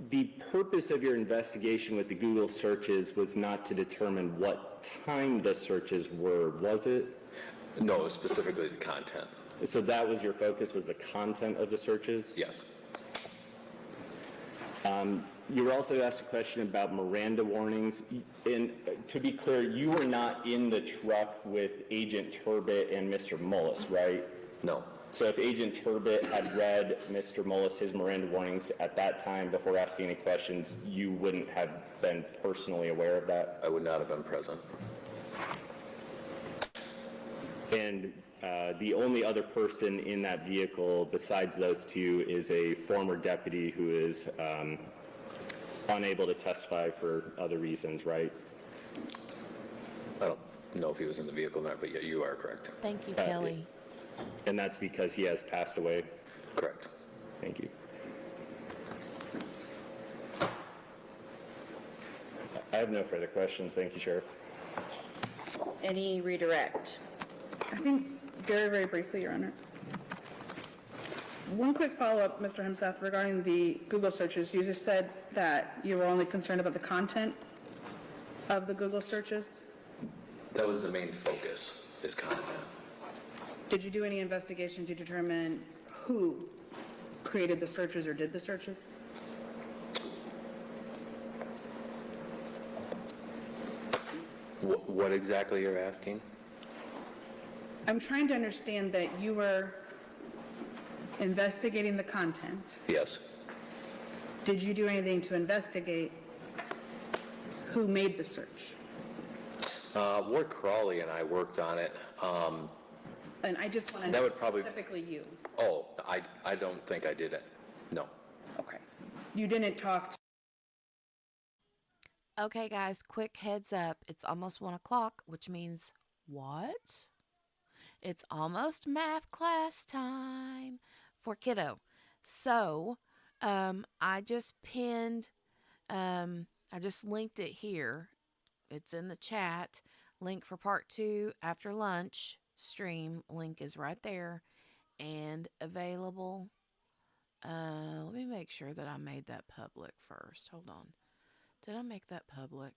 Speaker 6: The purpose of your investigation with the Google searches was not to determine what time the searches were, was it?
Speaker 10: No, specifically the content.
Speaker 6: So that was your focus, was the content of the searches?
Speaker 10: Yes.
Speaker 6: You were also asked a question about Miranda warnings. And to be clear, you were not in the truck with Agent Turbot and Mr. Mullis, right?
Speaker 10: No.
Speaker 6: So if Agent Turbot had read Mr. Mullis his Miranda warnings at that time before asking any questions, you wouldn't have been personally aware of that?
Speaker 10: I would not have been present.
Speaker 6: And the only other person in that vehicle besides those two is a former deputy who is unable to testify for other reasons, right?
Speaker 10: I don't know if he was in the vehicle or not, but yeah, you are correct.
Speaker 1: Thank you, Kelly.
Speaker 6: And that's because he has passed away?
Speaker 10: Correct.
Speaker 6: Thank you. I have no further questions. Thank you, Sheriff.
Speaker 3: Any redirect?
Speaker 8: I think very, very briefly, Your Honor. One quick follow-up, Mr. Himseth, regarding the Google searches. You just said that you were only concerned about the content of the Google searches.
Speaker 10: That was the main focus, is content.
Speaker 8: Did you do any investigation to determine who created the searches or did the searches?
Speaker 10: What exactly you're asking?
Speaker 8: I'm trying to understand that you were investigating the content.
Speaker 10: Yes.
Speaker 8: Did you do anything to investigate who made the search?
Speaker 10: Ward Crawley and I worked on it.
Speaker 8: And I just want to
Speaker 10: That
Speaker 8: know
Speaker 10: would probably-
Speaker 8: specifically you.
Speaker 10: Oh, I don't think I did it. No.
Speaker 8: Okay. You didn't talk to
Speaker 1: Okay, guys, quick heads up. It's almost 1 o'clock, which means what? It's almost math class time for kiddo. So, I just pinned I just linked it here. It's in the chat. Link for part 2 after lunch stream. Link is right there and available. Let me make sure that I made that public first. Hold on. Did I make that public?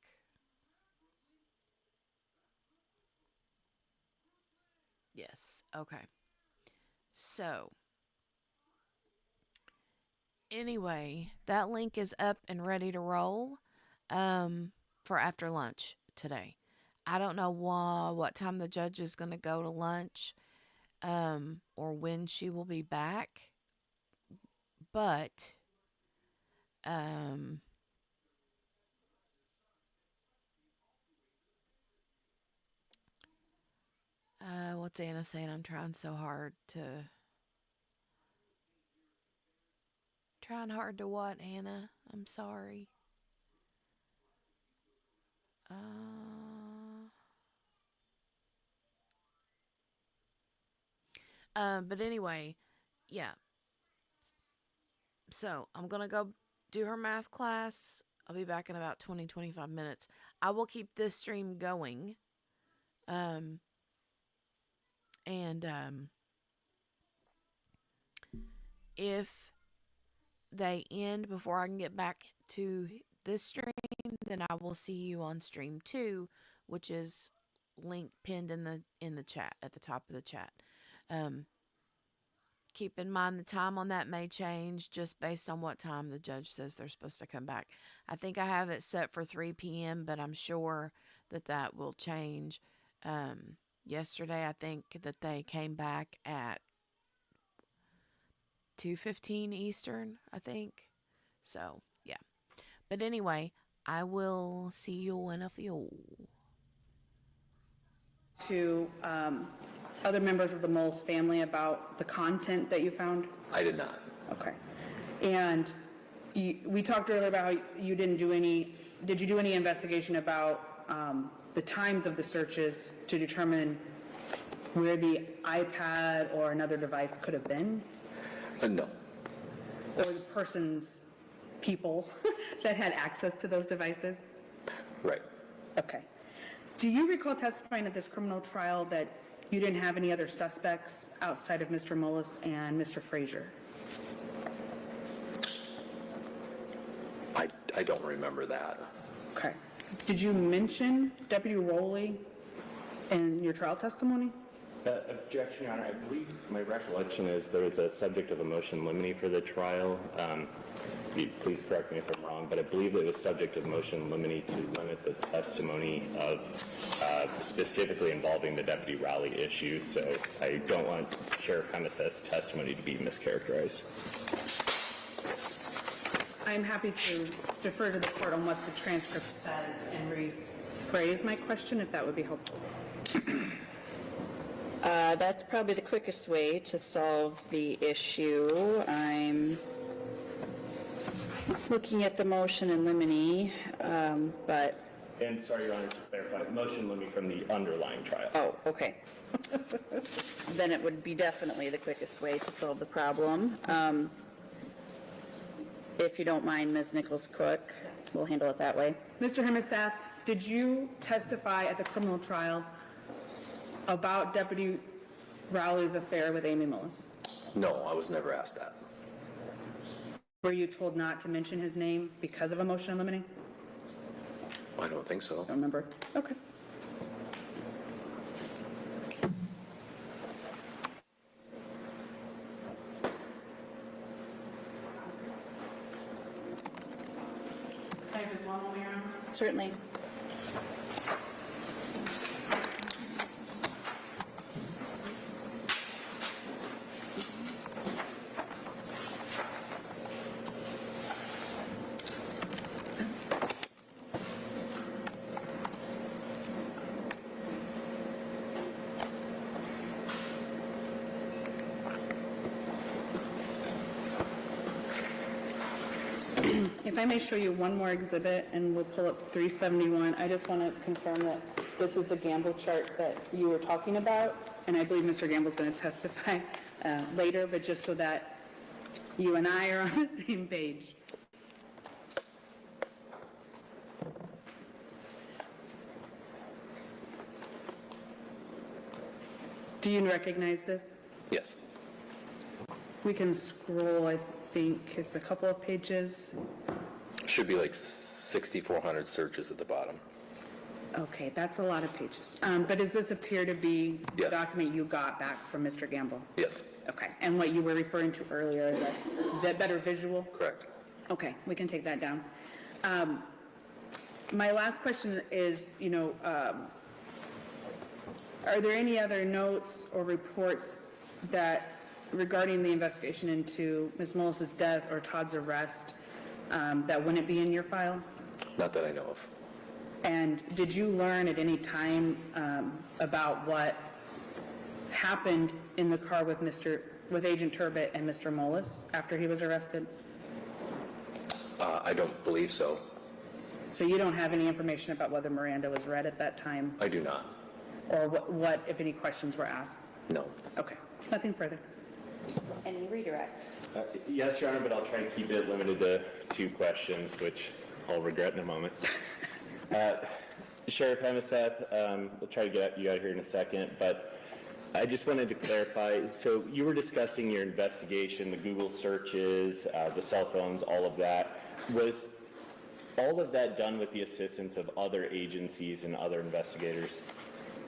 Speaker 1: Yes. Okay. So, anyway, that link is up and ready to roll for after lunch today. I don't know what time the judge is going to go to lunch or when she will be back, but what's Anna saying? I'm trying so hard to... Trying hard to what, Anna? I'm sorry. But anyway, yeah. So I'm going to go do her math class. I'll be back in about 20-25 minutes. I will keep this stream going. If they end before I can get back to this stream, then I will see you on stream 2, which is link pinned in the chat at the top of the chat. Keep in mind the time on that may change just based on what time the judge says they're supposed to come back. I think I have it set for 3 p.m., but I'm sure that will change. Yesterday, I think that they came back at 2:15 Eastern, I think. So, yeah. But anyway, I will see you in a few.
Speaker 8: To other members of the Mullis family about the content that you found?
Speaker 10: I did not.
Speaker 8: Okay. And we talked earlier about how you did you do any investigation about the times of the searches to determine where the iPad or another device could have been?
Speaker 10: No.
Speaker 8: Or the people that had access to those devices?
Speaker 10: Right.
Speaker 8: Okay. Do you recall testifying at this criminal trial that you didn't have any other suspects outside of Mr. Mullis and Mr. Frazier?
Speaker 10: I don't remember that.
Speaker 8: Okay. Did you mention Deputy Rowley in your trial testimony?
Speaker 6: Objection, Your Honor. I believe my recollection is there was a subject of a motion limine for the trial. Please correct me if I'm wrong, but I believe it was subject of motion limine to limit the testimony of specifically involving the Deputy Rowley issue. So I don't want Sheriff Hemeseth's testimony to be mischaracterized.
Speaker 8: I'm happy to defer to the court on what the transcript says and rephrase my question if that would be helpful.
Speaker 5: That's probably the quickest way to solve the issue. I'm looking at the motion in limine, but...
Speaker 6: And sorry, Your Honor, to clarify, motion limine from the underlying trial.
Speaker 5: Oh, okay. Then it would be definitely the quickest way to solve the problem. If you don't mind, Ms. Nichols-Cook, we'll handle it that way.
Speaker 8: Mr. Hemeseth, did you testify at the criminal trial about Deputy Rowley's affair with Amy Mullis?
Speaker 10: No, I was never asked that.
Speaker 8: Were you told not to mention his name because of a motion in limine?
Speaker 10: I don't think so.
Speaker 8: Don't remember. Okay. Can I just one more, Your Honor?
Speaker 5: Certainly.
Speaker 8: If I may show you one more exhibit, and we'll pull up 371, I just want to confirm that this is the Gamble chart that you were talking about, and I believe Mr. Gamble's going to testify later, but just so that you and I are on the same page. Do you recognize this?
Speaker 10: Yes.
Speaker 8: We can scroll, I think it's a couple of pages.
Speaker 10: Should be like 6,400 searches at the bottom.
Speaker 8: Okay, that's a lot of pages. But does this appear to be the
Speaker 10: Yes.
Speaker 8: document you got back from Mr. Gamble?
Speaker 10: Yes,
Speaker 8: Okay, and what you were referring to earlier, is that better visual?
Speaker 10: correct.
Speaker 8: Okay, we can take that down. My last question is, are there any other notes or reports that regarding the investigation into Ms. Mullis's death or Todd's arrest that wouldn't be in your file?
Speaker 10: Not that I know of.
Speaker 8: And did you learn at any time about what happened in the car with Agent Turbot and Mr. Mullis after he was arrested?
Speaker 10: I don't believe so.
Speaker 8: So you don't have any information about whether Miranda was read at that time?
Speaker 10: I do not.
Speaker 8: Or what, if any, questions were asked?
Speaker 10: No.
Speaker 8: Okay, nothing further.
Speaker 3: Any redirect?
Speaker 6: Yes, Your Honor, but I'll try to keep it limited to 2 questions, which I'll regret in a moment. Sheriff Hemeseth, we'll try to get you out here in a second, but I just wanted to clarify. So you were discussing your investigation, the Google searches, the cell phones, all of that. Was all of that done with the assistance of other agencies and other investigators?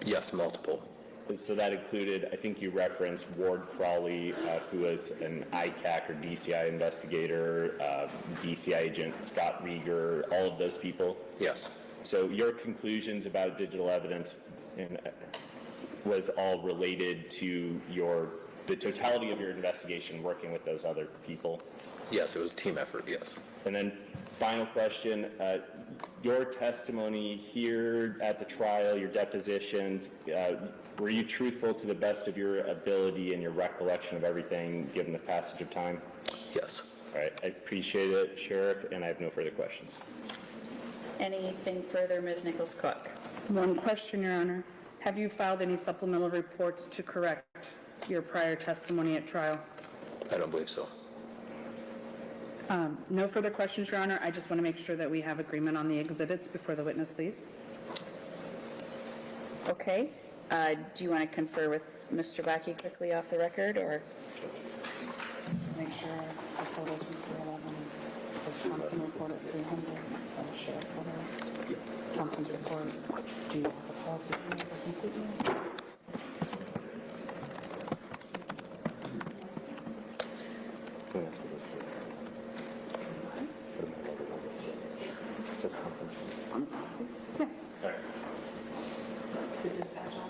Speaker 10: Yes, multiple.
Speaker 6: So that included, I think you referenced Ward Crawley, who was an ICAC or DCI investigator, DCI agent Scott Rieger, all of those people?
Speaker 10: Yes.
Speaker 6: So your conclusions about digital evidence was all related to the totality of your investigation working with those other people?
Speaker 10: Yes, it was a team effort, yes.
Speaker 6: And then final question, your testimony here at the trial, your depositions, were you truthful to the best of your ability and your recollection of everything given the passage of time?
Speaker 10: Yes.
Speaker 6: All right, I appreciate it, Sheriff, and I have no further questions.
Speaker 5: Anything further, Ms. Nichols-Cook?
Speaker 8: One question, Your Honor. Have you filed any supplemental reports to correct your prior testimony at trial?
Speaker 10: I don't believe so.
Speaker 8: No further questions, Your Honor. I just want to make sure that we have agreement on the exhibits before the witness leaves.
Speaker 5: Okay. Do you want to confer with Mr. Bakke quickly off the record, or?
Speaker 7: Make sure the photos from 311, the Thompson report at 300, and the sheriff photo. Thompson's report, do you want the policy completely? On the policy?
Speaker 8: Yeah.
Speaker 6: All right.
Speaker 7: The dispatch operator?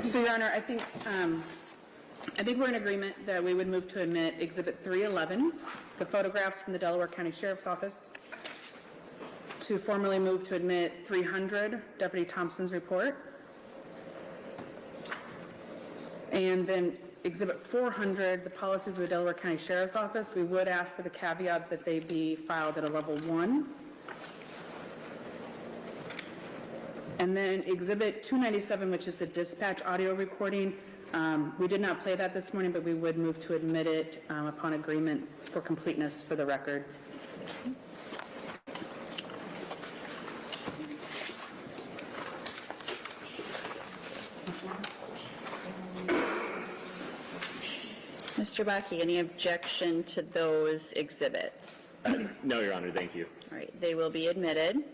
Speaker 8: So, Your Honor, I think we're in agreement that we would move to admit Exhibit 311, the photographs from the Delaware County Sheriff's Office, to formally move to admit 300, Deputy Thompson's report, and then Exhibit 400, the policies of the Delaware County Sheriff's Office. We would ask for the caveat that they be filed at a level 1. And then Exhibit 297, which is the dispatch audio recording. We did not play that this morning, but we would move to admit it upon agreement for completeness for the record.
Speaker 5: Mr. Bakke, any objection to those exhibits?
Speaker 6: No, Your Honor, thank you.
Speaker 5: All right, they will be admitted.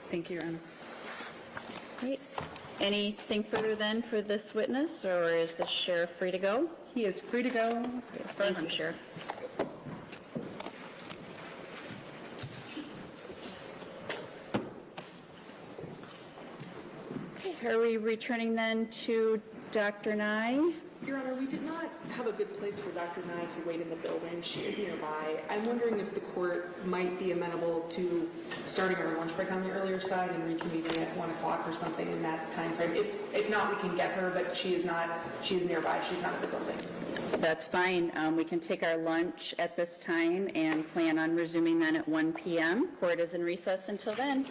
Speaker 8: Thank you, Your Honor.
Speaker 5: Great. Anything further then for this witness, or is the sheriff free to go?
Speaker 8: He is free to go.
Speaker 5: Thank you, Sheriff. Okay, are we returning then to Dr. Nye?
Speaker 11: Your Honor, we did not have a good place for Dr. Nye to wait in the building. She is nearby. I'm wondering if the court might be amenable to starting our lunch break on the earlier side and reconvening at 1 o'clock or something in that time frame. If not, we can get her, but she is nearby. She's not in the building.
Speaker 5: That's fine. We can take our lunch at this time and plan on resuming then at 1 p.m. Court is in recess until then.